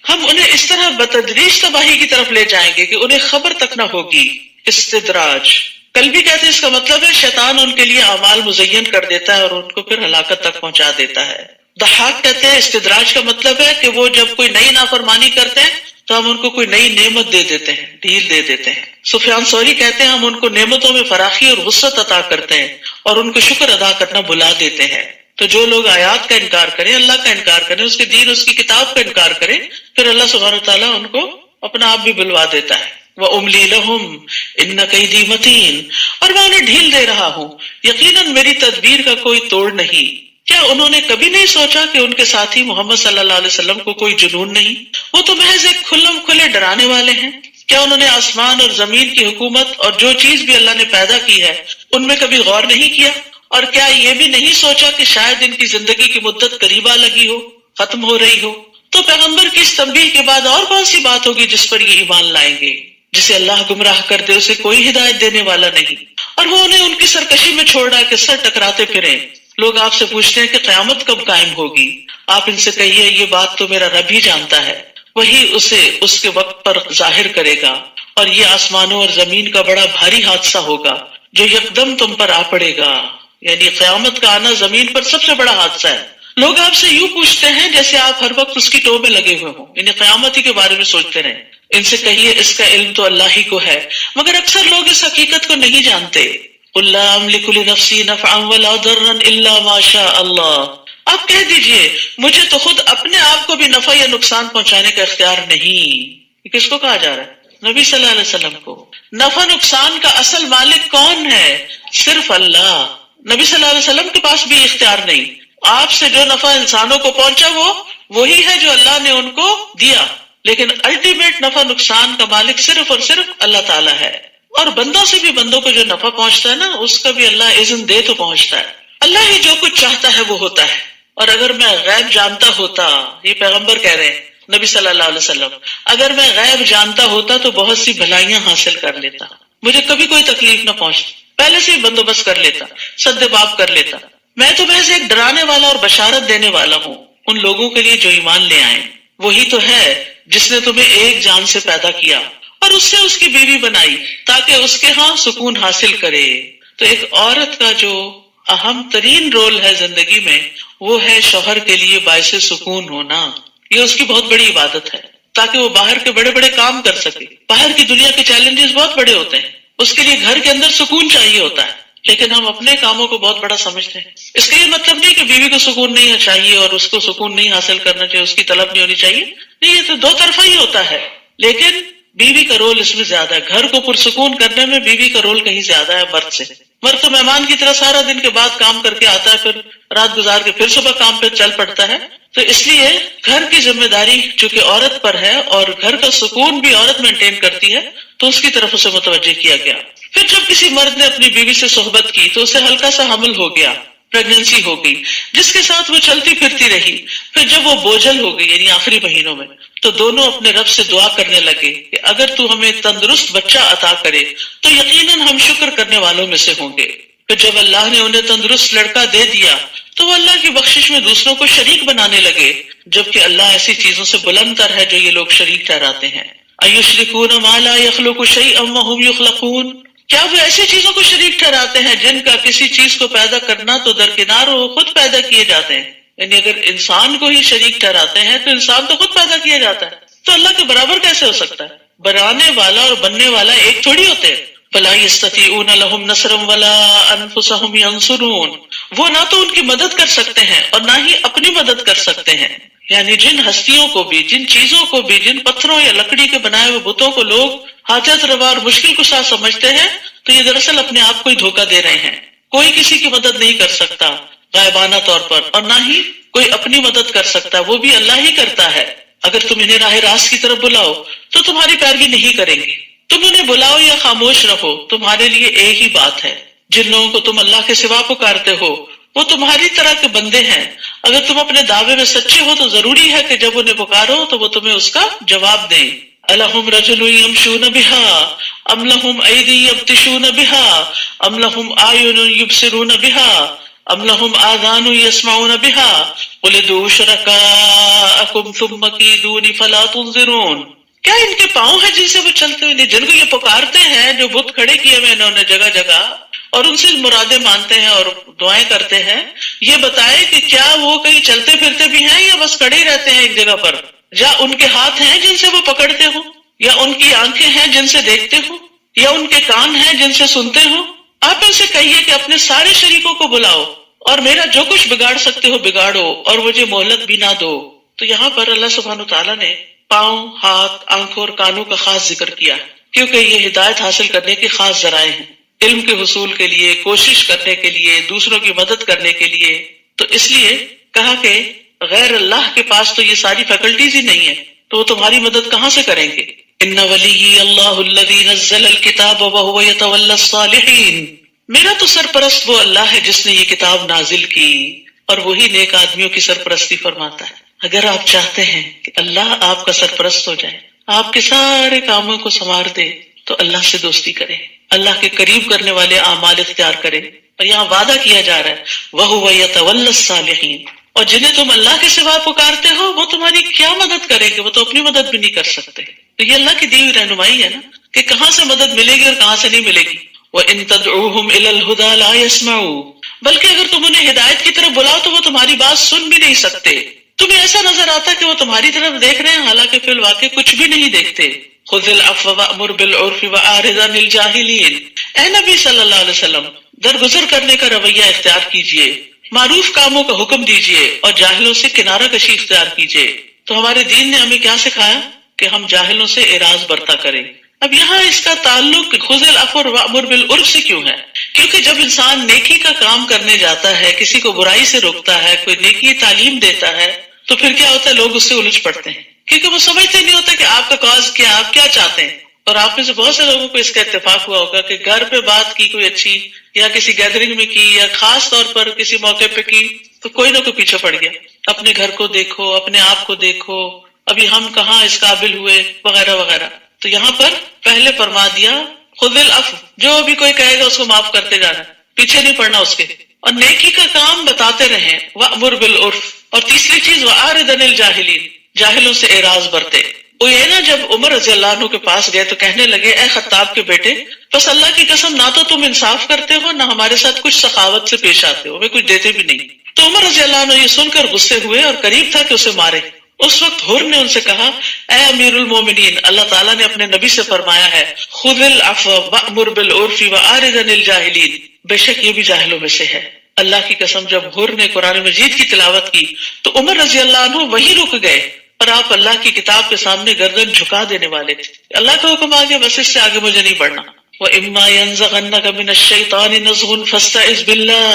ہم انہیں اس طرح بتدریج تباہی کی طرف لے جائیں گے کہ انہیں خبر تک نہ ہوگی۔ استدراج کل بھی کہتے ہیں اس کا مطلب ہے شیطان ان کے لیے اعمال مزین کر دیتا ہے اور ان کو پھر ہلاکت تک پہنچا دیتا ہے۔ ضحاک کہتے ہیں استدراج کا مطلب ہے کہ وہ جب کوئی نئی نافرمانی کرتے ہیں تو ہم ان کو کوئی نئی نعمت دے دیتے ہیں، ڈھیل دے دیتے ہیں۔ سفیان ثوری کہتے ہیں ہم ان کو نعمتوں میں فراخی اور وسعت عطا کرتے ہیں اور ان کو شکر ادا کرنا بھلا دیتے ہیں۔ تو جو لوگ آیات کا انکار کریں، اللہ کا انکار کریں، اس کے دین، اس کی کتاب کا انکار کریں، پھر اللہ سبحانہ وتعالیٰ ان کو اپنا آپ بھی بلوا دیتا ہے۔ وَأُمْلِي لَهُمْ إِنَّ كَيْدِي مَتِينٌ، اور میں انہیں ڈھیل دے رہا ہوں، یقیناً میری تدبیر کا کوئی توڑ نہیں۔ کیا انہوں نے کبھی نہیں سوچا کہ ان کے ساتھی محمد صلی اللہ علیہ وسلم کو کوئی جنون نہیں؟ وہ تو محض ایک کھلم کھلے ڈرانے والے ہیں۔ کیا انہوں نے آسمان اور زمین کی حکومت اور جو چیز بھی اللہ نے پیدا کی ہے ان میں کبھی غور نہیں کیا؟ اور کیا یہ بھی نہیں سوچا کہ شاید ان کی زندگی کی مدت قریب آ لگی ہو، ختم ہو رہی ہو؟ تو پیغمبر کی اس تنبیہ کے بعد اور کون سی بات ہوگی جس پر یہ ایمان لائیں گے؟ جسے اللہ گمراہ کر دے اسے کوئی ہدایت دینے والا نہیں، اور وہ انہیں ان کی سرکشی میں چھوڑ رہا ہے کہ سر ٹکراتے پھریں۔ لوگ آپ سے پوچھتے ہیں کہ قیامت کب قائم ہوگی؟ آپ ان سے کہیے یہ بات تو میرا رب ہی جانتا ہے، وہی اسے اس کے وقت پر ظاہر کرے گا، اور یہ آسمانوں اور زمین کا بڑا بھاری حادثہ ہوگا جو یکدم تم پر آ پڑے گا۔ یعنی قیامت کا آنا زمین پر سب سے بڑا حادثہ ہے۔ لوگ آپ سے یوں پوچھتے ہیں جیسے آپ ہر وقت اس کی ٹو میں لگے ہوئے ہوں، یعنی قیامت ہی کے بارے میں سوچتے رہیں۔ ان سے کہیے اس کا علم تو اللہ ہی کو ہے، مگر اکثر لوگ اس حقیقت کو نہیں جانتے۔ قُل لَا أَمْلِكُ لِنَفْسِي نَفْعًا وَلَا ضَرًّا إِلَّا مَا شَاءَ اللَّهُ، آپ کہہ دیجئے مجھے تو خود اپنے آپ کو بھی نفع یا نقصان پہنچانے کا اختیار نہیں۔ یہ کس کو کہا جا رہا ہے؟ نبی صلی اللہ علیہ وسلم کو۔ نفع نقصان کا اصل مالک کون ہے؟ صرف اللہ۔ نبی صلی اللہ علیہ وسلم کے پاس بھی اختیار نہیں۔ آپ سے جو نفع انسانوں کو پہنچا وہ وہی ہے جو اللہ نے ان کو دیا، لیکن الٹیمیٹ نفع نقصان کا مالک صرف اور صرف اللہ تعالیٰ ہے۔ اور بندوں سے بھی بندوں کو جو نفع پہنچتا ہے نا اس کا بھی اللہ اذن دے تو پہنچتا ہے۔ اللہ ہی جو کچھ چاہتا ہے وہ ہوتا ہے، اور اگر میں غیب جانتا ہوتا، یہ پیغمبر کہہ رہے ہیں نبی صلی اللہ علیہ وسلم، اگر میں غیب جانتا ہوتا تو بہت سی بھلائیاں حاصل کر لیتا، مجھے کبھی کوئی تکلیف نہ پہنچتی، پہلے سے ہی بندوبست کر لیتا، سد باب کر لیتا۔ میں تو محض ایک ڈرانے والا اور بشارت دینے والا ہوں ان لوگوں کے لیے جو ایمان لے آئیں۔ وہی تو ہے جس نے تمہیں ایک جان سے پیدا کیا اور اس سے اس کی بیوی بنائی تاکہ اس کے ہاں سکون حاصل کرے. تو ایک عورت کا جو اہم ترین رول ہے زندگی میں وہ ہے شوہر کے لیے باعث سکون ہونا. یہ اس کی بہت بڑی عبادت ہے تاکہ وہ باہر کے بڑے بڑے کام کر سکے. باہر کی دنیا کے چیلنجز بہت بڑے ہوتے ہیں, اس کے لیے گھر کے اندر سکون چاہیے ہوتا ہے, لیکن ہم اپنے کاموں کو بہت بڑا سمجھتے ہیں. اس کا یہ مطلب نہیں کہ بیوی کو سکون نہیں چاہیے اور اس کو سکون نہیں حاصل کرنا چاہیے, اس کی طلب نہیں ہونی چاہیے. نہیں, یہ تو دو طرفہ ہی ہوتا ہے, لیکن بیوی کا رول اس میں زیادہ ہے. گھر کو پرسکون کرنے میں بیوی کا رول کہیں زیادہ ہے مرد سے. مرد تو مہمان کی طرح سارا دن کے بعد کام کر کے آتا ہے, پھر رات گزار کے پھر صبح کام پہ چل پڑتا ہے. تو اس لیے گھر کی ذمہ داری چونکہ عورت پر ہے اور گھر کا سکون بھی عورت مینٹین کرتی ہے, تو اس کی طرف اسے متوجہ کیا گیا. پھر جب کسی مرد نے اپنی بیوی سے صحبت کی تو اسے ہلکا سا حمل ہو گیا, پریگننسی ہو گئی, جس کے ساتھ وہ چلتی پھرتی رہی. پھر جب وہ بوجھل ہو گئی یعنی آخری مہینوں میں, تو دونوں اپنے رب سے دعا کرنے لگے کہ اگر تو ہمیں تندرست بچہ عطا کرے تو یقیناً ہم شکر کرنے والوں میں سے ہوں گے. پھر جب اللہ نے انہیں تندرست لڑکا دے دیا تو وہ اللہ کی بخشش میں دوسروں کو شریک بنانے لگے, جبکہ اللہ ایسی چیزوں سے بلند تر ہے جو یہ لوگ شریک ٹھہراتے ہیں. ایشرکون ما لا یخلق شیئا وهم یخلقون, کیا وہ ایسی چیزوں کو شریک ٹھہراتے ہیں جن کا کسی چیز کو پیدا کرنا تو درکنار ہو خود پیدا کیے جاتے ہیں. یعنی اگر انسان کو ہی شریک ٹھہراتے ہیں تو انسان تو خود پیدا کیا جاتا ہے, تو اللہ کے برابر کیسے ہو سکتا ہے؟ بنانے والا اور بننے والا ایک تھوڑی ہوتے ہیں. فلا یستطیعون لهم نصرا ولا انفسهم ينصرون, وہ نہ تو ان کی مدد کر سکتے ہیں اور نہ ہی اپنی مدد کر سکتے ہیں. یعنی جن ہستیوں کو بھی, جن چیزوں کو بھی, جن پتھروں یا لکڑی کے بنائے ہوئے بتوں کو لوگ حاجت روا اور مشکل کشا سمجھتے ہیں, تو یہ دراصل اپنے آپ کو ہی دھوکہ دے رہے ہیں. کوئی کسی کی مدد نہیں کر سکتا غائبانہ طور پر, اور نہ ہی کوئی اپنی مدد کر سکتا, وہ بھی اللہ ہی کرتا ہے. اگر تم انہیں راہ راست کی طرف بلاؤ تو تمہاری پیروی نہیں کریں گے. تم انہیں بلاؤ یا خاموش رہو, تمہارے لیے ایک ہی بات ہے. جن لوگوں کو تم اللہ کے سوا پکارتے ہو وہ تمہاری طرح کے بندے ہیں. اگر تم اپنے دعوے میں سچے ہو تو ضروری ہے کہ جب انہیں پکارو تو وہ تمہیں اس کا جواب دیں. الہم رجل یمشون بها ام لہم ایدی یبطشون بها ام لہم اعین یبصرون بها ام لہم آذان یسمعون بها قل ادعوا شرکاءکم ثم کیدون فلا تنظرون. کیا ان کے پاؤں ہیں جن سے وہ چلتے ہوئے, جن کو یہ پکارتے ہیں, جو بت کھڑے کیے ہوئے انہوں نے جگہ جگہ اور ان سے مرادیں مانتے ہیں اور دعائیں کرتے ہیں, یہ بتائے کہ کیا وہ کہیں چلتے پھرتے بھی ہیں یا بس کھڑے ہی رہتے ہیں ایک جگہ پر؟ یا ان کے ہاتھ ہیں جن سے وہ پکڑتے ہو, یا ان کی آنکھیں ہیں جن سے دیکھتے ہو, یا ان کے کان ہیں جن سے سنتے ہو؟ آپ ان سے کہیے کہ اپنے سارے شریکوں کو بلاؤ اور میرا جو کچھ بگاڑ سکتے ہو بگاڑو اور مجھے مہلت بھی نہ دو. تو یہاں پر اللہ سبحانہ وتعالیٰ نے پاؤں, ہاتھ, آنکھوں اور کانوں کا خاص ذکر کیا, کیونکہ یہ ہدایت حاصل کرنے کے خاص ذرائع ہیں, علم کے حصول کے لیے, کوشش کرنے کے لیے, دوسروں کی مدد کرنے کے لیے. تو اس لیے کہا کہ غیر اللہ کے پاس تو یہ ساری فیکلٹیز ہی نہیں ہے, تو وہ تمہاری مدد کہاں سے کریں گے؟ ان ولی اللہ الذی نزل الکتاب وهو یتولی الصالحین, میرا تو سرپرست وہ اللہ ہے جس نے یہ کتاب نازل کی اور وہی نیک آدمیوں کی سرپرستی فرماتا ہے. اگر آپ چاہتے ہیں کہ اللہ آپ کا سرپرست ہو جائے, آپ کے سارے کاموں کو سنوار دے, تو اللہ سے دوستی کریں, اللہ کے قریب کرنے والے اعمال اختیار کریں. اور یہاں وعدہ کیا جا رہا ہے وَهُوَ يَتَوَلَّى الصَّالِحِينَ, اور جنہیں تم اللہ کے سوا پکارتے ہو وہ تمہاری کیا مدد کریں گے؟ وہ تو اپنی مدد بھی نہیں کر سکتے. تو یہ اللہ کی دی ہوئی رہنمائی ہے نا کہ کہاں سے مدد ملے گی اور کہاں سے نہیں ملے گی. وَإِن تَدْعُوهُمْ إِلَى الْهُدَى لَا يَسْمَعُوا, بلکہ اگر تم انہیں ہدایت کی طرف بلاؤ تو وہ تمہاری بات سن بھی نہیں سکتے. تمہیں ایسا نظر آتا کہ وہ تمہاری طرف دیکھ رہے ہیں حالانکہ فی الواقع کچھ بھی نہیں دیکھتے. خذ العفو وأمر بالعرف وأعرض عن الجاہلین, اے نبی صلی اللہ علیہ وسلم درگزر کرنے کا رویہ اختیار کیجئے, معروف کاموں کا حکم دیجئے اور جاہلوں سے کنارہ کشی اختیار کیجئے. تو ہمارے دین نے ہمیں کیا سکھایا کہ ہم جاہلوں سے اعراض برتا کریں. اب یہاں اس کا تعلق خذ العفو وأمر بالعرف سے کیوں ہے؟ کیونکہ جب انسان نیکی کا کام کرنے جاتا ہے, کسی کو برائی سے روکتا ہے, کوئی نیکی تعلیم دیتا ہے, تو پھر کیا ہوتا ہے, لوگ اس سے الجھ پڑتے ہیں کیونکہ وہ سمجھتے نہیں ہوتا کہ آپ کا کاز کیا, آپ کیا چاہتے ہیں. اور آپ میں سے بہت سے لوگوں کو اس کا اتفاق ہوا ہوگا کہ گھر پہ بات کی کوئی اچھی, یا کسی گیدرنگ میں کی, یا خاص طور پر کسی موقع پہ کی, تو کوئی نہ کوئی پیچھے پڑ گیا. اپنے گھر کو دیکھو, اپنے آپ کو دیکھو, ابھی ہم کہاں اس قابل ہوئے, وغیرہ وغیرہ. تو یہاں پر پہلے فرما دیا خذ العفو, جو بھی کوئی کہے گا اس کو معاف کرتے جانا, پیچھے نہیں پڑنا اس کے, اور نیکی کا کام بتاتے رہیں. وأمر بالعرف, اور تیسری چیز وأعرض عن الجاہلین, جاہلوں سے اعراض برتے. وہ یہ نا جب عمر رضی اللہ عنہ کے پاس گئے تو کہنے لگے اے خطاب کے بیٹے، بس اللہ کی قسم نہ تو تم انصاف کرتے ہو، نہ ہمارے ساتھ کچھ سخاوت سے پیش آتے ہو، ہمیں کچھ دیتے بھی نہیں۔ تو عمر رضی اللہ عنہ یہ سن کر غصے ہوئے اور قریب تھا کہ اسے مارے۔ اس وقت حر نے ان سے کہا اے امیر المومنین، اللہ تعالیٰ نے اپنے نبی سے فرمایا ہے خذ العفو وأمر بالعرف وأعرض عن الجاہلین، بے شک یہ بھی جاہلوں میں سے ہے۔ اللہ کی قسم جب حر نے قرآن مجید کی تلاوت کی تو عمر رضی اللہ عنہ وہی رک گئے، اور آپ اللہ کی کتاب کے سامنے گردن جھکا دینے والے تھے۔ اللہ کا حکم آ گیا، بس اس سے آگے مجھے نہیں بڑھنا۔ وَإِمَّا يَنزَغَنَّكَ مِنَ الشَّيْطَانِ نَزْغٌ فَاسْتَعِذْ بِاللَّهِ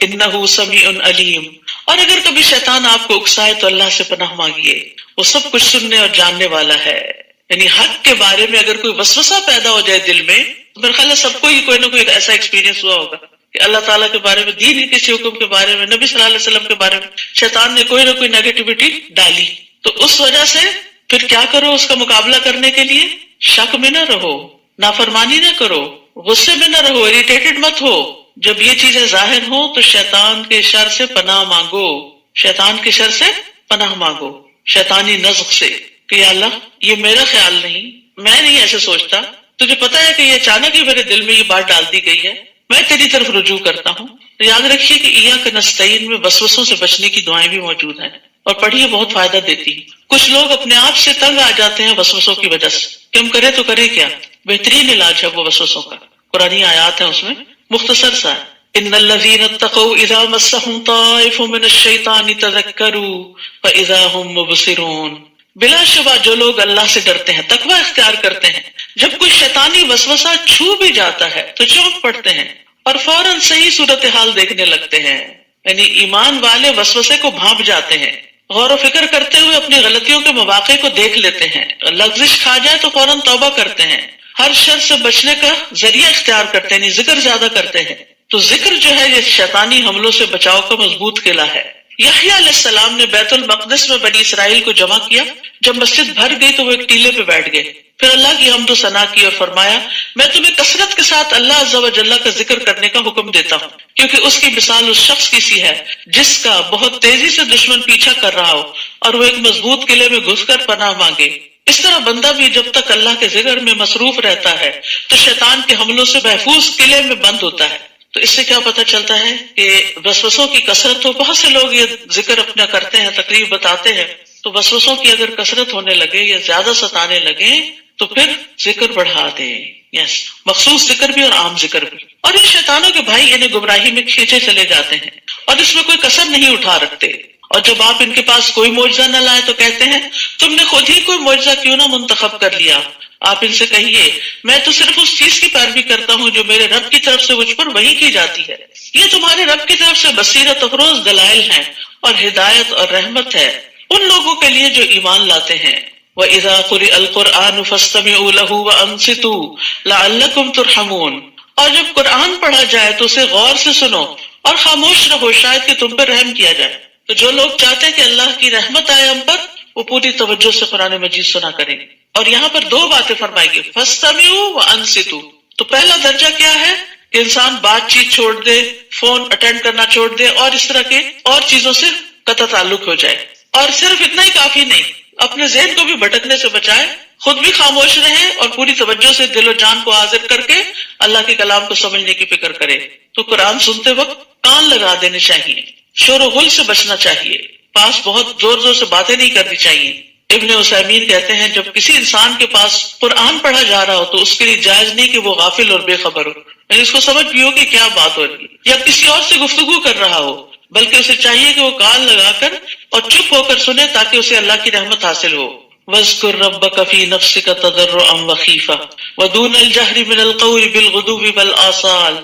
إِنَّهُ سَمِيعٌ عَلِيمٌ، اور اگر کبھی شیطان آپ کو اکسائے تو اللہ سے پناہ مانگیے، وہ سب کچھ سننے اور جاننے والا ہے۔ یعنی حق کے بارے میں اگر کوئی وسوسہ پیدا ہو جائے دل میں، تو میرے خیال ہے سب کو ہی کوئی نہ کوئی ایسا ایکسپیرینس ہوا ہوگا کہ اللہ تعالیٰ کے بارے میں، دین کے کسی حکم کے بارے میں، نبی صلی اللہ علیہ وسلم کے بارے میں شیطان نے کوئی نہ کوئی نیگیٹیوٹی ڈالی، تو اس وجہ سے پھر کیا کرو؟ اس کا مقابلہ کرنے کے لیے شک میں نہ رہو، نافرمانی نہ کرو، غصے میں نہ رہو، اریٹیٹڈ مت ہو۔ جب یہ چیزیں ظاہر ہوں تو شیطان کے شر سے پناہ مانگو، شیطان کے شر سے پناہ مانگو، شیطانی نزغ سے کہ یا اللہ یہ میرا خیال نہیں، میں نہیں ایسے سوچتا، تجھے پتا ہے کہ یہ اچانک ہی میرے دل میں یہ بات ڈال دی گئی ہے، میں تیری طرف رجوع کرتا ہوں۔ تو یاد رکھیے کہ ایاک نستعین میں وسوسوں سے بچنے کی دعائیں بھی موجود ہیں، اور پڑھیے بہت فائدہ دیتی ہیں۔ کچھ لوگ اپنے آپ سے تنگ آ جاتے ہیں وسوسوں کی وجہ سے کہ ہم کریں تو کریں کیا۔ بہترین علاج ہے وہ وسوسوں کا، قرآنی آیات ہیں اس میں، مختصر سا ہے۔ ان الذين اتقوا اذا مسهم طائف من الشيطان تذكروا فاذا هم مبصرون، بلا شبہ جو لوگ اللہ سے ڈرتے ہیں، تقوی اختیار کرتے ہیں، جب کوئی شیطانی وسوسہ چھو بھی جاتا ہے تو چونک پڑتے ہیں اور فوراً صحیح صورتحال دیکھنے لگتے ہیں۔ یعنی ایمان والے وسوسے کو بھانپ جاتے ہیں، غور و فکر کرتے ہوئے اپنی غلطیوں کے مواقع کو دیکھ لیتے ہیں، لغزش کھا جائے تو فوراً توبہ کرتے ہیں، ہر شر سے بچنے کا ذریعہ اختیار کرتے ہیں، ذکر زیادہ کرتے ہیں۔ تو ذکر جو ہے یہ شیطانی حملوں سے بچاؤ کا مضبوط قلعہ ہے۔ یحییٰ علیہ السلام نے بیت المقدس میں بنی اسرائیل کو جمع کیا، جب مسجد بھر گئی تو وہ ایک ٹیلے پہ بیٹھ گئے، پھر اللہ کی حمد و ثنا کی اور فرمایا میں تمہیں کثرت کے ساتھ اللہ عز و جل کا ذکر کرنے کا حکم دیتا ہوں، کیونکہ اس کی مثال اس شخص کی سی ہے جس کا بہت تیزی سے دشمن پیچھا کر رہا ہو اور وہ ایک مضبوط قلعے میں گھس کر پناہ مانگے۔ اس طرح بندہ بھی جب تک اللہ کے ذکر میں مصروف رہتا ہے تو شیطان کے حملوں سے محفوظ قلعے میں بند ہوتا ہے۔ تو اس سے کیا پتہ چلتا ہے کہ وسوسوں کی کثرت ہو، بہت سے لوگ یہ ذکر اپنا کرتے ہیں، تقریر بتاتے ہیں، تو وسوسوں کی اگر کثرت ہونے لگے یا زیادہ ستانے لگے تو پھر ذکر بڑھا دیں، مخصوص ذکر بھی اور عام ذکر بھی۔ اور ان شیطانوں کے بھائی انہیں گمراہی میں کھینچے چلے جاتے ہیں اور اس میں کوئی کسر نہیں اٹھا رکھتے، اور جب آپ ان کے پاس کوئی معجزہ نہ لائے تو کہتے ہیں تم نے خود ہی کوئی معجزہ کیوں نہ منتخب کر لیا۔ آپ ان سے کہیے میں تو صرف اس چیز کی پیروی کرتا ہوں جو میرے رب کی طرف سے مجھ پر وحی کی جاتی ہے، یہ تمہارے رب کی طرف سے بصیرت افروز دلائل ہیں اور ہدایت اور رحمت ہے ان لوگوں کے لیے جو ایمان لاتے ہیں۔ وَإِذَا قُرِئَ الْقُرْآنُ فَاسْتَمِعُوا لَهُ وَأَنصِتُوا لَعَلَّكُمْ تُرْحَمُونَ، اور جب قرآن پڑھا جائے تو اسے غور سے سنو اور خاموش رہو شاید کہ تم پر رحم کیا جائے۔ تو جو لوگ چاہتے ہیں کہ اللہ کی رحمت آئے ہم پر، وہ پوری توجہ سے قرآن مجید سنا کریں۔ اور یہاں پر دو باتیں فرمائی گئی، فَاسْتَمِعُوا وَأَنصِتُوا۔ تو پہلا درجہ کیا ہے کہ انسان بات چیت چھوڑ دے، فون اٹینڈ کرنا چھوڑ دے اور اس طرح کے اور چیزوں سے قطع تعلق ہو جائے۔ اور صرف اتنا ہی کافی نہیں، اپنے ذہن کو بھی بھٹکنے سے بچائے، خود بھی خاموش رہے اور پوری توجہ سے دل و جان کو حاضر کر کے اللہ کے کلام کو سمجھنے کی فکر کرے۔ تو قرآن سنتے وقت کان لگا دینے چاہیے، شور و غل سے بچنا چاہیے، پاس بہت زور زور سے باتیں نہیں کرنی چاہیے۔ ابن عثیمین کہتے ہیں جب کسی انسان کے پاس قرآن پڑھا جا رہا ہو تو اس کے لیے جائز نہیں کہ وہ غافل اور بے خبر ہو، یعنی اس کو سمجھ بھی ہو کہ کیا بات ہو رہی ہے، یا کسی اور سے گفتگو کر رہا ہو، بلکہ اسے چاہیے کہ وہ کان لگا کر اور چپ ہو کر سنے تاکہ اسے اللہ کی رحمت حاصل ہو۔ وَاذْكُرْ رَبَّكَ فِي نَفْسِكَ تَضَرُّعًا وَخِيفَةً وَدُونَ الْجَهْرِ مِنَ الْقَوْلِ بِالْغُدُوِّ وَالْآصَالِ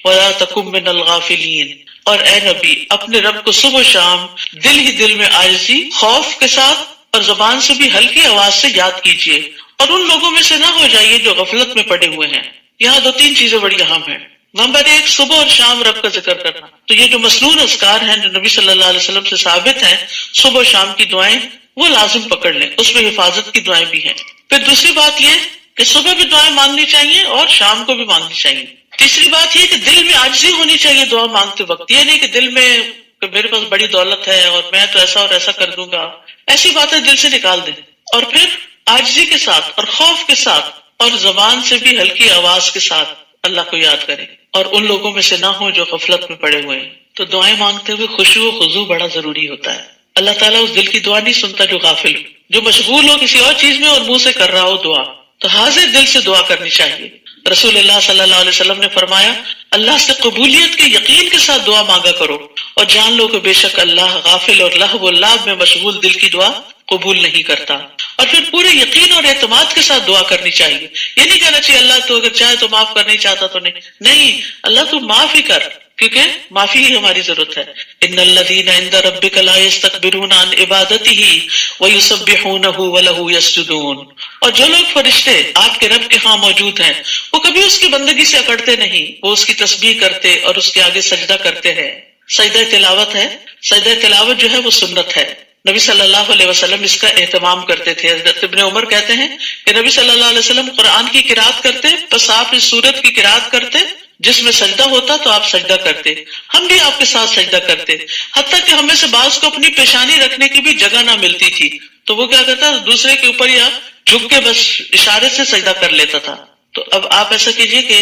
وَلَا تَكُن مِّنَ الْغَافِلِينَ۔ اور اے نبی اپنے رب کو صبح و شام دل ہی دل میں عاجزی، خوف کے ساتھ اور زبان سے بھی ہلکی آواز سے یاد کیجیے، اور ان لوگوں میں سے نہ ہو جائیے جو غفلت میں پڑے ہوئے ہیں۔ یہاں دو تین چیزیں بڑی اہم ہیں۔ نمبر ایک، صبح اور شام رب کا ذکر کرنا۔ تو یہ جو مسنون اذکار ہیں جو نبی صلی اللہ علیہ وسلم سے ثابت ہیں، صبح و شام کی دعائیں وہ لازم پکڑ لیں، اس میں حفاظت کی دعائیں بھی ہیں۔ پھر دوسری بات یہ کہ صبح بھی دعائیں مانگنی چاہیے اور شام کو بھی مانگنی چاہیے۔ تیسری بات یہ کہ دل میں عاجزی ہونی چاہیے دعا مانگتے وقت، یہ نہیں کہ دل میں کہ میرے پاس بڑی دولت ہے اور میں تو ایسا اور ایسا کر دوں گا، ایسی باتیں دل سے نکال دیں۔ اور پھر عاجزی کے ساتھ اور خوف کے ساتھ اور زبان سے بھی ہلکی آواز کے ساتھ اللہ کو یاد کریں، اور ان لوگوں میں سے نہ ہو جو غفلت میں پڑے ہوئے ہیں۔ تو دعائیں مانگتے ہوئے خشوع و خضوع بڑا ضروری ہوتا ہے۔ اللہ تعالیٰ اس دل کی دعا نہیں سنتا جو غافل ہو، جو مشغول ہو کسی اور چیز میں اور منہ سے کر رہا ہو دعا۔ تو حاضر دل سے دعا کرنی چاہیے۔ رسول اللہ صلی اللہ علیہ وسلم نے فرمایا، اللہ سے قبولیت کے یقین کے ساتھ دعا مانگا کرو، اور جان لو کہ بے شک اللہ غافل اور لہو و لعب میں مشغول دل کی دعا قبول نہیں کرتا۔ اور پھر پورے یقین اور اعتماد کے ساتھ دعا کرنی چاہیے۔ یہ نہیں کہنا چاہیے اللہ تو اگر چاہے تو معاف کرنا ہی چاہتا تو نہیں، اللہ تو معاف ہی کر، کیونکہ معافی ہی ہماری ضرورت ہے۔ ان الذین عند ربک لا یستکبرون عن عبادتہ ویسبحونہ ولہ یسجدون۔ اور جو لوگ فرشتے آپ کے رب کے ہاں موجود ہیں وہ کبھی اس کی بندگی سے اکڑتے نہیں، وہ اس کی تسبیح کرتے اور اس کے آگے سجدہ کرتے ہیں۔ سجدہ تلاوت ہے، سجدہ تلاوت جو ہے وہ سنت ہے، نبی صلی اللہ علیہ وسلم اس کا اہتمام کرتے تھے۔ حضرت ابن عمر کہتے ہیں کہ نبی صلی اللہ علیہ وسلم قرآن کی قرات کرتے، بس آپ اس سورت کی قرات کرتے جس میں سجدہ ہوتا تو آپ سجدہ کرتے، ہم بھی آپ کے ساتھ سجدہ کرتے، حتیٰ کہ ہمیں سے بعض کو اپنی پیشانی رکھنے کی بھی جگہ نہ ملتی تھی تو وہ کیا کرتا، دوسرے کے اوپر یا جھک کے بس اشارے سے سجدہ کر لیتا تھا۔ تو اب آپ ایسا کیجئے کہ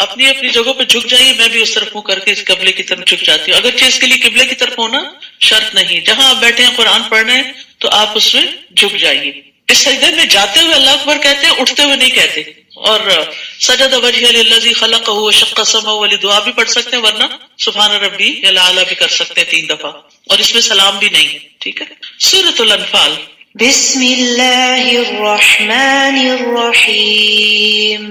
اپنی اپنی جگہوں پہ جھک جائیے، میں بھی اس طرف منہ کر کے اس قبلے کی طرف جھک جاتی ہوں، اگرچہ اس کے لیے قبلے کی طرف ہونا شرط نہیں، جہاں آپ بیٹھے ہیں قرآن پڑھ رہے ہیں تو آپ اس میں جھک جائیے۔ اس سجدے میں جاتے ہوئے اللہ اکبر کہتے ہیں، اٹھتے ہوئے نہیں کہتے، اور سجد وجہ للذی خلقہ وشق سمعہ والی دعا بھی پڑھ سکتے ہیں، ورنہ سبحان ربی الاعلی بھی کر سکتے ہیں 3 دفعہ، اور اس میں سلام بھی نہیں ہے، ٹھیک ہے۔ سورۃ الانفال۔ بسم اللہ الرحمن الرحیم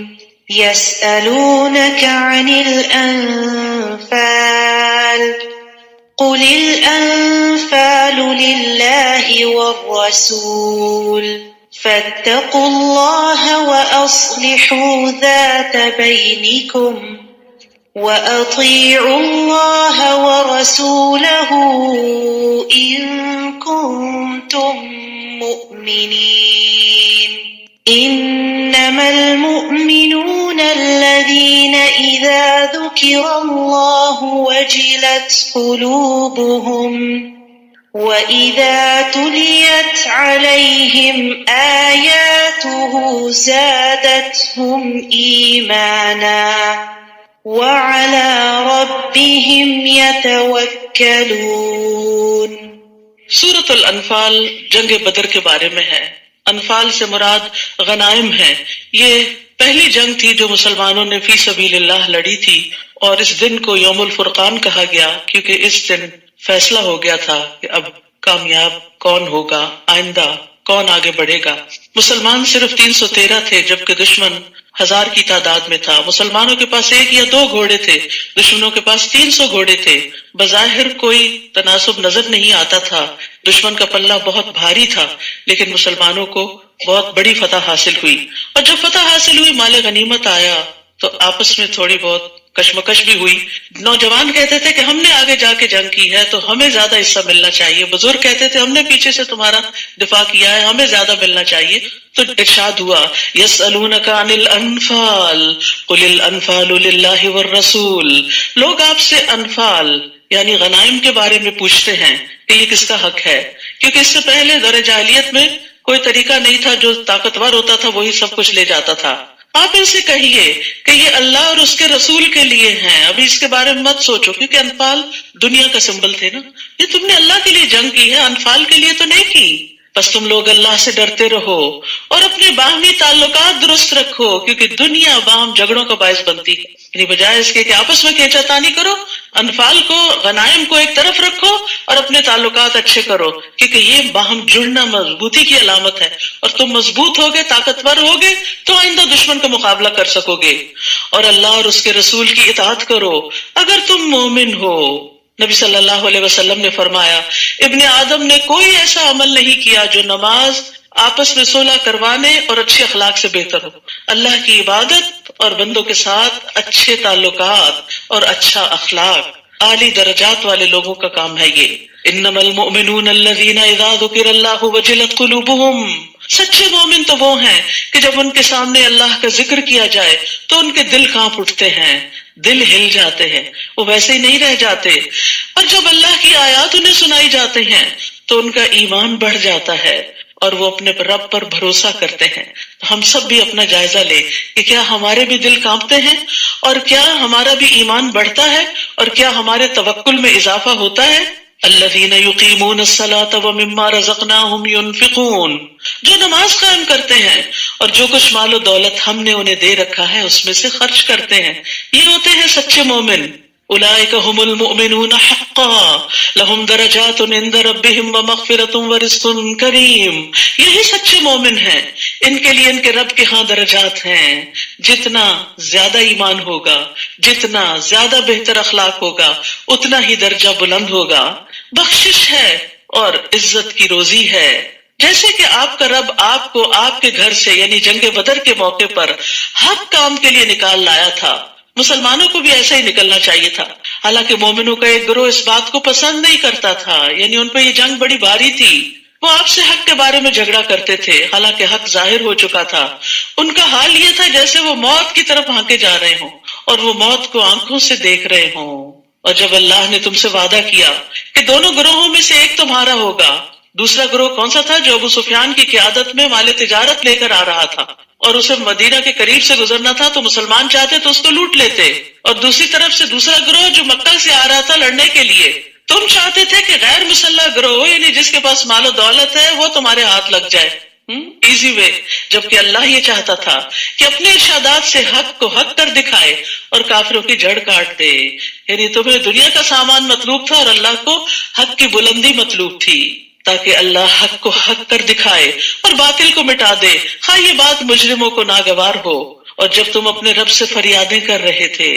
يسألونك عن الأنفال قل الأنفال لله والرسول فاتقوا الله وأصلحوا ذات بينكم وأطيعوا الله ورسوله إن كنتم مؤمنين إنما المؤمنون الذين إذا ذكر الله وجلت قلوبهم وإذا تليت عليهم آياته زادتهم إيمانا وعلى ربهم يتوكلون۔ سورۃ الانفال جنگ بدر کے بارے میں ہے۔ انفال سے مراد غنائم ہے۔ یہ پہلی جنگ تھی جو مسلمانوں نے فی سبیل اللہ لڑی تھی، اور اس دن کو یوم الفرقان کہا گیا کیونکہ اس دن فیصلہ ہو گیا تھا کہ اب کامیاب کون ہوگا، آئندہ کون آگے بڑھے گا۔ مسلمان صرف 313 تھے جبکہ دشمن 1000 کی تعداد میں تھا۔ مسلمانوں کے پاس 1 یا 2 گھوڑے تھے، دشمنوں کے پاس 300 گھوڑے تھے۔ بظاہر کوئی تناسب نظر نہیں آتا تھا، دشمن کا پلہ بہت بھاری تھا، لیکن مسلمانوں کو بہت بڑی فتح حاصل ہوئی۔ اور جب فتح حاصل ہوئی، مال غنیمت آیا تو آپس میں تھوڑی بہت کشمکش بھی ہوئی۔ نوجوان کہتے تھے کہ ہم نے آگے جا کے جنگ کی ہے تو ہمیں زیادہ حصہ ملنا چاہیے، بزرگ کہتے تھے ہم نے پیچھے سے تمہارا دفاع کیا ہے، ہمیں زیادہ ملنا چاہیے۔ تو ارشاد ہوا یسألونک عن الانفال قل الانفال للہ والرسول، لوگ آپ سے انفال یعنی غنائم کے بارے میں پوچھتے ہیں کہ یہ کس کا حق ہے، کیونکہ اس سے پہلے دور جاہلیت میں کوئی طریقہ نہیں تھا، جو طاقتور ہوتا تھا وہی سب کچھ لے جاتا تھا۔ آپ ان سے کہیے کہ یہ اللہ اور اس کے رسول کے لیے ہیں، ابھی اس کے بارے میں مت سوچو، کیونکہ انفال دنیا کا سمبل تھے نا، یہ تم نے اللہ کے لیے جنگ کی ہے، انفال کے لیے تو نہیں کی۔ بس تم لوگ اللہ سے ڈرتے رہو اور اپنے باہمی تعلقات درست رکھو، کیونکہ دنیا باہم جھگڑوں کا باعث بنتی ہے۔ یعنی بجائے اس کے کہ آپس میں کھینچا تانی کرو، انفال کو غنائم کو ایک طرف رکھو اور اپنے تعلقات اچھے کرو، کیونکہ یہ باہم جڑنا مضبوطی کی علامت ہے، اور تم مضبوط ہوگے، طاقتور ہوگے تو آئندہ دشمن کا مقابلہ کر سکو گے۔ اور اللہ اور اس کے رسول کی اطاعت کرو اگر تم مومن ہو۔ نبی صلی اللہ علیہ وسلم نے فرمایا ابن آدم نے کوئی ایسا عمل نہیں کیا جو نماز، آپس میں صلح کروانے اور اچھے اخلاق سے بہتر ہو۔ اللہ کی عبادت اور بندوں کے ساتھ اچھے تعلقات اور اچھا اخلاق اعلی درجات والے لوگوں کا کام ہے یہ۔ انما المؤمنون الذین اذا ذکر اللہ وجلت قلوبہم، سچے مومن تو وہ ہیں کہ جب ان کے سامنے اللہ کا ذکر کیا جائے تو ان کے دل کانپ اٹھتے ہیں، دل ہل جاتے ہیں، وہ ویسے ہی نہیں رہ جاتے، اور جب اللہ کی آیات انہیں سنائی جاتے ہیں تو ان کا ایمان بڑھ جاتا ہے اور وہ اپنے رب پر بھروسہ کرتے ہیں. تو ہم سب بھی اپنا جائزہ لیں کہ کیا ہمارے بھی دل کانپتے ہیں، اور کیا ہمارا بھی ایمان بڑھتا ہے، اور کیا ہمارے توکل میں اضافہ ہوتا ہے. الذین یقیمون الصلاۃ ومما رزقناہم ینفقون، جو نماز قائم کرتے ہیں اور جو کچھ مال و دولت ہم نے انہیں دے رکھا ہے اس میں سے خرچ کرتے ہیں، یہ ہوتے ہیں سچے مومن. اولئک هم المؤمنون حقا لهم درجات عند ربهم ومغفرۃ ورزق کریم، یہی سچے مومن ہیں، ان کے لیے ان کے رب کے ہاں درجات ہیں. جتنا زیادہ ایمان ہوگا، جتنا زیادہ بہتر اخلاق ہوگا، اتنا ہی درجہ بلند ہوگا. بخشش ہے اور عزت کی روزی ہے. جیسے کہ آپ کا رب آپ کو آپ کے گھر سے یعنی جنگ بدر کے موقع پر حق کام کے لیے نکال لایا تھا، مسلمانوں کو بھی ایسا ہی نکلنا چاہیے تھا. حالانکہ مومنوں کا ایک گروہ اس بات کو پسند نہیں کرتا تھا، یعنی ان پہ یہ جنگ بڑی بھاری تھی. وہ آپ سے حق کے بارے میں جھگڑا کرتے تھے حالانکہ حق ظاہر ہو چکا تھا. ان کا حال یہ تھا جیسے وہ موت کی طرف ہانکے جا رہے ہوں اور وہ موت کو آنکھوں سے دیکھ رہے ہوں. اور جب اللہ نے تم سے وعدہ کیا کہ دونوں گروہوں میں سے ایک تمہارا ہوگا، دوسرا گروہ کون سا تھا؟ جو ابو سفیان کی قیادت میں مال تجارت لے کر آ رہا تھا اور اسے مدینہ کے قریب سے گزرنا تھا، تو مسلمان چاہتے تو اس کو لوٹ لیتے. اور دوسری طرف سے دوسرا گروہ جو مکہ سے آ رہا تھا لڑنے کے لیے، تم چاہتے تھے کہ غیر مسلح گروہ یعنی جس کے پاس مال و دولت ہے وہ تمہارے ہاتھ لگ جائے. Easy way. جبکہ اللہ یہ چاہتا تھا کہ اپنے ارشادات سے حق کو حق کر دکھائے اور کافروں کی جڑ کاٹ دے. یعنی تمہیں دنیا کا سامان مطلوب تھا اور اللہ کو حق کی بلندی مطلوب تھی، تاکہ اللہ حق کو حق کر دکھائے اور باطل کو مٹا دے، خواہ یہ بات مجرموں کو ناگوار ہو. اور جب تم اپنے رب سے فریادیں کر رہے تھے،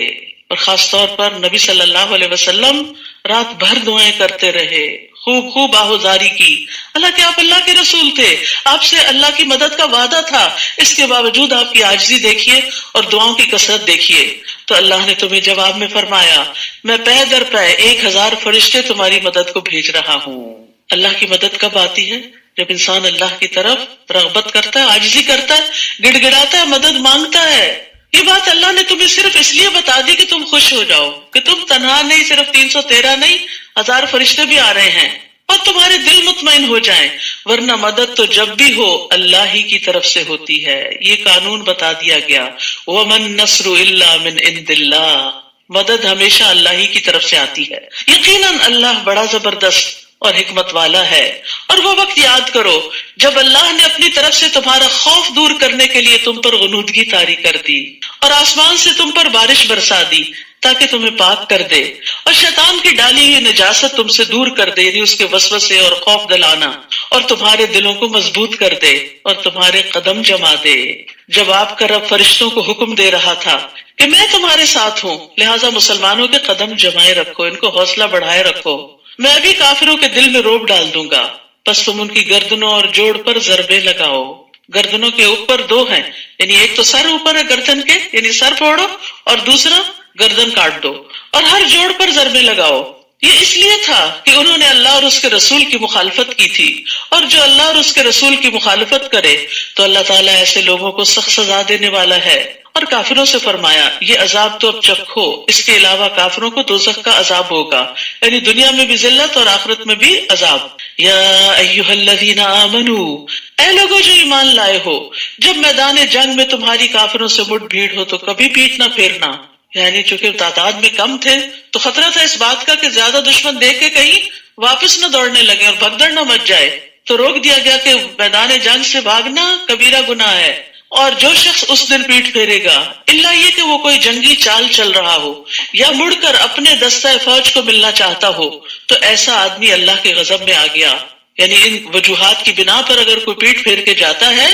اور خاص طور پر نبی صلی اللہ علیہ وسلم رات بھر دعائیں کرتے رہے، خوب آہوزاری کی، حالانکہ آپ اللہ کے رسول تھے، آپ سے اللہ کی مدد کا وعدہ تھا، اس کے باوجود آپ کی عاجزی دیکھیے اور دعاؤں کی کثرت دیکھیے. تو اللہ نے تمہیں جواب میں فرمایا، میں پے در پے 1000 فرشتے تمہاری مدد کو بھیج رہا ہوں. اللہ کی مدد کب آتی ہے؟ جب انسان اللہ کی طرف رغبت کرتا ہے، عاجزی کرتا ہے، گڑ گڑاتا ہے، مدد مانگتا ہے. یہ بات اللہ نے تمہیں صرف اس لیے بتا دی کہ تم خوش ہو جاؤ کہ تم تنہا نہیں، صرف 313 نہیں، 1000 فرشتے بھی آ رہے ہیں، اور تمہارے دل مطمئن ہو جائیں. ورنہ مدد تو جب بھی ہو اللہ ہی کی طرف سے ہوتی ہے. یہ قانون بتا دیا گیا، وَمَن نَّصْرُ إِلَّا مِنْ عِندِ اللَّهِ، مدد ہمیشہ اللہ ہی کی طرف سے آتی ہے. یقیناً اللہ بڑا زبردست اور حکمت والا ہے. اور وہ وقت یاد کرو جب اللہ نے اپنی طرف سے تمہارا خوف دور کرنے کے لیے تم پر غنودگی طاری کر دی اور آسمان سے تم پر بارش برسا دی تاکہ تمہیں پاک کر دے، اور شیطان کی ڈالی ہوئی نجاست تم سے دور کر دے، یعنی اس کے وسوسے اور خوف دلانا، اور تمہارے دلوں کو مضبوط کر دے اور تمہارے قدم جما دے. جب آپ کا رب فرشتوں کو حکم دے رہا تھا کہ میں تمہارے ساتھ ہوں، لہٰذا مسلمانوں کے قدم جمائے رکھو، ان کو حوصلہ بڑھائے رکھو. میں بھی کافروں کے دل میں روب ڈال دوں گا، پس تم ان کی گردنوں اور جوڑ پر ضربے لگاؤ. گردنوں کے اوپر 2 ہیں، یعنی ایک تو سر اوپر ہے گردن کے، یعنی سر پھوڑو، اور دوسرا گردن کاٹ دو، اور ہر جوڑ پر ضربے لگاؤ. یہ اس لیے تھا کہ انہوں نے اللہ اور اس کے رسول کی مخالفت کی تھی، اور جو اللہ اور اس کے رسول کی مخالفت کرے تو اللہ تعالیٰ ایسے لوگوں کو سخت سزا دینے والا ہے. اور کافروں سے فرمایا یہ عذاب تو اب چکھو، اس کے علاوہ کافروں کو دوزخ کا عذاب ہوگا، یعنی دنیا میں بھی ذلت اور آخرت میں بھی عذاب. یا ایھا الذین آمنو، اے لوگوں جو ایمان لائے ہو، جب میدان جنگ میں تمہاری کافروں سے مٹ بھیڑ ہو تو کبھی پیٹ نہ پھیرنا. یعنی چونکہ تعداد میں کم تھے تو خطرہ تھا اس بات کا کہ زیادہ دشمن دیکھ کے کہیں واپس نہ دوڑنے لگے اور بھگدڑ نہ مچ جائے، تو روک دیا گیا کہ میدان جنگ سے بھاگنا کبیرہ گناہ ہے. اور جو شخص اس دن پیٹ پھیرے گا، الا یہ کہ وہ کوئی جنگی چال چل رہا ہو یا مڑ کر اپنے دستہ فوج کو ملنا چاہتا ہو، تو ایسا آدمی اللہ کے غضب میں آ گیا. یعنی ان وجوہات کی بنا پر اگر کوئی پیٹ پھیر کے جاتا ہے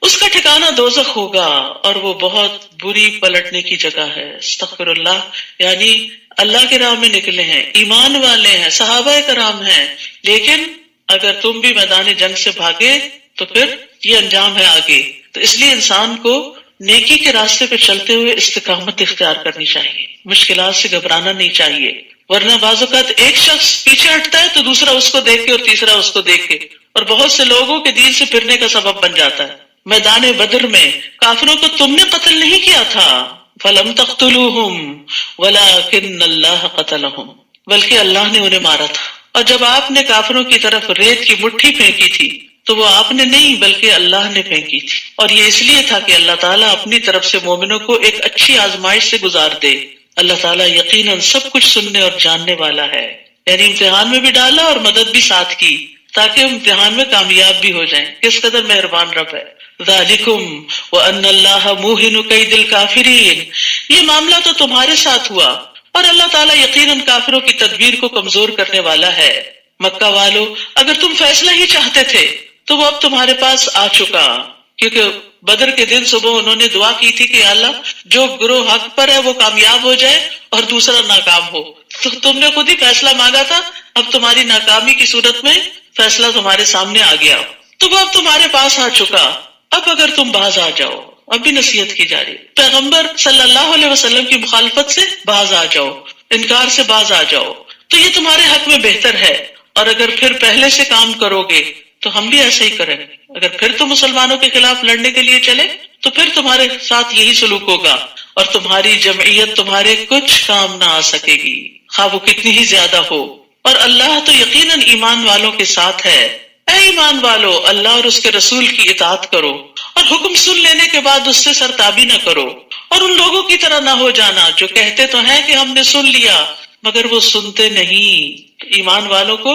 اس کا ٹھکانہ دوزخ ہوگا، اور وہ بہت بری پلٹنے کی جگہ ہے. استغفر اللہ. یعنی اللہ کے راہ میں نکلے ہیں، ایمان والے ہیں، صحابہ کرام ہیں، لیکن اگر تم بھی میدان جنگ سے بھاگے تو پھر یہ انجام ہے آگے. تو اس لیے انسان کو نیکی کے راستے پہ چلتے ہوئے استقامت اختیار کرنی چاہیے، مشکلات سے گھبرانا نہیں چاہیے. ورنہ بعض اوقات ایک شخص پیچھے ہٹتا ہے تو دوسرا اس کو دیکھ کے اور تیسرا اس کو دیکھ کے، اور بہت سے لوگوں کے دین سے پھرنے کا سبب بن جاتا ہے. میدان بدر میں کافروں کو تم نے قتل نہیں کیا تھا، فلم تقتلوہم ولکن اللہ قتلہم، بلکہ اللہ نے انہیں مارا تھا. اور جب آپ نے کافروں کی طرف ریت کی مٹھی پھینکی تھی تو وہ آپ نے نہیں بلکہ اللہ نے پھینکی تھی، اور یہ اس لیے تھا کہ اللہ تعالیٰ اپنی طرف سے مومنوں کو ایک اچھی آزمائش سے گزار دے۔ اللہ تعالیٰ یقیناً سب کچھ سننے اور جاننے والا ہے، یعنی امتحان میں بھی ڈالا اور مدد بھی ساتھ کی تاکہ امتحان میں کامیاب بھی ہو جائیں۔ کس قدر مہربان رب ہے۔ ذالکم وان اللہ موہن کید الکافرین، یہ معاملہ تو تمہارے ساتھ ہوا، اور اللہ تعالیٰ یقیناً کافروں کی تدبیر کو کمزور کرنے والا ہے۔ مکہ والو، اگر تم فیصلہ ہی چاہتے تھے تو وہ اب تمہارے پاس آ چکا، کیونکہ بدر کے دن صبح انہوں نے دعا کی تھی کہ اللہ جو گروہ حق پر ہے وہ کامیاب ہو جائے اور دوسرا ناکام ہو، تو تم نے خود ہی فیصلہ مانگا تھا، اب تمہاری ناکامی کی صورت میں فیصلہ تمہارے سامنے آ گیا، تو وہ اب تمہارے پاس آ چکا، اب اگر تم باز آ جاؤ، اب بھی نصیحت کی جا رہی ہے، پیغمبر صلی اللہ علیہ وسلم کی مخالفت سے باز آ جاؤ، انکار سے باز آ جاؤ، تو یہ تمہارے حق میں بہتر ہے، اور اگر پھر پہلے سے کام کرو گے تو ہم بھی ایسا ہی کریں گے، اگر پھر تم مسلمانوں کے خلاف لڑنے کے لیے چلے تو پھر تمہارے ساتھ یہی سلوک ہوگا، اور تمہاری جمعیت تمہارے کچھ کام نہ آ سکے گی، خواہ وہ کتنی ہی زیادہ ہو، اور اللہ تو یقیناً ایمان والوں کے ساتھ ہے۔ اے ایمان والو، اللہ اور اس کے رسول کی اطاعت کرو، اور حکم سن لینے کے بعد اس سے سرتابی نہ کرو، اور ان لوگوں کی طرح نہ ہو جانا جو کہتے تو ہیں کہ ہم نے سن لیا مگر وہ سنتے نہیں۔ ایمان والوں کو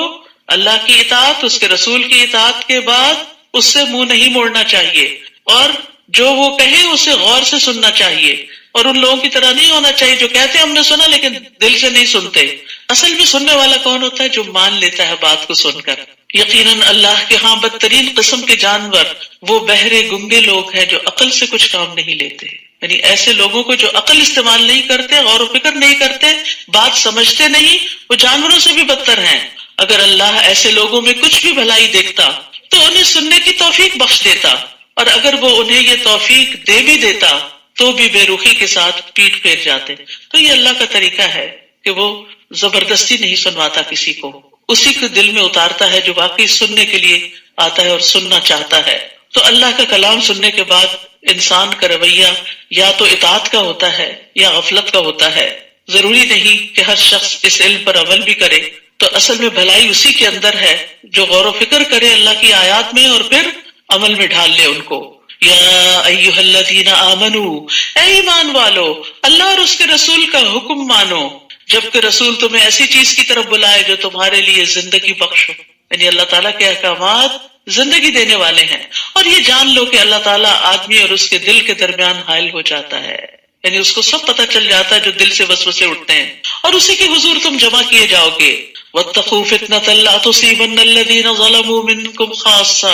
اللہ کی اطاعت، اس کے رسول کی اطاعت کے بعد اس سے منہ نہیں موڑنا چاہیے، اور جو وہ کہے اسے غور سے سننا چاہیے، اور ان لوگوں کی طرح نہیں ہونا چاہیے جو کہتے ہم نے سنا لیکن دل سے نہیں سنتے۔ اصل میں سننے والا کون ہوتا ہے؟ جو مان لیتا ہے بات کو سن کر۔ یقیناً اللہ کے ہاں بدترین قسم کے جانور وہ بہرے گنگے لوگ ہیں جو عقل سے کچھ کام نہیں لیتے، یعنی ایسے لوگوں کو جو عقل استعمال نہیں کرتے، غور و فکر نہیں کرتے، بات سمجھتے نہیں، وہ جانوروں سے بھی بدتر ہیں۔ اگر اللہ ایسے لوگوں میں کچھ بھی بھلائی دیکھتا تو انہیں سننے کی توفیق بخش دیتا، اور اگر وہ انہیں یہ توفیق دے بھی دیتا تو بھی بے رخی کے ساتھ پیٹ پھیر جاتے۔ تو یہ اللہ کا طریقہ ہے کہ وہ زبردستی نہیں سنواتا کسی کو، اسی کو دل میں اتارتا ہے جو واقعی سننے کے لیے آتا ہے اور سننا چاہتا ہے۔ تو اللہ کا کلام سننے کے بعد انسان کا رویہ یا تو اطاعت کا ہوتا ہے یا غفلت کا ہوتا ہے۔ ضروری نہیں کہ ہر شخص اس علم پر عمل بھی کرے، تو اصل میں بھلائی اسی کے اندر ہے جو غور و فکر کرے اللہ کی آیات میں اور پھر عمل میں ڈھال لے ان کو۔ یا ایھا الذین آمنو، اے ایمان والو، اللہ اور اس کے رسول کا حکم مانو، جبکہ رسول تمہیں ایسی چیز کی طرف بلائے جو تمہارے لیے زندگی بخش ہو، یعنی اللہ تعالیٰ کے احکامات زندگی دینے والے ہیں، اور یہ جان لو کہ اللہ تعالیٰ آدمی اور اس کے دل کے درمیان حائل ہو جاتا ہے، یعنی اس کو سب پتہ چل جاتا ہے جو دل سے وسوسے اٹھتے ہیں، اور اسی کے حضور تم جمع کیے جاؤ گے۔ واتقوا فتنة لا تصيبن الذين ظلموا منكم خاصة،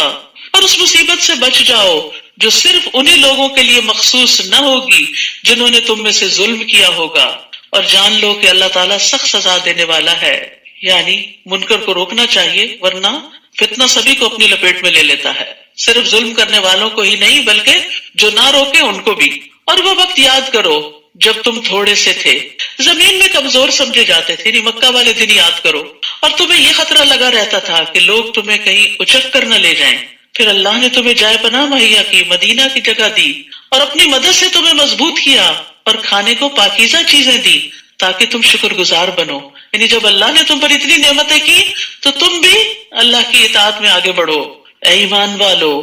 اور اس مصیبت سے بچ جاؤ جو صرف انہی لوگوں کے لیے مخصوص نہ ہوگی جنہوں نے تم میں سے ظلم کیا ہوگا، اور جان لو کہ اللہ تعالیٰ سخت سزا دینے والا ہے۔ یعنی منکر کو روکنا چاہیے، ورنہ فتنہ سبھی کو اپنی لپیٹ میں لے لیتا ہے، صرف ظلم کرنے والوں کو ہی نہیں بلکہ جو نہ روکے ان کو بھی۔ اور وہ وقت یاد کرو جب تم تھوڑے سے تھے، زمین میں کمزور سمجھے جاتے تھے، یعنی مکہ والے دن یاد کرو، اور تمہیں یہ خطرہ لگا رہتا تھا کہ لوگ تمہیں کہیں اچک کر نہ لے جائیں، پھر اللہ نے تمہیں جائے پناہ مہیا کی، مدینہ کی جگہ دی، اور اپنی مدد سے تمہیں مضبوط کیا، اور کھانے کو پاکیزہ چیزیں دی تاکہ تم شکر گزار بنو۔ یعنی جب اللہ نے تم پر اتنی نعمتیں کی تو تم بھی اللہ کی اطاعت میں آگے بڑھو۔ اے ایمان والو،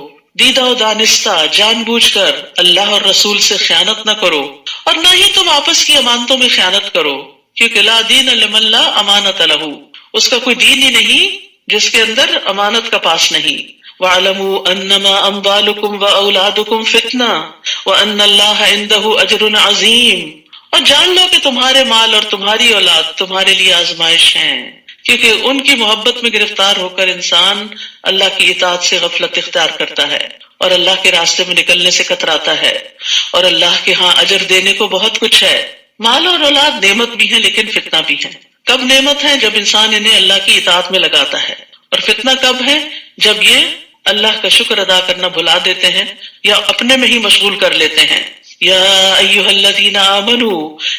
دیدہ و دانستہ جان بوجھ کر اللہ اور رسول سے خیانت نہ کرو، اور نہ ہی تم آپس کی امانتوں میں خیانت کرو، کیونکہ لا دین لمن لا امانت لہ، اس کا کوئی دین ہی نہیں جس کے اندر امانت کا پاس نہیں۔ وَاعْلَمُوا أَنَّمَا أَمْوَالُكُمْ وَأَوْلَادُكُمْ فِتْنَةٌ وَأَنَّ اللَّهَ عِندَهُ أَجْرٌ عَظِيمٌ، اور جان لو کہ تمہارے مال اور تمہاری اولاد تمہارے لیے آزمائش ہیں، کیونکہ ان کی محبت میں گرفتار ہو کر انسان اللہ کی اطاعت سے غفلت اختیار کرتا ہے اور اللہ کے راستے میں نکلنے سے کتراتا ہے، اور اللہ کے ہاں اجر دینے کو بہت کچھ ہے۔ مال اور اولاد نعمت بھی ہیں لیکن فتنہ بھی ہے۔ کب نعمت ہے؟ جب انسان انہیں اللہ کی اطاعت میں لگاتا ہے، اور فتنہ کب ہے؟ جب یہ اللہ کا شکر ادا کرنا بھلا دیتے ہیں یا اپنے میں ہی مشغول کر لیتے ہیں۔ یا ایھا الذین آمنو،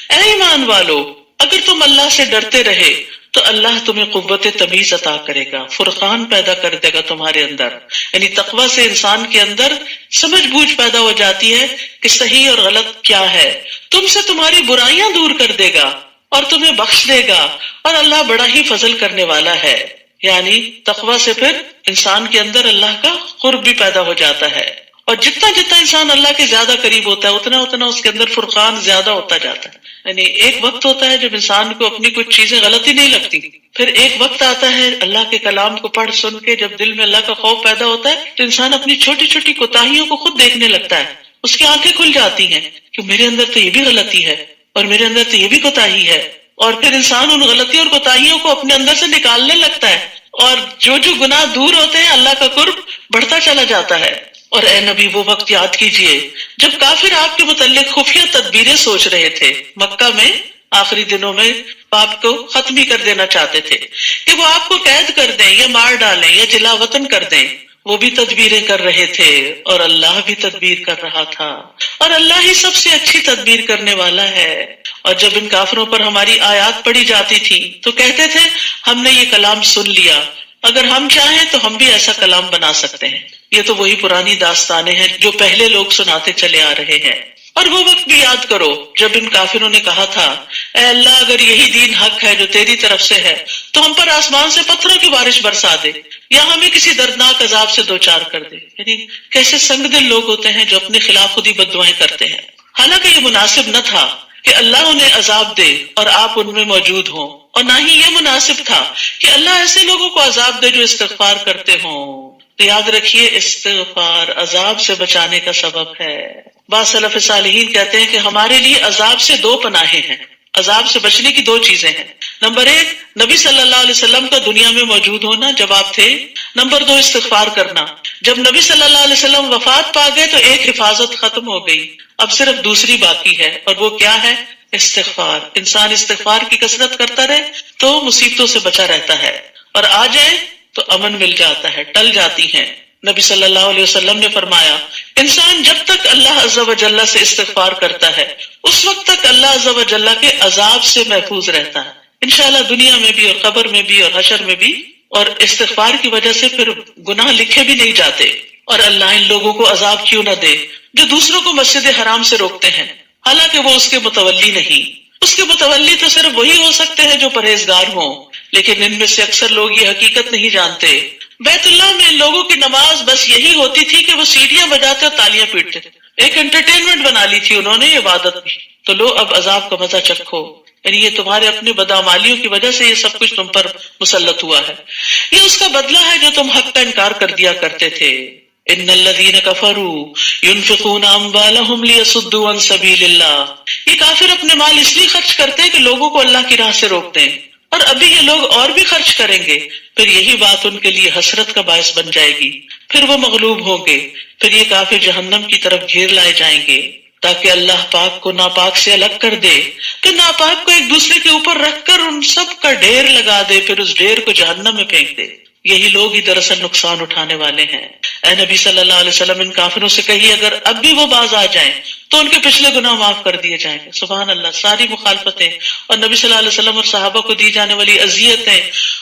اے ایمان والو، اگر تم اللہ سے ڈرتے رہے تو اللہ تمہیں قوت تمیز عطا کرے گا، فرقان پیدا کر دے گا تمہارے اندر، یعنی تقوی سے انسان کے اندر سمجھ بوجھ پیدا ہو جاتی ہے کہ صحیح اور غلط کیا ہے، تم سے تمہاری برائیاں دور کر دے گا اور تمہیں بخش دے گا، اور اللہ بڑا ہی فضل کرنے والا ہے۔ یعنی تقوی سے پھر انسان کے اندر اللہ کا قرب بھی پیدا ہو جاتا ہے، اور جتنا جتنا انسان اللہ کے زیادہ قریب ہوتا ہے اتنا اتنا اس کے اندر فرقان زیادہ ہوتا جاتا ہے. یعنی ایک وقت ہوتا ہے جب انسان کو اپنی کچھ چیزیں غلط ہی نہیں لگتی، پھر ایک وقت آتا ہے اللہ کے کلام کو پڑھ سن کے جب دل میں اللہ کا خوف پیدا ہوتا ہے تو انسان اپنی چھوٹی چھوٹی کوتاہیوں کو خود دیکھنے لگتا ہے، اس کی آنکھیں کھل جاتی ہیں کہ میرے اندر تو یہ بھی غلطی ہے اور میرے اندر تو یہ بھی کوتاہی ہے، اور پھر انسان ان غلطیوں اور کوتاہیوں کو اپنے اندر سے نکالنے لگتا ہے، اور جو جو گناہ دور ہوتے ہیں اللہ کا قرب بڑھتا چلا جاتا ہے. اور اے نبی وہ وقت یاد کیجئے جب کافر آپ کے متعلق خفیہ تدبیریں سوچ رہے تھے، مکہ میں آخری دنوں میں آپ کو ختم ہی کر دینا چاہتے تھے کہ وہ آپ کو قید کر دیں یا مار ڈالیں یا جلا وطن کر دیں. وہ بھی تدبیریں کر رہے تھے اور اللہ بھی تدبیر کر رہا تھا، اور اللہ ہی سب سے اچھی تدبیر کرنے والا ہے. اور جب ان کافروں پر ہماری آیات پڑھی جاتی تھی تو کہتے تھے ہم نے یہ کلام سن لیا، اگر ہم چاہیں تو ہم بھی ایسا کلام بنا سکتے ہیں. یہ تو وہی پرانی داستانیں ہیں جو پہلے لوگ سناتے چلے آ رہے ہیں. اور وہ وقت بھی یاد کرو جب ان کافروں نے کہا تھا اے اللہ اگر یہی دین حق ہے جو تیری طرف سے ہے تو ہم پر آسمان سے پتھروں کی بارش برسا دے یا ہمیں کسی دردناک عذاب سے دوچار کر دے. یعنی کیسے سنگ دل لوگ ہوتے ہیں جو اپنے خلاف خود ہی بددعائیں کرتے ہیں. حالانکہ یہ مناسب نہ تھا کہ اللہ انہیں عذاب دے اور آپ ان میں موجود ہوں، اور نہ ہی یہ مناسب تھا کہ اللہ ایسے لوگوں کو عذاب دے جو استغفار کرتے ہوں. تو یاد رکھیے استغفار عذاب سے بچانے کا سبب ہے. بعض سلف صالحین کہتے ہیں کہ ہمارے لیے عذاب سے دو پناہیں ہیں، عذاب سے بچنے کی دو چیزیں ہیں. نمبر ایک نبی صلی اللہ علیہ وسلم کا دنیا میں موجود ہونا جب آپ تھے. نمبر دو استغفار کرنا. جب نبی صلی اللہ علیہ وسلم وفات پا گئے تو ایک حفاظت ختم ہو گئی، اب صرف دوسری باقی ہے، اور وہ کیا ہے؟ استغفار. انسان استغفار کی کثرت کرتا رہے تو مصیبتوں سے بچا رہتا ہے، اور آ جائے تو امن مل جاتا ہے، ٹل جاتی ہیں. نبی صلی اللہ علیہ وسلم نے فرمایا انسان جب تک اللہ عز و جل سے استغفار کرتا ہے اس وقت تک اللہ عز و جل کے عذاب سے محفوظ رہتا ہے، انشاءاللہ دنیا میں بھی اور قبر میں بھی اور حشر میں بھی. اور استغفار کی وجہ سے پھر گناہ لکھے بھی نہیں جاتے. اور اللہ ان لوگوں کو عذاب کیوں نہ دے جو دوسروں کو مسجد حرام سے روکتے ہیں حالانکہ وہ اس کے متولی نہیں. اس کے متولی تو صرف وہی ہو سکتے ہیں جو پرہیزگار ہوں، لیکن ان میں سے اکثر لوگ یہ حقیقت نہیں جانتے. بیت اللہ میں ان لوگوں کی نماز بس یہی ہوتی تھی کہ وہ سیڑھیاں بجاتے اور تالیاں پیٹتے تھے. ایک انٹرٹینمنٹ بنا لی تھی انہوں نے عبادت کی. تو لو اب عذاب کا مزہ چکھو. یعنی یہ تمہارے اپنے بدعمالیوں کی وجہ سے یہ سب کچھ تم پر مسلط ہوا ہے. یہ اس کا بدلہ ہے جو تم حق کا انکار کر دیا کرتے تھے. ان الذین کفروا ينفقون اموالهم ليصدوا عن سبیل اللہ. یہ کافر اپنے مال اس لیے خرچ کرتے ہیں کہ لوگوں کو اللہ کی راہ سے روک دیں، اور ابھی یہ لوگ اور بھی خرچ کریں گے، پھر یہی بات ان کے لیے حسرت کا باعث بن جائے گی، پھر وہ مغلوب ہوں گے، پھر یہ کافر جہنم کی طرف گھیر لائے جائیں گے تاکہ اللہ پاک کو ناپاک سے الگ کر دے، پھر ناپاک کو ایک دوسرے کے اوپر رکھ کر ان سب کا ڈھیر لگا دے، پھر اس ڈھیر کو جہنم میں پھینک دے. یہی لوگ ہی دراصل نقصان اٹھانے والے ہیں. اے نبی صلی اللہ علیہ وسلم ان کافروں سے کہیے اگر اب بھی وہ باز آ جائیں تو ان کے پچھلے گناہ معاف کر دیے جائیں گے. سبحان اللہ. ساری مخالفتیں اور نبی صلی اللہ علیہ وسلم اور صحابہ کو دی جانے والی اذیتیں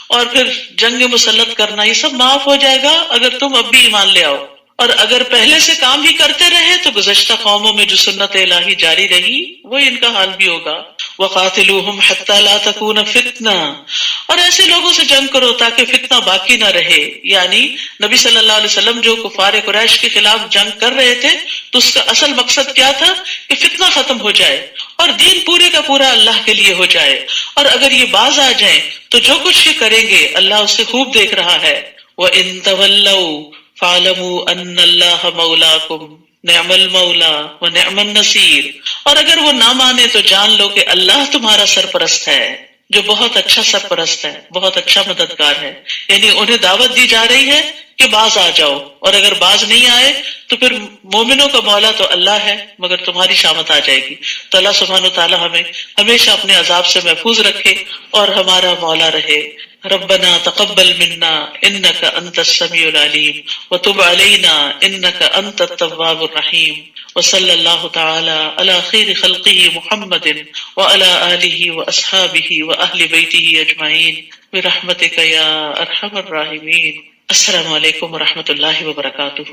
اور پھر جنگ مسلط کرنا یہ سب معاف ہو جائے گا اگر تم اب بھی ایمان لے آؤ. اور اگر پہلے سے کام ہی کرتے رہے تو گزشتہ قوموں میں جو سنت الہی جاری رہی وہی ان کا حال بھی ہوگا. وَقَاتِلُوهُمْ حَتَّى لَا تَكُونَ فِتْنَةٌ. اور ایسے لوگوں سے جنگ کرو تاکہ فتنہ باقی نہ رہے. یعنی نبی صلی اللہ علیہ وسلم جو کفار قریش کے خلاف جنگ کر رہے تھے تو اس کا اصل مقصد کیا تھا کہ فتنہ ختم ہو جائے اور دین پورے کا پورا اللہ کے لیے ہو جائے. اور اگر یہ باز آ جائیں تو جو کچھ یہ کریں گے اللہ اسے خوب دیکھ رہا ہے. وَإِن تَوَلَّوْا فَاعْلَمُوا أَنَّ اللَّهَ مَوْلَاكُمْ نعم المولا و نعم النصیر. اور اگر وہ نہ مانے تو جان لو کہ اللہ تمہارا سرپرست ہے جو بہت اچھا سرپرست ہے، بہت اچھا مددگار ہے. یعنی انہیں دعوت دی جا رہی ہے کہ باز آ جاؤ، اور اگر باز نہیں آئے تو پھر مومنوں کا مولا تو اللہ ہے مگر تمہاری شامت آ جائے گی. تو اللہ سبحانہ و تعالی ہمیں ہمیشہ اپنے عذاب سے محفوظ رکھے اور ہمارا مولا رہے. ربنا تقبل منا انك انت السميع العليم وتب علينا انك انت التواب الرحيم. وصلى الله تعالى على خير خلقه محمد وعلى آله واصحابه واهل بيته اجمعين برحمتك يا ارحم الراحمين. السلام علیکم ورحمۃ اللہ وبرکاتہ.